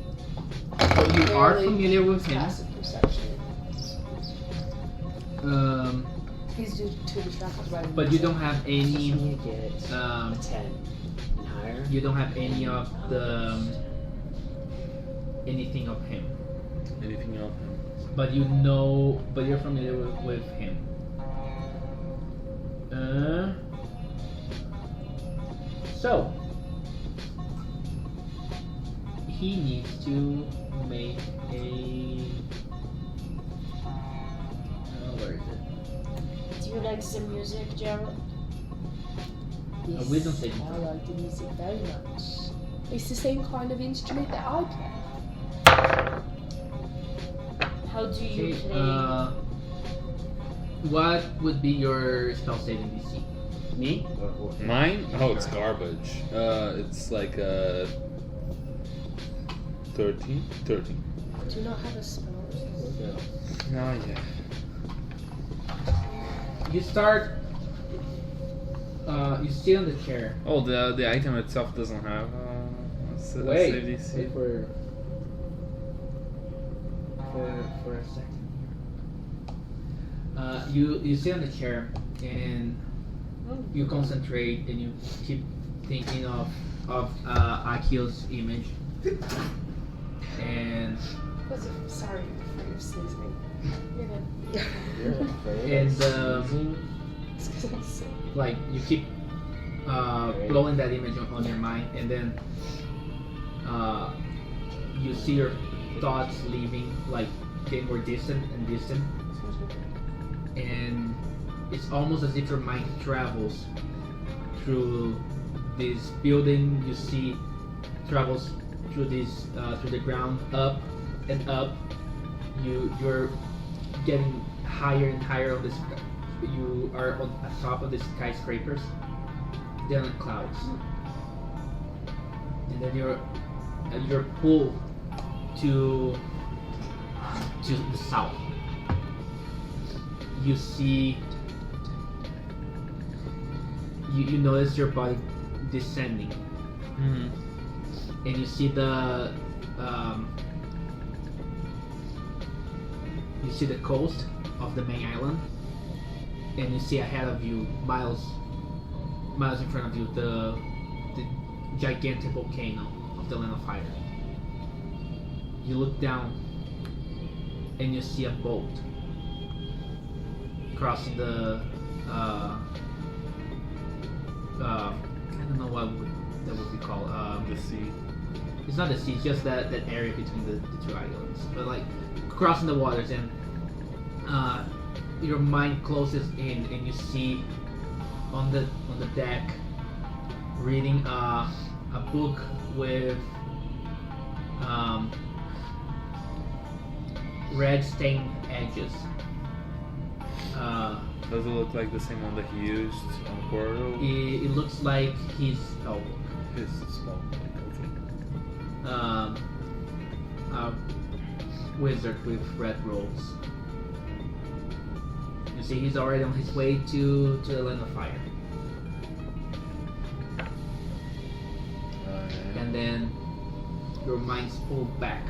D: So you are
B: Barely
D: familiar with him.
B: Passive perception. He's too distracted by.
D: But you don't have
E: I
D: any.
E: need to get a 10 and higher.
D: You don't have any of the anything of him.
C: Anything else?
D: But you know, but you're familiar with him. So he needs to make a. Where is it?
A: Do you like the music, Gerald?
B: Yes,
D: wisdom saving
B: I
D: throw.
B: like the music very much. It's the same kind of instrument that I play.
A: How do you
D: Okay.
A: play?
D: What would be your spell saving DC?
E: Me?
C: Mine? Oh, it's garbage. It's like 13? 13.
B: I do not have a spell.
C: No, yeah.
D: You start. You sit on the chair.
C: Oh, the item itself doesn't have save
D: Wait
C: DC.
D: for a second. You sit on the chair and you concentrate and you keep thinking of Akio's image. And
B: Sorry for sneezing. You're good.
E: You're afraid
D: And,
E: of sneezing?
B: It's 'cause I'm sick.
D: like you keep blowing that image on your mind, and then you see your thoughts leaving, like getting more distant and distant, and it's almost as if your mind travels through this building. You see travels through this through the ground, up and up. You're getting higher and higher on this. You are on top of the skyscrapers, then the clouds, and then you're pulled to the south. You see, you notice your body descending,
C: Mm-hmm.
D: and you see the coast of the main island, and you see ahead of you, miles in front of you, the gigantic volcano of the Land of Fire. You look down and you see a boat crossing the I don't know what that would be called.
C: The sea.
D: It's not the sea, it's just that area between the two islands. But like crossing the waters, and your mind closes in and you see on the deck reading a book with red stained edges.
C: Does it look like the same one that he used on Portal?
D: It looks like his
C: His small, okay.
D: a wizard with red robes. You see, he's already on his way to the Land of Fire. And then your mind's pulled back.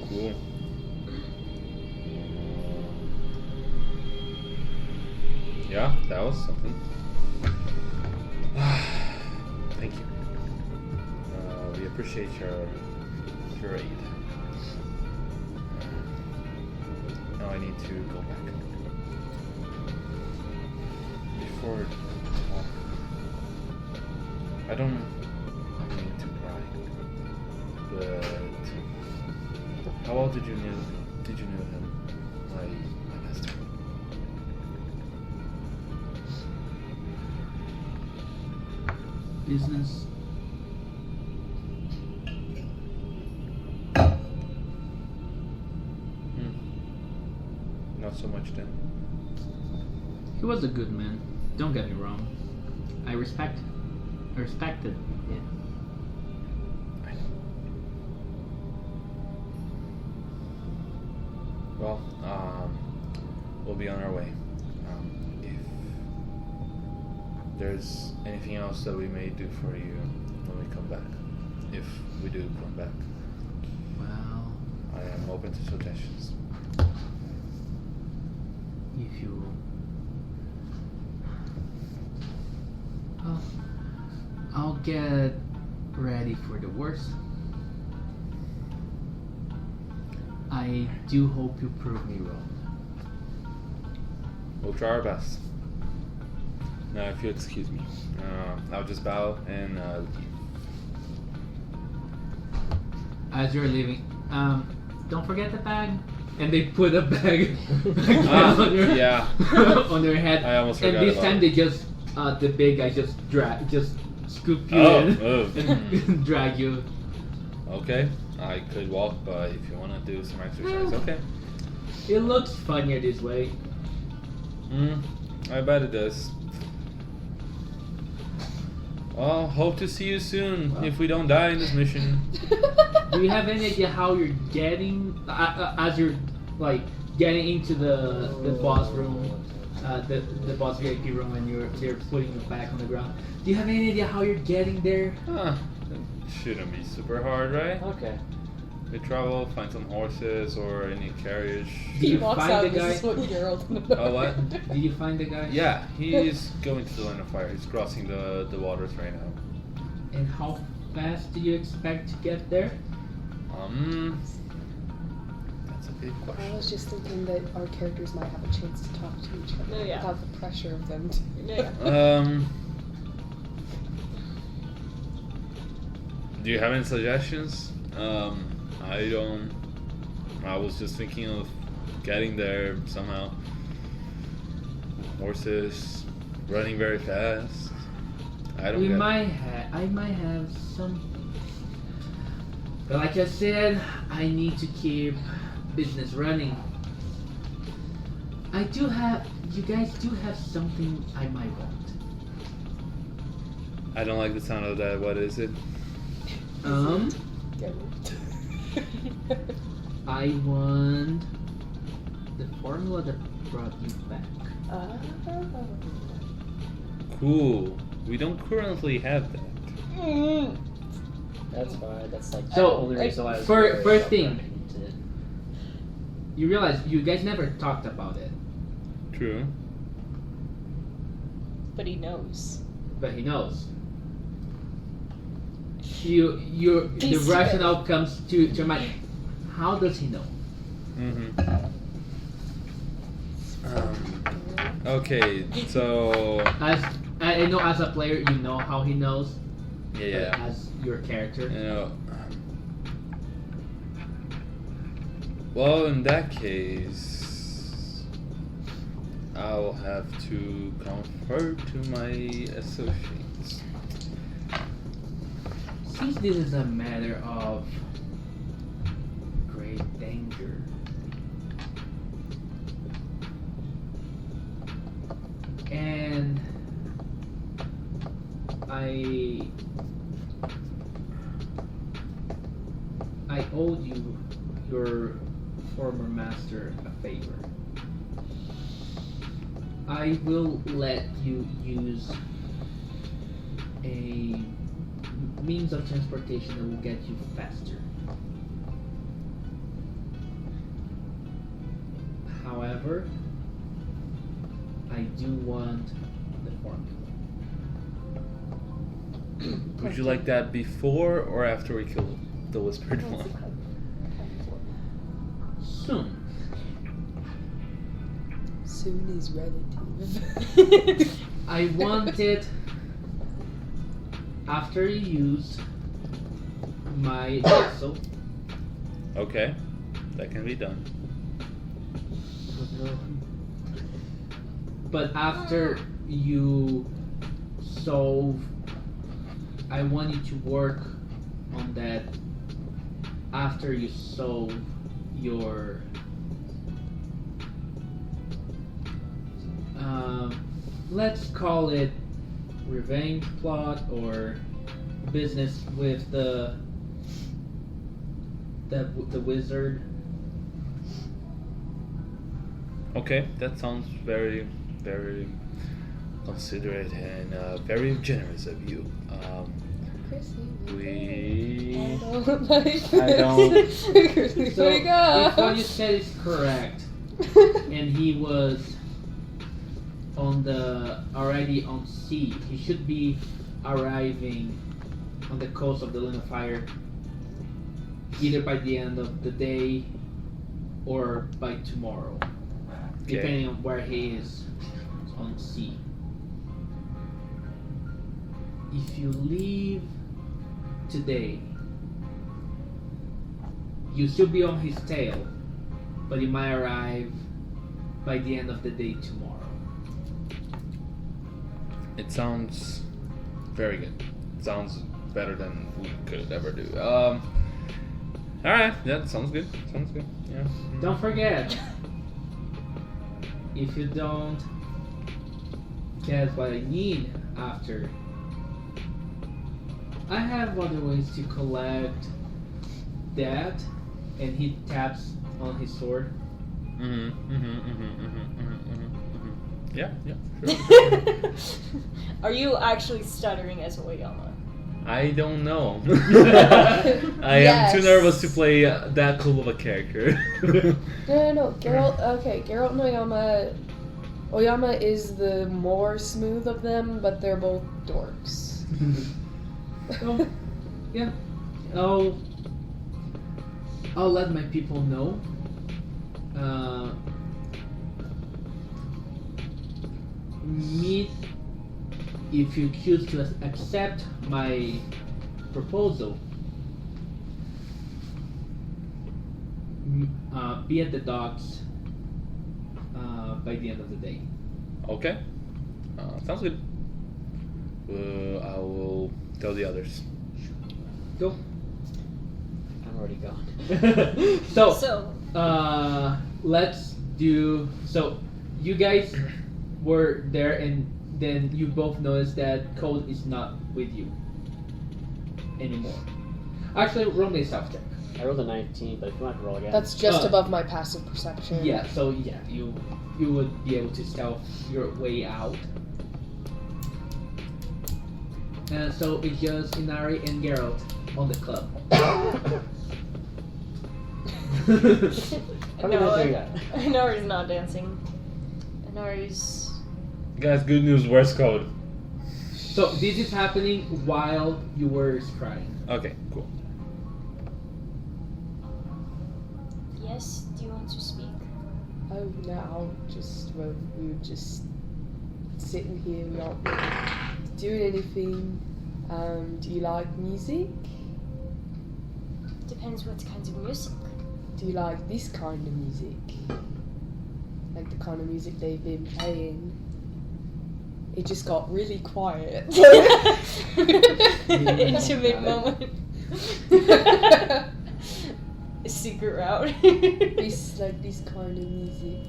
C: Cool. Yeah, that was something. Thank you. We appreciate your aid. Now I need to go back. Before talk, I don't mean to cry, but how well did you know him, my master?
D: Business.
C: Not so much then.
D: He was a good man. Don't get me wrong. I respected. Yeah.
C: I know. Well, we'll be on our way. If there's anything else that we may do for you when we come back, if we do come back,
D: Well,
C: I am open to suggestions.
D: if you... I'll get ready for the worst. I do hope you prove me wrong.
C: We'll try our best. Now, if you excuse me, I'll just bow and leave.
D: As you're leaving, don't forget the bag. And they put a bag on your
C: Yeah.
D: on your head.
C: I almost
D: And
C: forgot
D: this
C: about
D: time
C: it.
D: they just the big guy just scoop you
C: Oh,
D: in
C: oh.
D: and drag you.
C: Okay, I could walk, but if you want to do some exercise, okay.
D: It looks funnier this way.
C: I bet it does. Well, hope to see you soon if we don't die in this mission.
D: Do you have any idea how you're getting as you're like getting into the boss room, the boss VIP room, and they're putting you back on the ground? Do you have any idea how you're getting there?
C: Huh. It shouldn't be super hard, right?
E: Okay.
C: We travel, find some horses or any carriage.
D: Did
B: He
D: you
B: walks
D: find
B: out.
D: the
B: This
D: guy?
B: is what Geralt.
C: Oh, what?
D: Did you find the guy?
C: Yeah, he's going to the line of fire. He's crossing the waters right now.
D: And how fast do you expect to get there?
C: That's a big
B: I
C: question.
B: was just thinking that our characters might have a chance to talk to each other
A: Oh, yeah.
B: without the pressure of them.
A: Yeah.
C: Do you have any suggestions? I was just thinking of getting there somehow. Horses running very fast. I
D: I might have some, but like I said, I need to keep business running. You guys do have something I might want.
C: I don't like the sound of that. What is it?
B: Geralt.
D: I want the formula that brought you back.
C: Cool. We don't currently have that.
E: That's fine. That's like
D: So,
E: the only reason why I was
D: first
E: worried about
D: thing.
E: running into it.
D: You realize you guys never talked about it,
C: True.
A: But he knows.
D: but he knows. The
A: He's
D: rationale comes to your mind. How does he know?
C: Okay, so
D: As I know, as a player, you know how he knows.
C: yeah.
D: But as your character,
C: You know, well, in that case, I'll have to confer to my associates.
D: since this is a matter of great danger, and I owed you, your former master, a favor. I will let you use a means of transportation that will get you faster. However, I do want the formula.
C: Would you like that before or after we kill the whispered one?
D: Soon.
B: Soon is relative.
D: I want it after you use my vessel.
C: Okay, that can be done.
D: But after you solve, I want you to work on that after you solve your let's call it revenge plot or business with the wizard.
C: Okay, that sounds very, very considerate and very generous of you. We.
B: I don't like
E: I don't-
B: this.
D: So,
B: Wake up.
D: if what you said is correct, and he was already on sea, he should be arriving on the coast of the Line of Fire either by the end of the day or by tomorrow, depending on where he is on sea. If you leave today, you'll still be on his tail, but you might arrive by the end of the day tomorrow.
C: It sounds very good. It sounds better than we could ever do. Alright, yeah, sounds good. Sounds good. Yeah.
D: Don't forget, if you don't get what I need after, I have other ways to collect that, and he taps on his sword.
C: Yeah, sure.
A: Are you actually stuttering as Oyama?
C: I don't know. I am
B: Yes.
C: too nervous to play that cool of a character.
B: No. Geralt. Okay, Geralt and Oyama. Oyama is the more smooth of them, but they're both dorks.
D: So, yeah, I'll let my people know. Meet if you choose to accept my proposal. Be at the docks by the end of the day.
C: Okay. Sounds good. I will tell the others.
D: Go.
E: I'm already gone.
A: So,
D: Let's do. So, you guys were there, and then you both noticed that Code is not with you anymore. Actually, roll me a stealth check.
E: I rolled a 19, but if you want to roll again.
B: That's just
D: Uh,
B: above my passive perception.
D: Yeah. So yeah, you would be able to stealth your way out. And so it's just Inari and Geralt on the club.
E: How did I do that?
A: Inari's not dancing. Inari's.
C: Guys, good news. Where's Code?
D: So this is happening while you were scrying.
C: Okay, cool.
A: Yes, do you want to speak?
B: Oh no, we were just sitting here, we aren't really doing anything. Do you like music?
A: Depends what kind of music.
B: Do you like this kind of music? Like the kind of music they've been playing? It just got really quiet.
A: Intimate moment. A secret route.
B: this kind of music.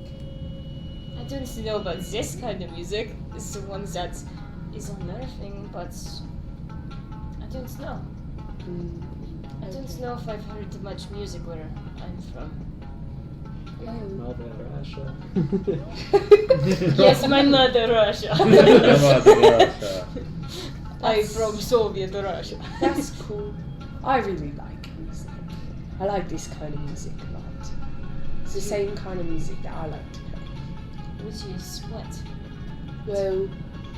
A: I don't know about this kind of music. It's the ones that is unnerving, but I don't know. I don't know if I've heard much music where I'm from.
E: Mother Russia.
A: Yes, my mother Russia. I'm from Soviet Russia.
B: That's cool. I really like music. I like this kind of music a lot. It's the same kind of music that I like to play.
A: Which is what?
B: Well,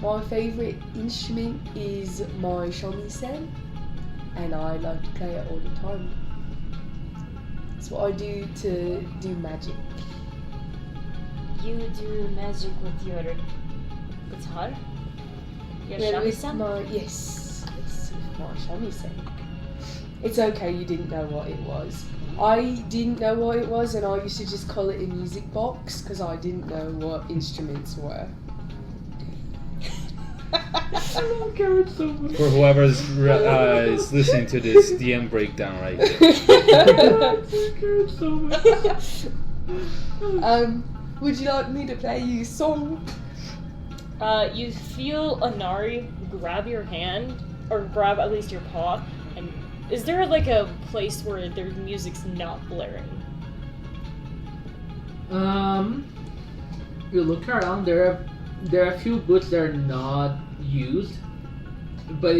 B: my favourite instrument is my shamisen, and I like to play it all the time. It's what I do to do magic.
A: You do magic with your guitar? Your
B: Yeah, with
A: shamisen?
B: my yes, with my shamisen. It's okay, you didn't know what it was. I didn't know what it was, and I used to just call it a music box because I didn't know what instruments were.
D: I love Garrett so much.
C: For whoever is listening to this DM breakdown right here.
D: Garrett so much.
B: Would you like me to play you a song?
A: You feel Anari grab your hand, or grab at least your paw, and is there like a place where their music's not blaring?
D: You look around. There are a few booths that are not used, but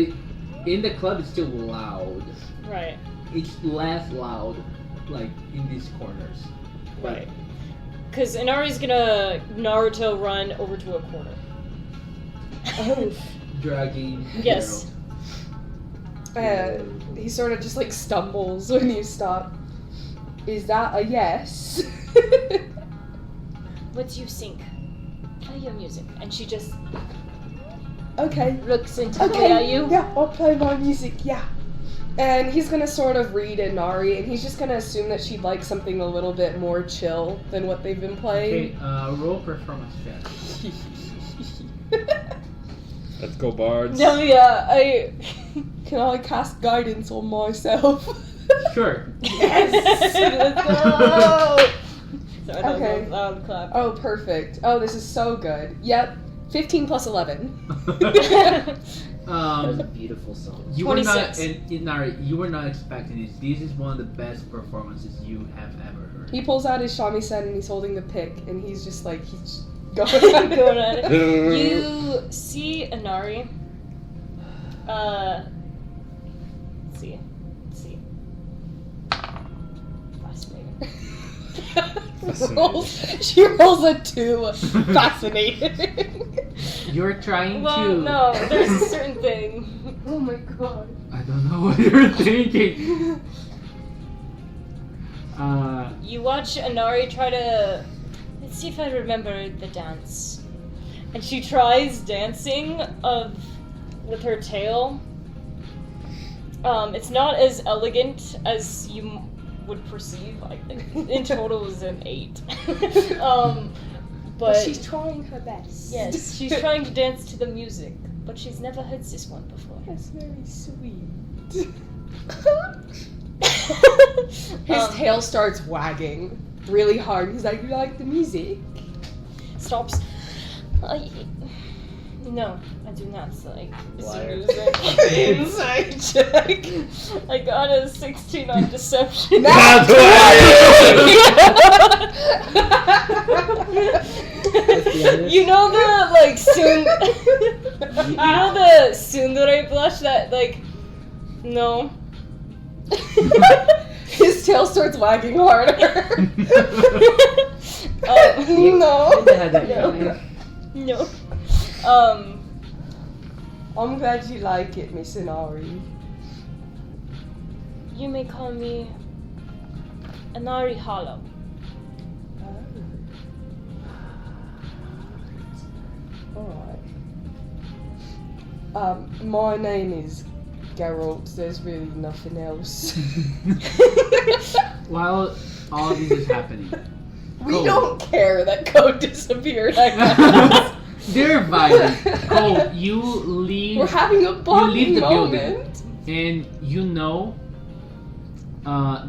D: in the club it's still loud.
A: Right.
D: It's less loud, like in these corners.
A: Right. Because Inari's gonna Naruto run over to a corner.
B: Oh.
D: Dragging.
A: Yes.
B: He sort of just like stumbles when you stop. Is that a yes?
A: What do you think? Play your music. And she just
B: Okay.
A: looks into
B: Okay.
A: you.
B: Yeah, I'll play my music. Yeah. And he's gonna sort of read Inari, and he's just gonna assume that she'd like something a little bit more chill than what they've been playing.
D: Okay, roll performance check.
C: Let's go, bards.
A: No, yeah, I.
B: Can I cast guidance on myself?
D: Sure.
A: Yes! Let's go! So I don't
B: Okay.
A: know loud clap.
B: Oh, perfect. Oh, this is so good. Yep. 15 plus 11.
E: That was a beautiful song.
D: You were not,
A: 26.
D: Nari, you were not expecting this. This is one of the best performances you have ever heard.
B: He pulls out his shamisen and he's holding the pick, and he's just like, he's going at it.
A: Going at it. You see Inari. Let's see. Fascinating.
B: She rolls a 2. Fascinating.
D: You're trying
A: Well,
D: to.
A: no, there's a certain thing.
B: Oh my god.
D: I don't know what you're thinking.
A: You watch Inari try to. Let's see if I remember the dance. And she tries dancing with her tail. It's not as elegant as you would perceive. I think in total it was an 8. But
B: she's trying her best.
A: yes, she's trying to dance to the music, but she's never heard this one before.
B: That's very sweet. His tail starts wagging really hard. He's like, "You like the music?"
A: Stops. No, I do not like this
E: Liar.
A: music.
B: Insight check.
A: I got a 16 on deception.
B: That's
A: You know the like soon. You know the tsundere blush that like. No.
B: His tail starts wagging harder.
A: No.
E: I had that
A: No.
E: coming.
A: No.
B: I'm glad you like it, Miss Inari.
A: You may call me Inari Hollow.
B: Alright. My name is Geralt. There's really nothing else.
D: While all of this is happening,
B: We
D: Cole.
B: don't care that Code disappeared, I guess.
D: they're vibing. Cole, you leave.
B: We're having a
D: leave
B: bonding
D: the building.
B: moment.
D: And you know,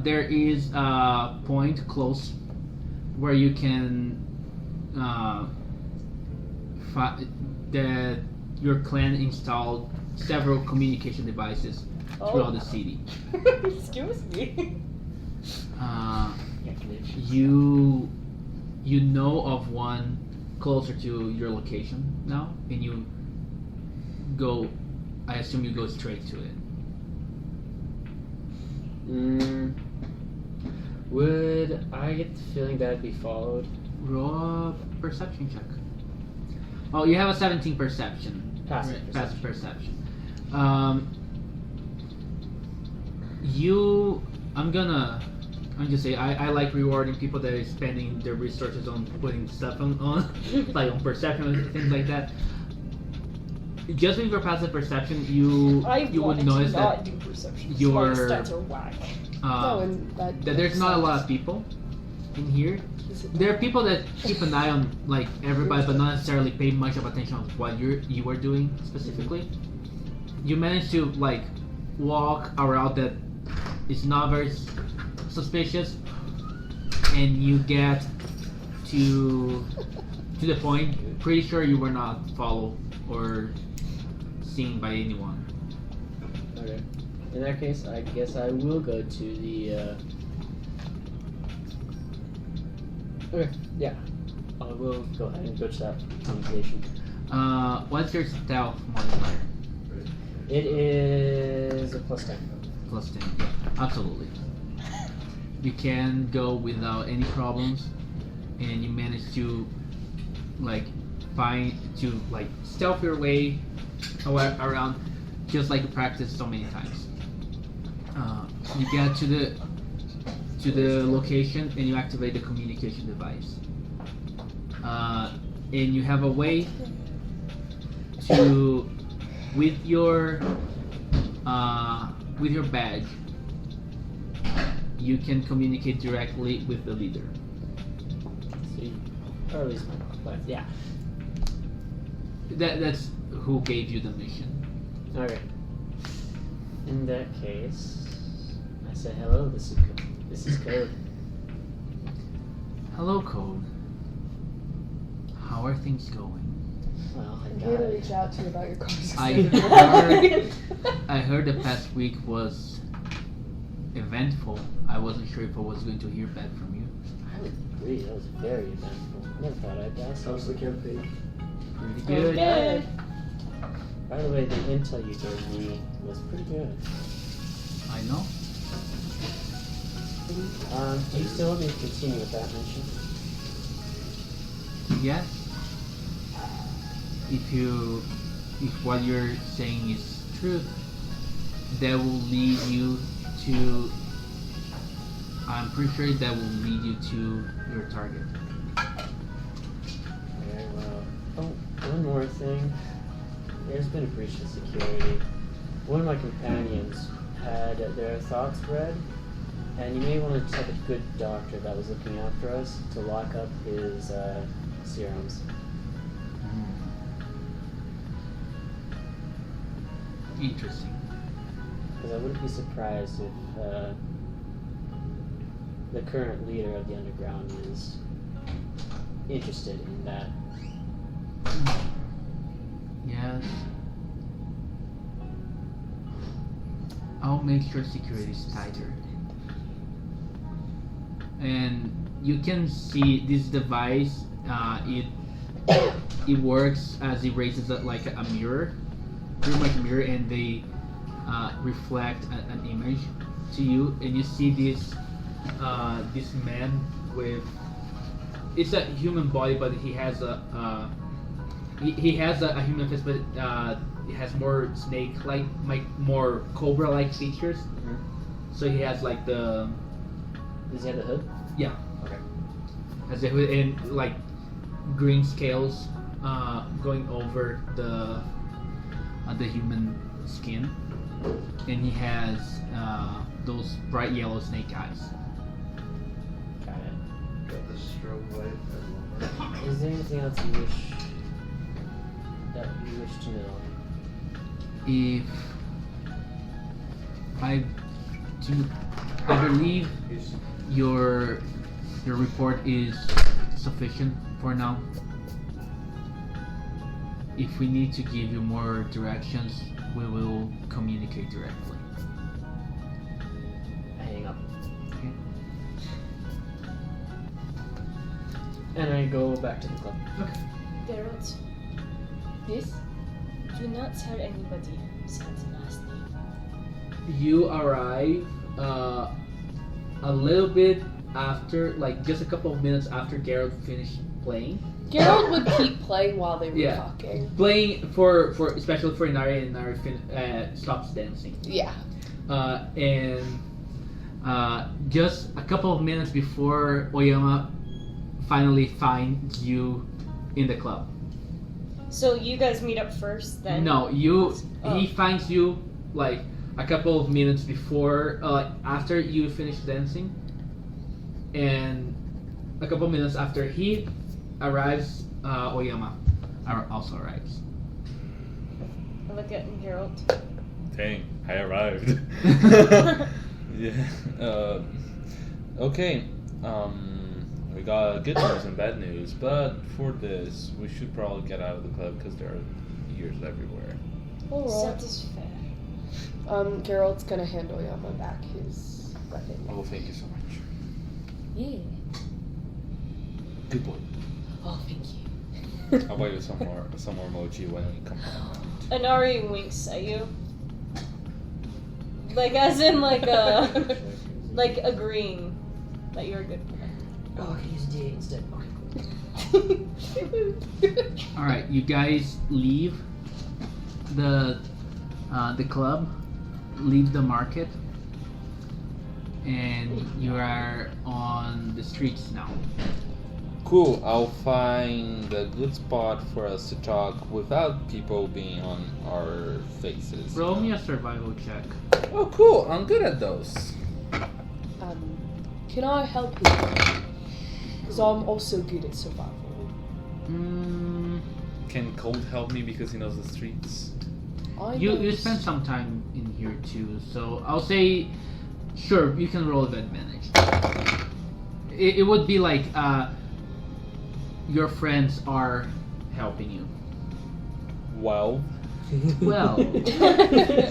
D: there is a point close where you can that your clan installed several communication devices throughout the city.
A: Excuse me.
D: You know of one closer to your location now, and you go. I assume you go straight to it.
E: Would I get the feeling that I'd be followed?
D: Roll a perception check. Oh, you have a 17 perception.
E: Passive
D: Right,
E: perception.
D: Passive perception. I'm gonna say I like rewarding people that are spending their resources on putting stuff on like on perception and things like that. Just with your passive perception, you would notice that
A: do perception.
D: your-
B: No, and
D: that there's not a lot of people in here. There are people that keep an eye on like everybody, but not necessarily pay much of attention on what you were doing specifically. You managed to like walk a route that is not very suspicious, and you get to the point. Pretty sure you were not followed or seen by anyone.
E: Okay. In that case, I guess I will go to the. Okay. Yeah. I will go ahead and switch that communication.
D: What's your stealth modifier?
E: It is a +10.
D: +10. Yeah, absolutely. You can go without any problems, and you manage to stealth your way around, just like you practiced so many times. You get to the location and you activate the communication device. And you have a way to with your badge, you can communicate directly with the leader.
E: See, or at least my yeah.
D: That's who gave you the mission.
E: Okay. In that case, I say hello. This is Code.
D: Hello, Code. How are things going?
E: Well, I
B: I'm
E: got
B: here to
E: it.
B: reach out to you about your car
D: I heard the past week was eventful. I wasn't sure if I was going to hear back from you.
E: I would agree. That was very eventful. I never thought I'd die.
F: How's the campaign?
D: Pretty
B: Good.
D: good.
E: By the way, the intel you gave me was pretty good.
D: I know.
E: Do you still want me to continue with that mission?
D: Yes. If what you're saying is true, that will lead you to. I'm pretty sure that will lead you to your target.
E: Very well. Oh, one more thing. There's been a breach of security. One of my companions had their thoughts read, and you may want to check a good doctor that was looking after us to lock up his serums.
D: Interesting.
E: Because I wouldn't be surprised if the current leader of the underground is interested in that.
D: Yes. I'll make sure security is tighter. And you can see this device. It works as it raises like a mirror, pretty much a mirror, and they reflect an image to you, and you see this man with. It's a human body, but he has a human face, but it has more snake-like, more cobra-like features.
E: Mm-hmm.
D: So he has like the.
E: Does he have the hood?
D: Yeah.
E: Okay.
D: Has a hood and like green scales going over the human skin, and he has those bright yellow snake eyes.
E: Got it.
F: Got the strobe light.
E: Is there anything else you wish to know?
D: If I believe your report is sufficient for now. If we need to give you more directions, we will communicate directly.
E: I hang up.
D: Okay.
E: And I go back to the club.
A: Geralt,
B: Yes?
A: do not tell anybody Santa's last name.
D: You arrive a little bit after, like just a couple of minutes after Geralt finished playing.
B: Geralt would keep playing while they were
D: Yeah.
B: talking.
D: Playing for especially for Inari, and Inari stops dancing.
B: Yeah.
D: And just a couple of minutes before Oyama finally finds you in the club.
A: So you guys meet up first, then?
D: No,
A: Oh.
D: he finds you like a couple of minutes before, after you finish dancing, and a couple of minutes after he arrives, Oyama also arrives.
A: I look at Geralt.
C: Dang, I arrived. Yeah. Okay. We got good news and bad news, but for this, we should probably get out of the club because there are ears everywhere.
B: Alright.
A: Santa's fair.
B: Geralt's gonna hand Oyama back his weapon.
C: Oh, thank you so much.
B: Yeah.
C: Good boy.
B: Oh, thank you.
C: I'll buy you some more mochi when we come around.
A: Anari winks at you. Like, as in, like, like, agreeing that you're a good friend.
E: Oh, I can use D8 instead.
D: All right, you guys leave the club, leave the market, and you are on the streets now.
C: Cool. I'll find a good spot for us to talk without people being on our faces.
D: Roll me a survival check.
C: Oh, cool. I'm good at those.
B: Can I help you? Because I'm also good at survival.
C: Can Cold help me because he knows the streets?
D: You spent some time in here too, so I'll say, sure, you can roll with advantage. It would be like your friends are helping you.
C: Well.
D: Well,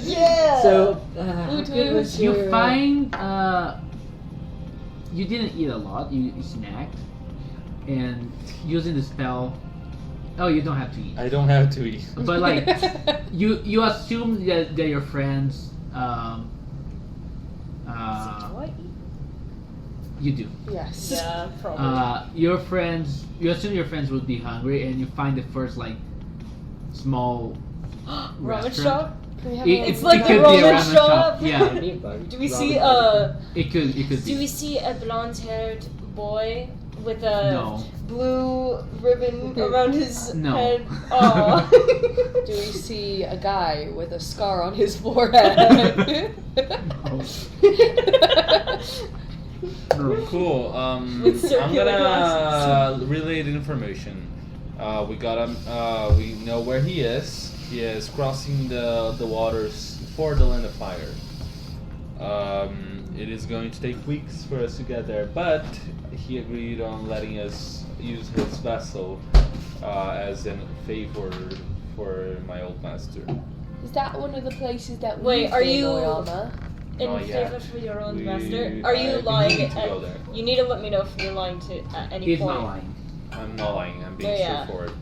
A: Yeah!
E: So, how good was
D: you
E: your...
D: find you didn't eat a lot. You snacked, and using the spell. Oh, you don't have to eat.
C: I don't have to eat.
D: But like, you assume that they're your friends.
A: Do I eat?
D: You do.
B: Yes.
A: Yeah, probably.
D: Your friends. You assume your friends would be hungry, and you find the first like small
A: Ramen
D: restaurant.
A: shop?
B: Can we have
A: It's like the
D: could be a
A: ramen
D: ramen
A: shop.
D: Yeah,
A: Do we see
D: it could
A: Do
D: be.
A: we see a blonde-haired boy with a
D: No.
A: blue ribbon around his
D: No.
A: head? Aw.
B: Do we see a guy with a scar on his forehead?
C: Cool.
A: With
C: I'm
A: circular
C: gonna relay the information. We got him. We know where he is. He is crossing the waters for the Land of Fire. It is going to take weeks for us to get there, but he agreed on letting us use his vessel as a favor for my old master.
B: Is that one of the places that
A: Wait,
B: we
A: are you-
B: Oyama?
A: In
C: Not yet.
A: favor for your own
C: We-
A: master? Are you
C: I've been
A: lying?
C: meaning to go there.
A: You need to let me know if you're lying to at any
D: He's
A: point.
D: not lying.
C: I'm not lying. I'm being
A: Yeah.
C: straightforward.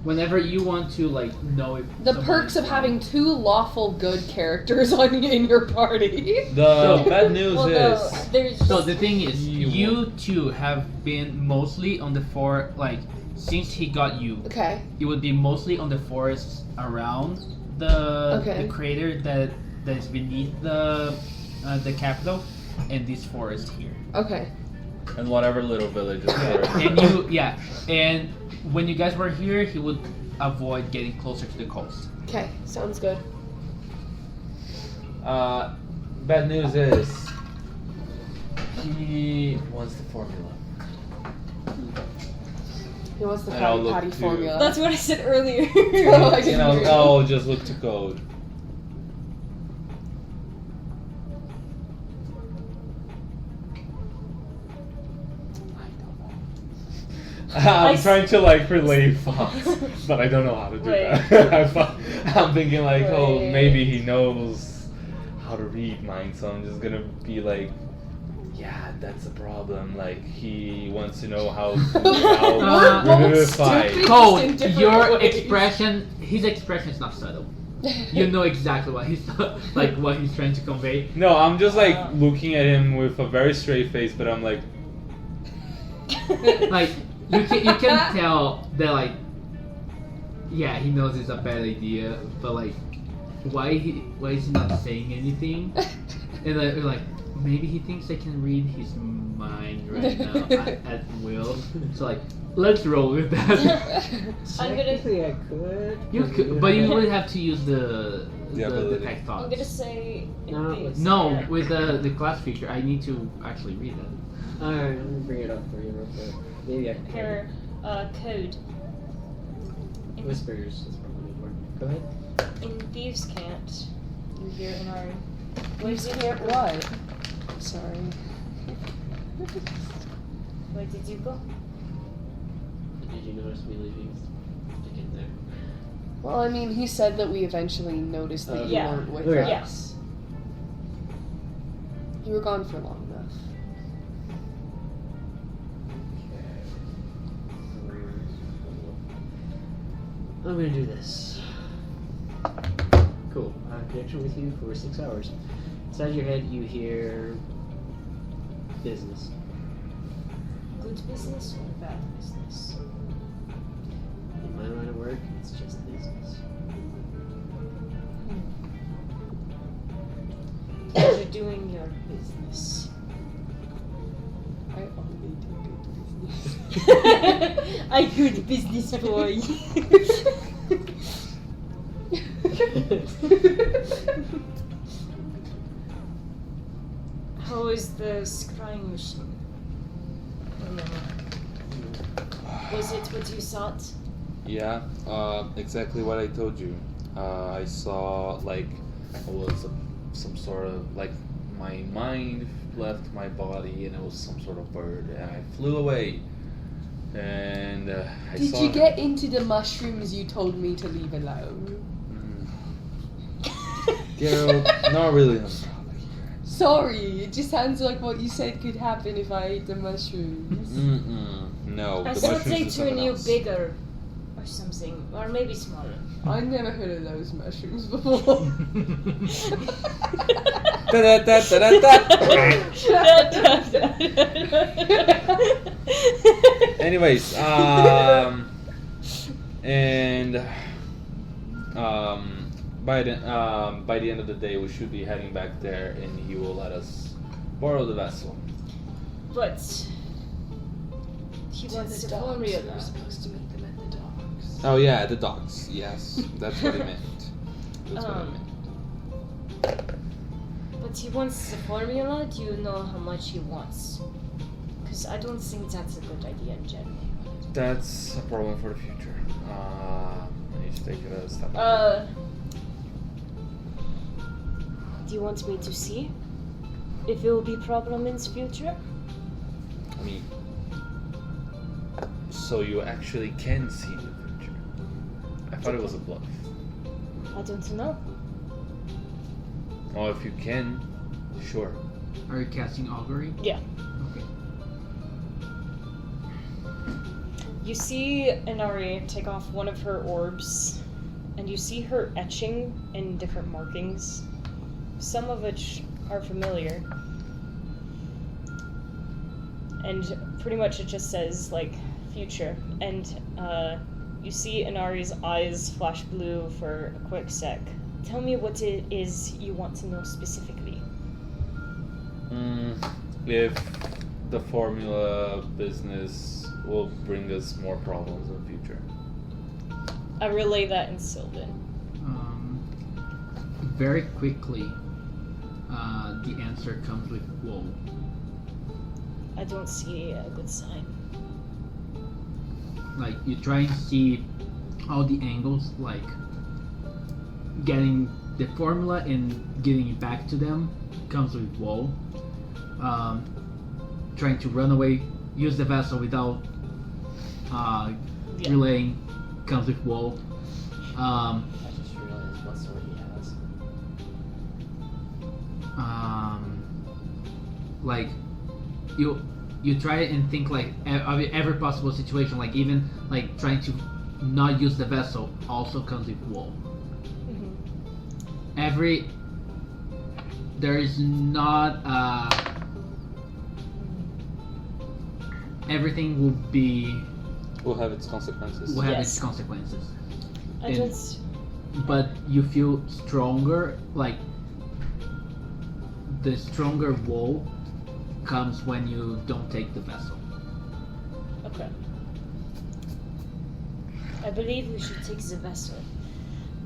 D: Whenever you want to like know if
B: The
D: someone
B: perks
D: is
B: of having two lawful good characters in your party.
C: The
D: So-
C: bad news
A: Well,
C: is.
A: no, there's
D: So the thing is,
C: You
D: you two have been mostly on the like since he got you,
B: Okay.
D: it would be mostly on the forests around the
B: Okay.
D: crater that's beneath the capital, and this forest here.
B: Okay.
C: And whatever little villages there.
D: And when you guys were here, he would avoid getting closer to the coast.
B: Okay. Sounds good.
C: Bad news is he wants the formula.
B: He wants the
C: And I'll look
B: patty
C: to-
B: formula.
A: That's what I said earlier.
B: Oh, I
C: You
B: didn't
C: know,
B: hear you.
C: oh, just look to code. I'm trying to like relay thoughts, but I don't know how to do
A: Wait.
C: that. I'm thinking like, oh,
A: Wait.
C: maybe he knows how to read minds, so I'm just gonna be like, yeah, that's a problem. Like he wants to know how
D: We're
C: revivify.
B: stupid.
D: Code,
B: in different
D: your
B: ways.
D: expression, his expression is not subtle. You know exactly what he's what he's trying to convey.
C: No, I'm just like looking at him with a very straight face, but I'm like,
D: Like you can tell that like yeah, he knows it's a bad idea, but like why is he not saying anything? And like maybe he thinks I can read his mind right now at will. So like let's roll with that.
A: I'm gonna
E: Technically, I could.
D: You could, but you would have to use the
C: ability.
D: detect
A: I'm
D: thoughts.
A: gonna say
E: No,
A: these-
D: No,
A: yeah.
D: with the class feature, I need to actually read it.
E: Alright, let me bring it up for you real quick. Maybe I can.
A: Here, code.
E: Whispers is probably important. Go ahead.
A: In Thieves' Cant, you hear in our.
B: Leaves can't what? Sorry.
A: Wait, did you go?
E: Did you notice me leaving to get there?
B: Well, I mean, he said that we eventually noticed that you
A: Yeah.
B: weren't with
E: Okay.
B: us.
A: Yes.
B: You were gone for long enough.
E: I'm gonna do this. Cool. I'm in connection with you for 6 hours. Inside your head, you hear business.
A: Good business or bad business?
E: In my line of work, it's just business.
A: You're doing your business.
B: I only do good business.
A: A good business boy. How is the scrying machine? Was it what you thought?
C: Yeah, exactly what I told you. I saw like it was some sort of like my mind left my body and it was some sort of bird and I flew away. And I
B: Did
C: saw
B: you
C: her.
B: get into the mushrooms you told me to leave alone?
C: Gerald, not really.
B: Sorry, it just sounds like what you said could happen if I ate the mushrooms.
C: No,
A: I
C: the
A: thought
C: mushrooms
A: they
C: is something
A: turn you
C: else.
A: bigger or something, or maybe smaller.
B: I never heard of those mushrooms before.
C: Anyways, and by the end of the day, we should be heading back there, and he will let us borrow the vessel.
A: But he wants to form you.
B: We're supposed to meet them at the docks.
C: Oh yeah, at the docks. Yes, that's what he meant. That's what I meant.
A: But he wants the formula. Do you know how much he wants? Because I don't think that's a good idea in general.
C: That's a problem for the future. I need to take it a step.
A: Do you want me to see if it will be problem in the future?
C: I mean, so you actually can see the future. I thought it was a bluff.
A: I don't know.
C: Oh, if you can, sure.
D: Are you casting augury?
A: Yeah.
D: Okay.
A: You see Inari take off one of her orbs, and you see her etching in different markings, some of which are familiar. And pretty much it just says, like, future. And you see Inari's eyes flash blue for a quick sec. Tell me what it is you want to know specifically.
C: If the formula business will bring us more problems in the future.
A: I relay that in Sylvan.
D: Very quickly, the answer comes with whoa.
A: I don't see a good sign.
D: Like, you try and see all the angles, like getting the formula and giving it back to them comes with whoa. Trying to run away, use the vessel without relaying comes with whoa.
E: I just realized what sword he has.
D: Like you try and think like of every possible situation, like even like trying to not use the vessel also comes with whoa. There is not everything will
C: Have its consequences.
D: have
A: Yes.
D: its consequences.
A: I
D: And-
A: don't.
D: But you feel stronger, like the stronger wall comes when you don't take the vessel.
A: Okay. I believe we should take the vessel.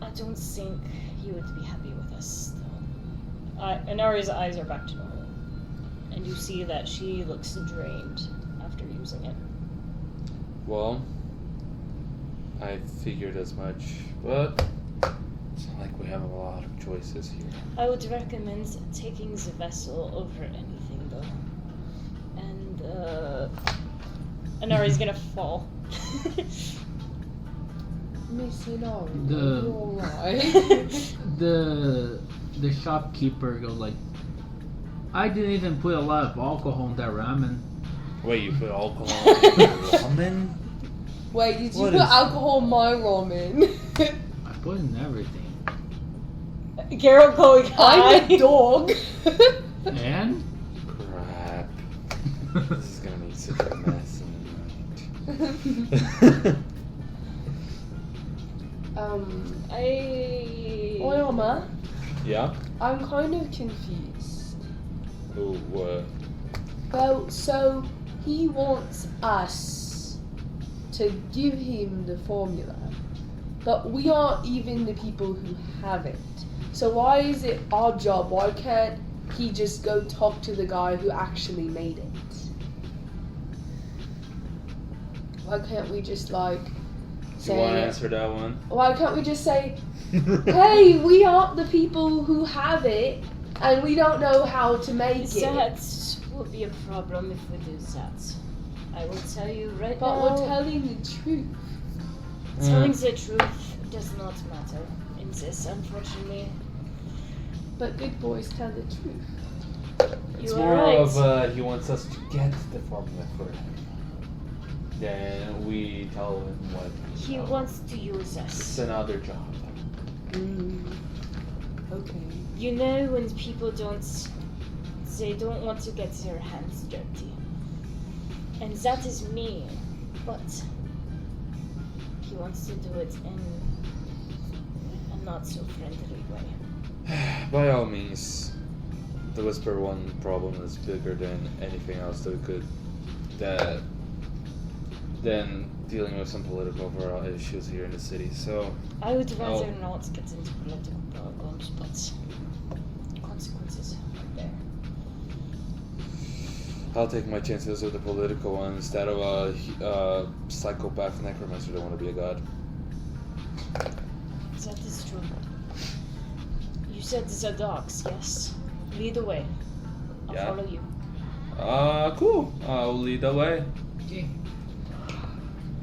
A: I don't think he would be happy with us, though. Inari's eyes are back to normal. And you see that she looks drained after using it.
C: Well, I figured as much, but it's not like we have a lot of choices here.
A: I would recommend taking the vessel over anything, though. And, Inari's gonna fall.
B: Miss Inari,
D: The-
B: are you alright?
D: The shopkeeper goes like, I didn't even put a lot of alcohol in that ramen.
C: Wait, you put alcohol in ramen?
B: Wait, did you
C: What
B: put
C: is-
B: alcohol in my ramen?
D: I put in everything.
A: Geralt going high.
B: I'm a dog.
D: And?
C: Crap. This is gonna make such a mess.
B: Oyama,
C: Yeah?
B: I'm kind of confused.
C: Oh, what?
B: Well, so he wants us to give him the formula, but we aren't even the people who have it. So why is it our job? Why can't he just go talk to the guy who actually made it? Why can't we just like
C: Do you want to
B: say?
C: answer that one?
B: Why can't we just say, "Hey, we aren't the people who have it, and we don't know how to make it."
A: That will be a problem if we do that. I will tell you right
B: But
A: now.
B: we're telling the truth.
A: Telling the truth does not matter in this, unfortunately.
B: But good boys tell the truth.
C: It's
A: You
C: more
A: are right.
C: of he wants us to get the formula for him. Then we tell him what.
A: He wants to use
C: It's
A: us.
C: another job.
B: Okay.
A: You know when people they don't want to get their hands dirty. And that is me. But he wants to do it in a not so friendly way.
C: By all means, the Whisper One problem is bigger than anything else that we could. Than dealing with some political overall issues here in the city. So
A: I would rather
C: Oh.
A: not get into political problems, but consequences are there.
C: I'll take my chances with the political one instead of a psychopath necromancer that want to be a god.
A: That is true. You said the dogs, yes. Lead the way. I'll
C: Yeah.
A: follow you.
C: Cool. I'll lead the way.
D: Okay.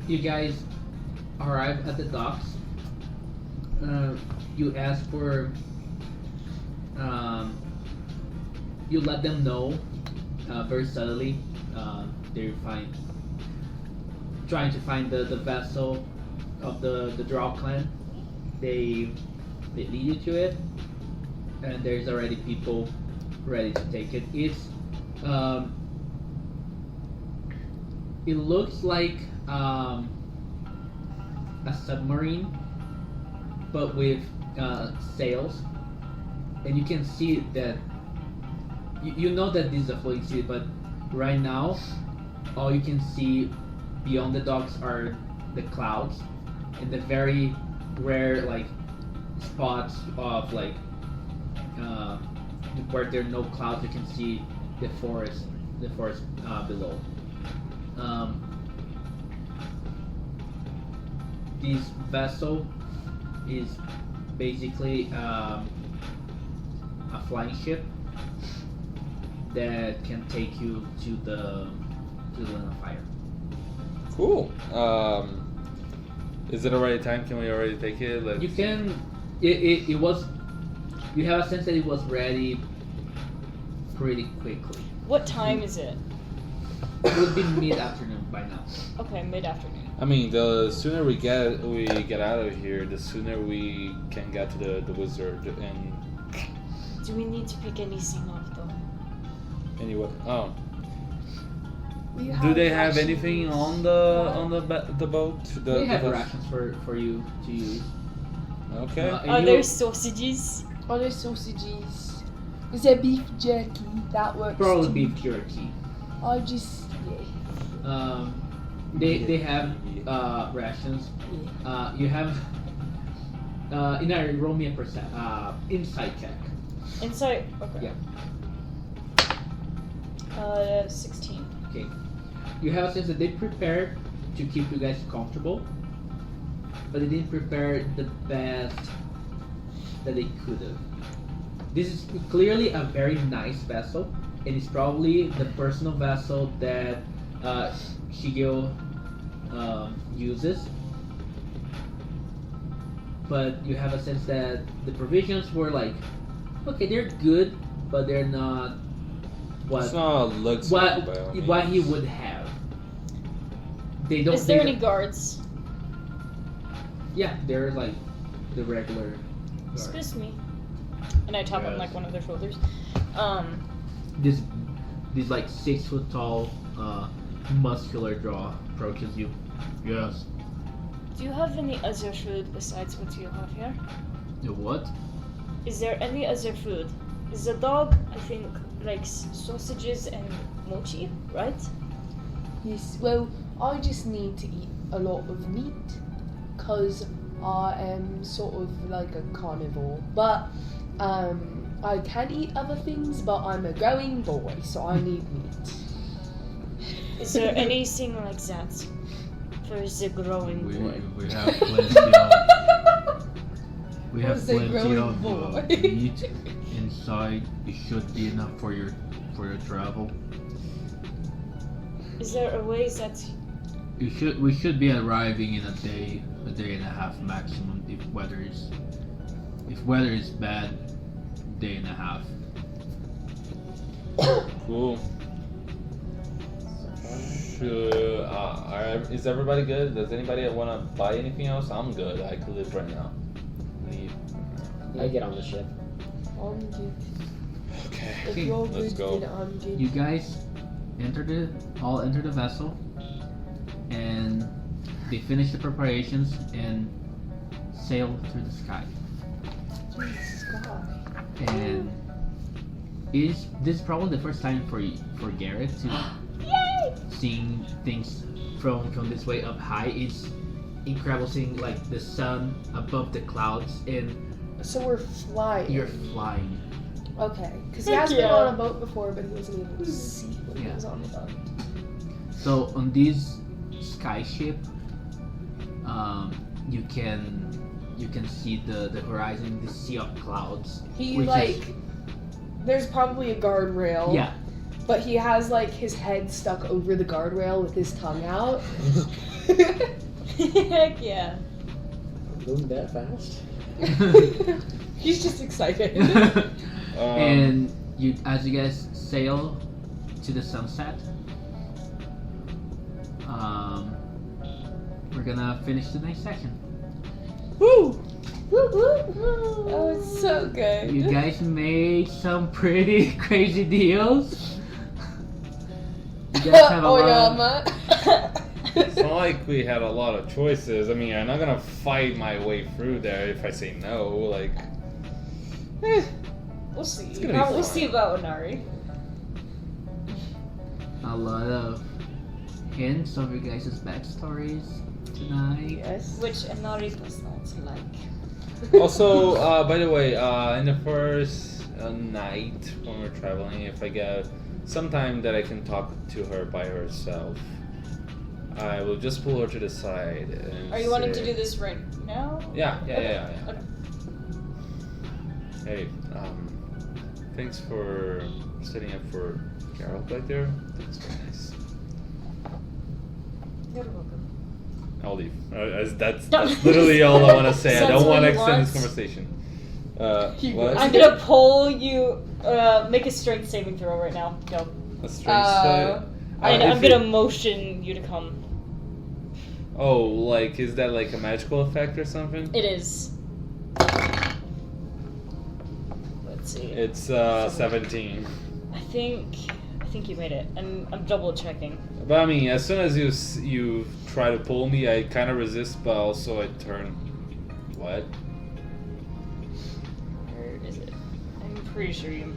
D: You guys arrive at the docks. You ask for. You let them know very subtly. They're trying to find the vessel of the Drow clan. They lead you to it, and there's already people ready to take it. It looks like a submarine, but with sails, and you can see that. You know that this is a floating city, but right now, all you can see beyond the docks are the clouds, and the very rare spots of where there are no clouds. You can see the forest below. This vessel is basically a flying ship that can take you to the Line of Fire.
C: Cool. Is it already time? Can we already take it?
D: You can. It was. You have a sense that it was ready pretty quickly.
A: What time is it?
D: It would be mid-afternoon by now.
A: Okay, mid-afternoon.
C: I mean, the sooner we get out of here, the sooner we can get to the wizard and
A: Do we need to pick anything up though?
C: anyway. Oh,
B: We
C: do they have
B: rations.
C: anything on the boat?
D: They have
C: the-
D: rations for you to use.
C: Okay.
D: And
A: Are
D: you-
A: there sausages?
B: Are there sausages? Is there beef jerky? That works
D: Probably
B: too.
D: beef jerky.
B: I just
D: They have rations. You have roll me a insight check.
A: Insight? Okay.
D: Yeah.
A: 16.
D: Okay. You have a sense that they prepared to keep you guys comfortable, but they didn't prepare the best that they could have. This is clearly a very nice vessel, and it's probably the personal vessel that Shigeo uses. But you have a sense that the provisions were okay, they're good, but they're not
C: It's not a luxury by all means.
D: what he would have. They don't.
A: Is there any guards?
D: Yeah, they're like the regular. Guards.
A: Excuse me. And I tap on
C: Yes.
A: like one of their shoulders.
D: This like 6 foot tall, muscular draw approaches you. Yes.
A: Do you have any other food besides what you have here?
D: The what?
A: Is there any other food? The dog, I think, likes sausages and mochi, right?
B: Yes, well, I just need to eat a lot of meat because I am sort of like a carnivore. But I can eat other things, but I'm a growing boy, so I need meat.
A: Is there anything like that for the growing boy?
D: We have plenty of. We have
B: Was the
D: plenty
B: growing
D: of
B: boy?
D: meat inside. It should be enough for your travel.
A: Is there a way that
D: We should be arriving in a day and a half maximum. If weather is bad, day and a half.
C: Cool. Is everybody good? Does anybody want to buy anything else? I'm good. I could live right now. Leave.
E: I get on the ship.
B: I'm good.
C: Okay.
B: If you're
C: Let's
B: good,
C: go.
B: then I'm good.
D: You guys enter the vessel, and they finish the preparations and sail through the sky.
B: Jesus God.
D: And this is probably the first time for Garrett to seeing things from this way up high. It's incredible seeing like the sun above the clouds, and
B: So we're flying.
D: you're flying.
B: Okay, because he has been on a boat before, but he wasn't able to see when he was on the boat.
D: So on this sky ship, you can see the horizon, the sea of clouds.
B: He
D: which
B: like,
D: is-
B: there's probably a guardrail.
D: yeah.
B: But he has like his head stuck over the guardrail with his tongue out.
A: Heck yeah.
E: Moving that fast?
B: He's just excited.
D: And as you guys sail to the sunset, we're gonna finish the next section.
B: Woo! Woo, woo, woo! Oh, it's so good.
D: You guys made some pretty crazy deals. You guys have a lot of,
B: Oyama.
C: It's not like we had a lot of choices. I mean, I'm not gonna fight my way through there if I say no. Like,
A: We'll see.
C: It's gonna be
A: We'll
C: fun.
A: see about Onari.
D: a lot of hints of your guys' backstories tonight.
B: Yes.
A: Which Onari does not like.
C: also, by the way, in the first night when we're traveling, if I get some time that I can talk to her by herself, I will just pull her to the side. And
A: Are you wanting to
C: say-
A: do this right now?
C: Yeah.
A: Okay.
C: Hey, thanks for setting up for Carol back there. That's very nice.
A: You're welcome.
C: I'll leave. That's literally all I want to say. I
A: That's
C: don't
A: what
C: want to
A: he
C: extend this
A: wants?
C: conversation.
B: He
C: What?
B: was-
A: I'm gonna pull you. Make a strength saving throw right now. Go.
C: A strength save?
A: And
C: if
A: I'm gonna
C: it-
A: motion you to come.
C: Oh, like, is that like a magical effect or something?
A: It is. Let's see.
C: It's 17.
A: I think you made it. I'm double checking.
C: But I mean, as soon as you try to pull me, I kind of resist, but also I turn. What?
A: Where is it? I'm pretty sure you.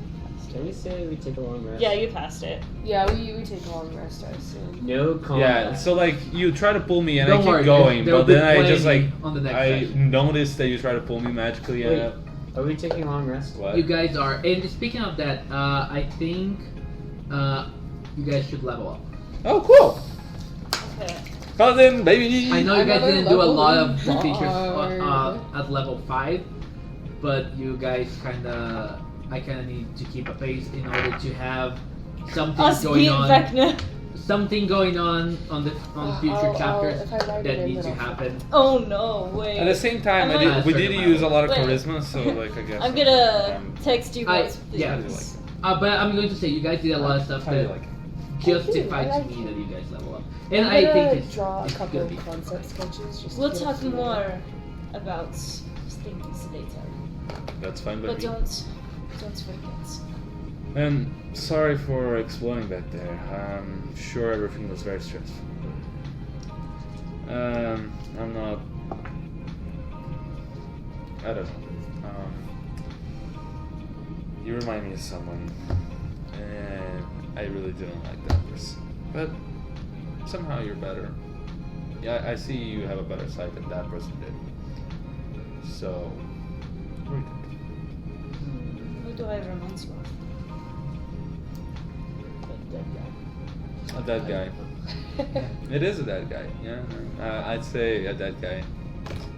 E: Can we say we take a long rest?
A: Yeah, you passed it.
B: Yeah, we take a long rest, I assume.
E: No combat.
C: Yeah. So like, you try to pull me and
D: Don't
C: I keep
D: worry,
C: going,
D: there will
C: but
D: be
C: then I just like
D: plenty on the next
C: I
D: session.
C: noticed that you try to pull me magically.
E: Wait.
C: And
E: Are we taking a long rest?
C: what?
D: You guys are. And speaking of that, I think you guys should level up.
C: Oh, cool.
A: Okay.
C: Cousin, baby.
D: I know you guys
B: Another
D: didn't do a lot of
B: level
D: features
B: bard.
D: at level 5, but you guys I kinda need to keep a pace in order to have something
A: Us
D: going
A: beat
D: on.
A: Vecna.
D: Something going on future chapters
B: if I write it
D: that
B: in,
D: need
B: then
D: to
B: I'll-
D: happen.
A: Oh no! Wait.
C: At the same time,
A: I'm
C: we did use a lot of
A: Wait.
C: charisma, so like I guess.
A: I'm gonna text you guys.
D: yeah.
C: How do you like it?
D: But I'm going to say you guys did a lot of stuff
C: How do you
D: that
C: like it?
D: justified
B: I
D: to
B: like
D: me
B: it.
D: that you guys level up. And
B: I'm
D: I
B: gonna
D: think it's
B: draw a
D: it's
B: couple
D: gonna
B: of
D: be-
B: concept sketches. Just to
A: We'll
B: get a
A: talk
B: feel.
A: more about things later.
C: That's fine by
A: But
C: me.
A: don't forget.
C: And sorry for exploding back there. I'm sure everything was very stressful. I'm not. I don't know. You remind me of someone, and I really didn't like that person. But somehow you're better. Yeah, I see you have a better side than that person did. So, we're good.
A: Who do I remind you of?
C: A dead guy. It is a dead guy. Yeah, I'd say a dead guy.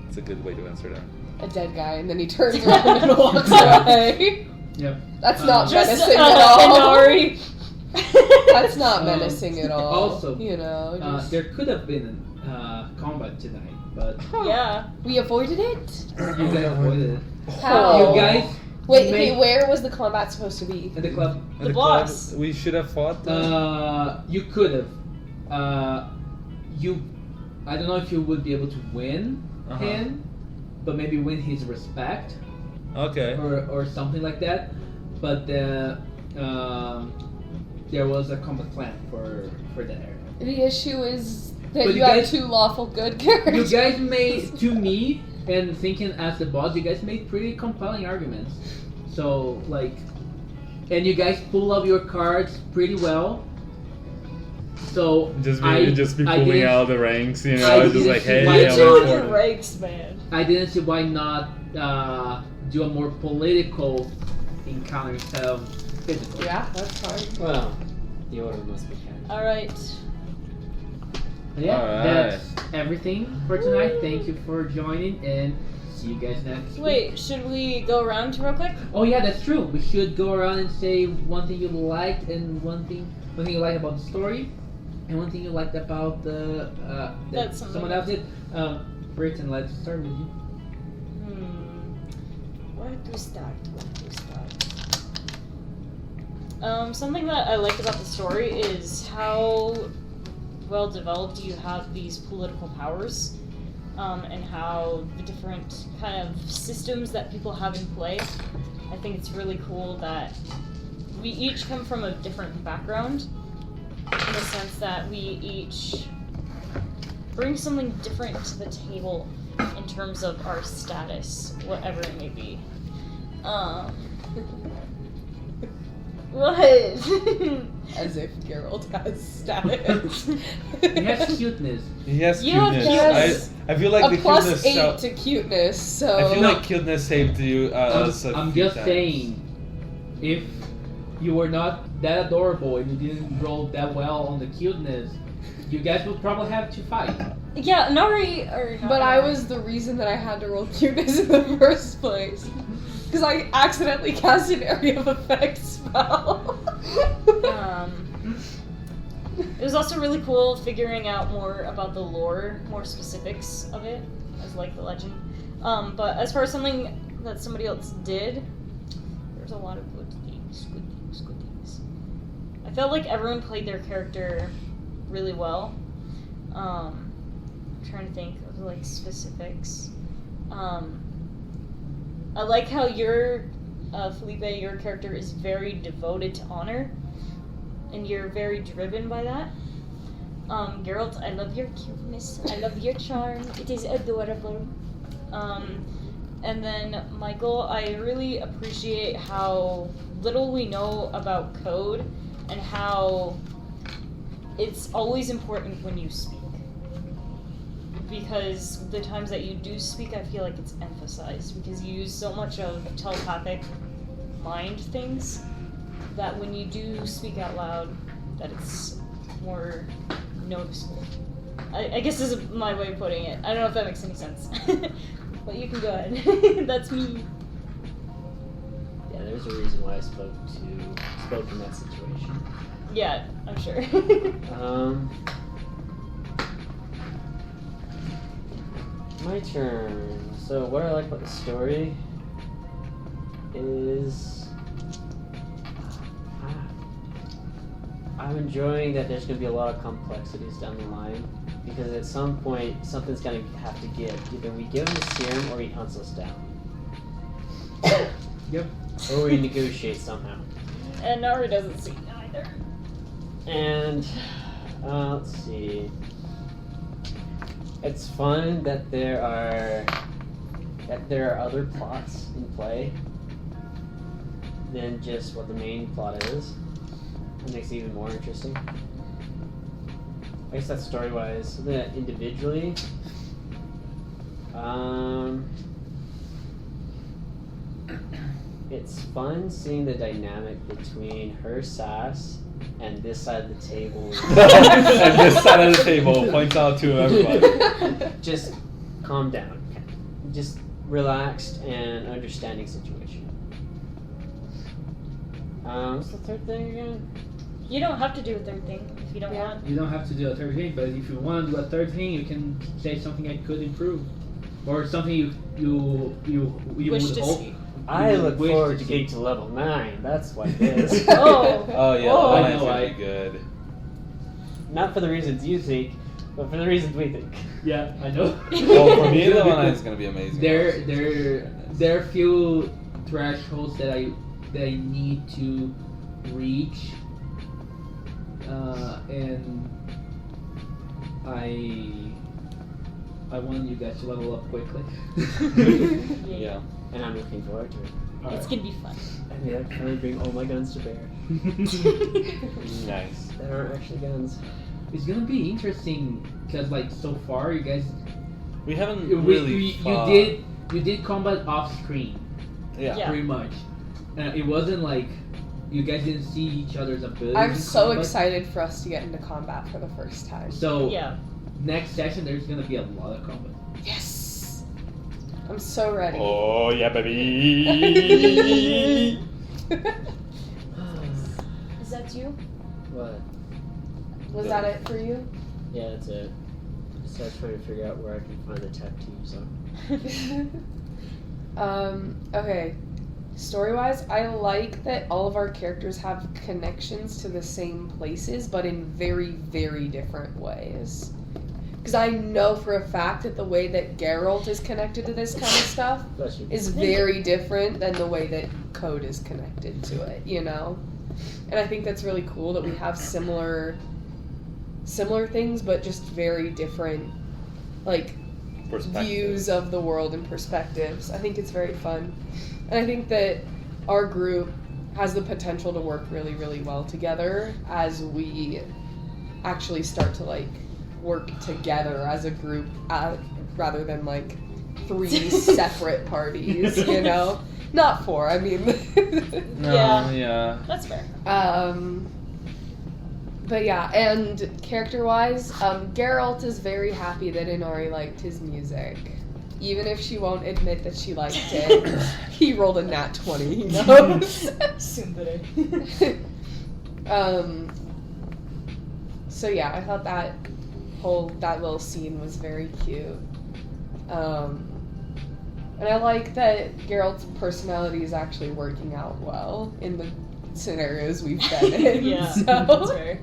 C: It's a good way to answer that.
B: A dead guy, and then he turns around and walks away.
D: Yep.
B: That's not
A: Just
B: menacing at all.
A: Inari.
B: That's not menacing at all.
D: Also,
B: you know, just,
D: there could have been combat tonight, but
A: Yeah.
B: we avoided it.
D: you guys avoided it.
B: How?
D: You guys
B: Wait,
D: made-
B: okay, where was the combat supposed to be?
D: at the club.
C: And
A: The
C: club,
A: boss.
C: we should have fought.
D: You could have. I don't know if you would be able to win
C: Uh-huh.
D: him, but maybe win his respect
C: Okay.
D: or something like that. But there was a combat plan for that area.
B: The issue is that
D: But
B: you
D: you
B: have
D: guys-
B: two lawful good
D: You
B: characters.
D: guys made, to me, and thinking as the boss, you guys made pretty compelling arguments. So, like, and you guys pull up your cards pretty well. So,
C: Just
D: I
C: be
D: I
C: pulling
D: didn't-
C: out the ranks, you
D: I
C: know, just
D: didn't
C: like,
D: see
C: hey,
D: why
C: I'm
A: Get
D: it's
A: you on
C: important.
A: your ranks, man.
D: I didn't see why not do a more political encounter instead of physical.
B: Yeah, that's fine.
E: Well, the order must be kept.
A: Alright.
D: But yeah,
C: Alright.
D: that's everything for tonight. Thank you for joining, and see you guys next week.
A: Wait, should we go around real quick?
D: Oh yeah, that's true. We should go around and say one thing you liked and one thing you liked about the story, and one thing you liked about that
A: That's something
D: someone else did. Britain, let's start with you.
A: Where to start? Something that I liked about the story is how well developed you have these political powers, and how the different kind of systems that people have in play. I think it's really cool that we each come from a different background, in the sense that we each bring something different to the table in terms of our status, whatever it may be. What?
B: As if Geralt has status.
D: He has cuteness.
C: He has
A: You have
C: cuteness.
A: cuteness.
C: I feel like
B: a
C: the
B: plus
C: cuteness.
B: 8 to cuteness, so.
C: I feel like cuteness saved you. Us a
D: I'm
C: few
D: just
C: times.
D: saying, if you were not that adorable and you didn't roll that well on the cuteness, you guys would probably have to fight.
A: Yeah, Nari or not
B: But I
A: Nari.
B: was the reason that I had to roll cuteness in the first place. Because I accidentally cast an area of effect spell.
A: It was also really cool figuring out more about the lore, more specifics of it, as like the legend. But as far as something that somebody else did, there's a lot of good things. I felt like everyone played their character really well. I'm trying to think of like specifics. I like how your Felipe, your character is very devoted to honor, and you're very driven by that. Geralt, I love your cuteness. I love your charm. It is adorable. And then Michael, I really appreciate how little we know about code and how it's always important when you speak. Because the times that you do speak, I feel like it's emphasized because you use so much of telepathic mind things that when you do speak out loud, that it's more noticeable. I guess this is my way of putting it. I don't know if that makes any sense. But you can go ahead. That's me.
E: Yeah, there's a reason why I spoke in that situation.
A: Yeah, I'm sure.
E: My turn. So what I like about the story is I'm enjoying that there's going to be a lot of complexities down the line, because at some point something's going to have to give. Either we give him the serum or he hunts us down.
D: Yep.
E: Or we negotiate somehow.
A: And Nari doesn't see either.
E: And let's see. It's fun that there are other plots in play than just what the main plot is. It makes it even more interesting. I guess that's story-wise. So then individually, it's fun seeing the dynamic between her sass and this side of the table.
C: And this side of the table points out to everybody.
E: Just calm down. Just relaxed and understanding situation. What's the third thing again?
A: You don't have to do a third thing if you don't
B: Yeah.
A: want.
D: You don't have to do a third thing, but if you want to do a third thing, you can say something I could improve, or something you
A: Wish
D: would
A: to
D: hope.
A: see.
E: I look
D: wish
E: forward
D: to
E: to
D: see.
E: getting to level 9. That's what it is.
A: Oh.
C: Oh yeah,
A: Oh,
C: that
D: I
C: one's
D: know,
C: gonna
D: right?
C: be good.
E: Not for the reasons you think, but for the reasons we think.
D: Yeah, I know.
C: Well, for me, level 9 is gonna be amazing.
D: There are a few thresholds that I need to reach, and I want you guys to level up quickly.
C: Yeah.
E: And I'm looking forward to it.
A: It's gonna be fun.
E: I mean, I can finally bring all my guns to bear.
C: Nice.
E: That aren't actually guns.
D: It's gonna be interesting because, like, so far you guys
C: We haven't
D: you
C: really.
D: did combat off screen
C: Yeah.
A: Yeah.
D: pretty much, and it wasn't like you guys didn't see each other's abilities.
B: I'm
D: in
B: so
D: combat.
B: excited for us to get into combat for the first time.
D: So
A: Yeah.
D: next session there's gonna be a lot of combat.
B: Yes! I'm so ready.
C: Oh yeah, baby.
A: Is that you?
E: What?
B: Was that it for you?
E: Yeah, that's it. So I was trying to figure out where I can find the tattoos on.
B: Okay. Story-wise, I like that all of our characters have connections to the same places, but in very, very different ways. Because I know for a fact that the way that Geralt is connected to this kind of stuff
E: Bless you.
B: is very different than the way that Code is connected to it, you know? And I think that's really cool that we have similar things, but just very different, like,
C: Perspective.
B: views of the world and perspectives. I think it's very fun. And I think that our group has the potential to work really, really well together as we actually start to, like, work together as a group rather than, like, 3 separate parties, you know? Not 4, I mean.
C: No,
A: Yeah.
C: yeah.
A: That's fair.
B: But yeah, and character-wise, Geralt is very happy that Inari liked his music. Even if she won't admit that she liked it, he rolled a nat 20, he knows.
A: Sundere.
B: So yeah, I thought that little scene was very cute. And I like that Geralt's personality is actually working out well in the scenarios we've been in.
A: Yeah,
B: so.
A: that's fair.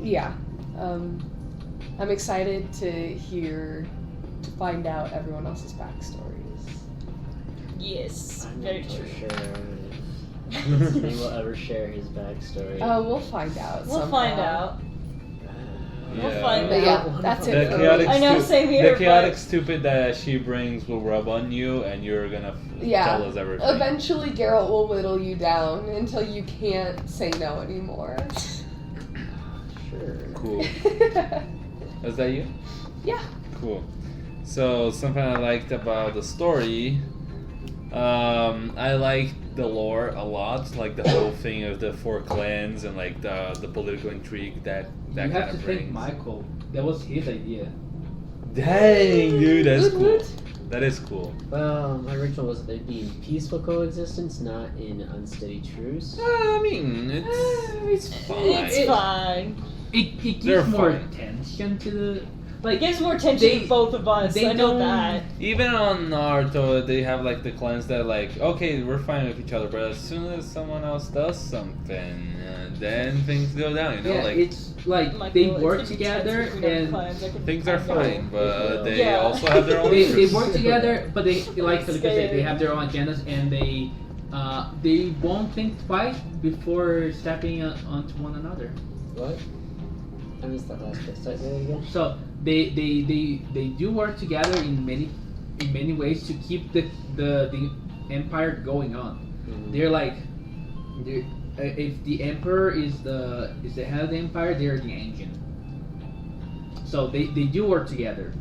B: Yeah. I'm excited to find out everyone else's backstories.
A: Yes,
E: I'm
A: very
E: not
A: true.
E: sure if he will ever share his backstory.
B: We'll find out.
A: We'll
B: somehow.
A: find out. We'll find
B: But
A: out.
B: yeah, that's
C: The
B: it. for
C: chaotic,
B: me.
A: I know, same here,
C: The chaotic
A: but-
C: stupid that she brings will rub on you, and you're gonna
B: Yeah.
C: tell us everything.
B: Eventually, Geralt will whittle you down until you can't say no anymore.
E: Sure.
C: Cool. Is that you?
B: Yeah.
C: Cool. So something I liked about the story, I liked the lore a lot, like the whole thing of the 4 clans and like the political intrigue that
D: You
C: kind
D: have to
C: of
D: thank
C: brings.
D: Michael. That was his idea.
C: Dang, dude, that's
B: Woot
C: cool.
B: woot.
C: That is cool.
E: Well, my original was that they'd be in peaceful coexistence, not in unsteady truce.
C: I mean, it's fine.
A: It's fine.
D: It
C: They're
D: gives more
C: fine.
D: tension to
A: It gives more tension to both of us.
D: they
A: I know
D: don't-
A: that.
C: Even on Naruto, they have like the clans that like, okay, we're fine with each other, but as soon as someone else does something, then things go down. You know,
D: Yeah,
C: like
D: it's like
A: Michael,
D: they
A: it's
D: work
A: gonna be
D: together
A: tense between our
D: and
A: clans, I can-
C: things are
A: I know.
C: fine, but they
A: Yeah.
C: also have their own
D: they
C: interests.
D: work together, but they like Felipe said,
A: Scary.
D: they have their own agendas and they won't think twice before stepping onto one another.
E: What? I missed that last bit. Start there again.
D: So they do work together in many ways to keep the empire going on. They're like, if the emperor is the head of the empire, they're the engine. So they do work together,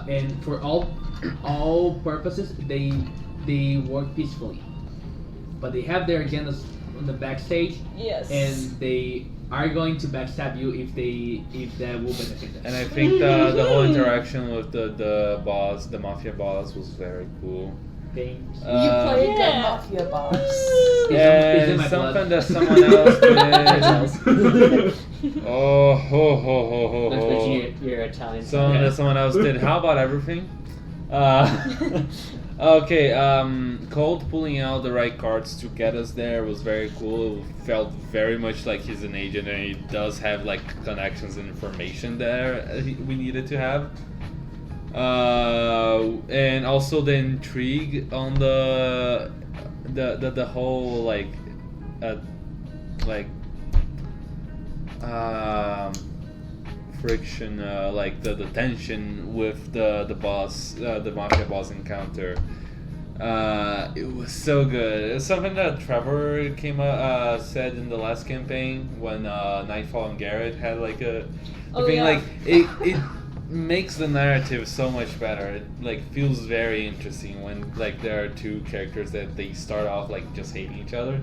D: and for all purposes they work peacefully. But they have their agendas on the backstage,
A: Yes.
D: and they are going to backstab you if that will benefit them.
C: And I think the whole interaction with the boss, the mafia boss, was very cool.
D: Thanks.
B: You played
A: Yeah.
B: the mafia boss.
D: It's in
C: And
D: my blood.
C: something that someone else did. Oh, ho, ho, ho, ho,
E: That's
C: ho.
E: what your Italian.
C: Something that someone else did. How about everything? Okay, Cold pulling out the right cards to get us there was very cool. It felt very much like he's an agent and he does have like connections and information there we needed to have. And also the intrigue on the whole friction, like the tension with the boss, the mafia boss encounter. It was so good. It's something that Trevor said in the last campaign when Nightfall and Garrett had like a
A: Oh,
C: thing.
A: yeah.
C: Like it makes the narrative so much better. It like feels very interesting when like there are two characters that they start off like just hating each other.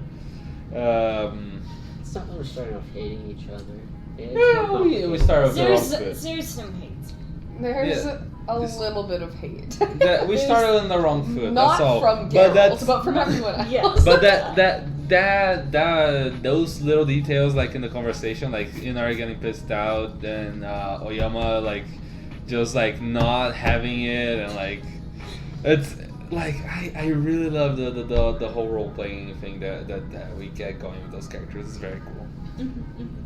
E: It's not that we're starting off hating each other. It's
C: Yeah,
E: not
C: we start off the wrong foot.
A: There's some hate.
B: There's
C: Yeah.
B: a
C: This-
B: little bit of hate.
C: That we started on the wrong foot.
B: Not
C: that's all.
B: from
C: But
B: Geralt,
C: that's
B: but from everyone else.
A: Yes.
C: but that those little details like in the conversation, like Inari getting pissed out and Oyama like just like not having it, and like it's like I really love the whole role playing thing that we get going with those characters. It's very cool.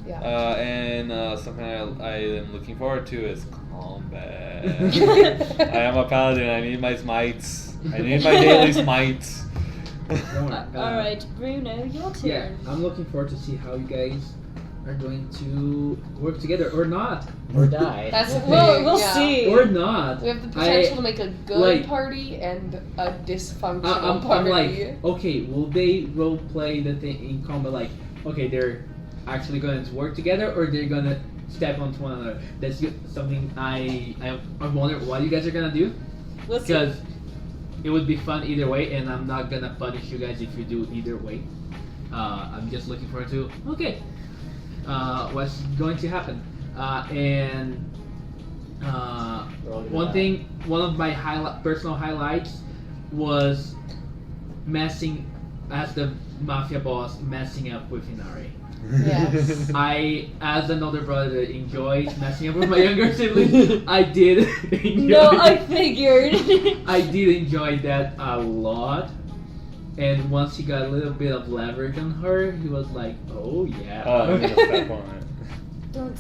B: Yeah.
C: And something I am looking forward to is combat. I am a paladin. I need my smites. I need my daily smites.
A: Alright, Bruno, your turn.
D: Yeah, I'm looking forward to see how you guys are going to work together or not.
E: Or die.
B: That's the thing.
A: We'll
B: yeah.
A: see.
D: Or not.
B: We have the potential to make a good
D: like-
B: party and a dysfunctional
D: I'm
B: party.
D: like, okay, will they role play the thing in combat? Like, okay, they're actually going to work together, or they're gonna step onto one another. That's something I wonder what you guys are gonna do,
A: We'll see.
D: because it would be fun either way, and I'm not gonna punish you guys if you do either way. I'm just looking forward to what's going to happen, and
E: We're all gonna
D: one
E: die.
D: thing, one of my personal highlights was messing as the mafia boss messing up with Inari.
B: Yes.
D: I, as an older brother, enjoyed messing up with my younger siblings. I did enjoy.
A: No, I figured.
D: I did enjoy that a lot. And once he got a little bit of leverage on her, he was like, "Oh yeah."
C: Oh, I'm gonna step on it.
A: Don't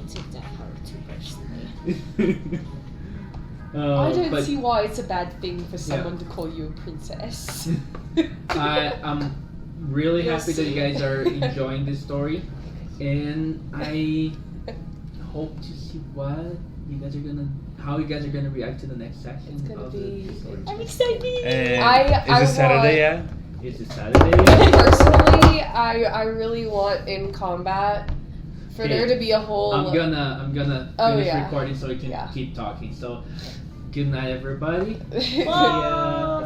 A: take that part too personally.
B: I don't
D: but
B: see why it's a bad thing for someone to call you a princess.
D: I'm really
A: You'll
D: happy that you
A: see.
D: guys are enjoying this story, and I hope to see how you guys are gonna react to the next section.
B: It's gonna
D: of
B: be-
D: the story.
A: I'm excited.
C: And
B: I
C: is it Saturday
B: want-
C: yet?
D: Is it Saturday?
B: Personally, I really want in combat for
D: Okay.
B: there to be a whole.
D: I'm gonna
B: Oh,
D: finish
B: yeah.
D: recording so we can
B: Yeah.
D: keep talking. So, good night, everybody.
A: Bye.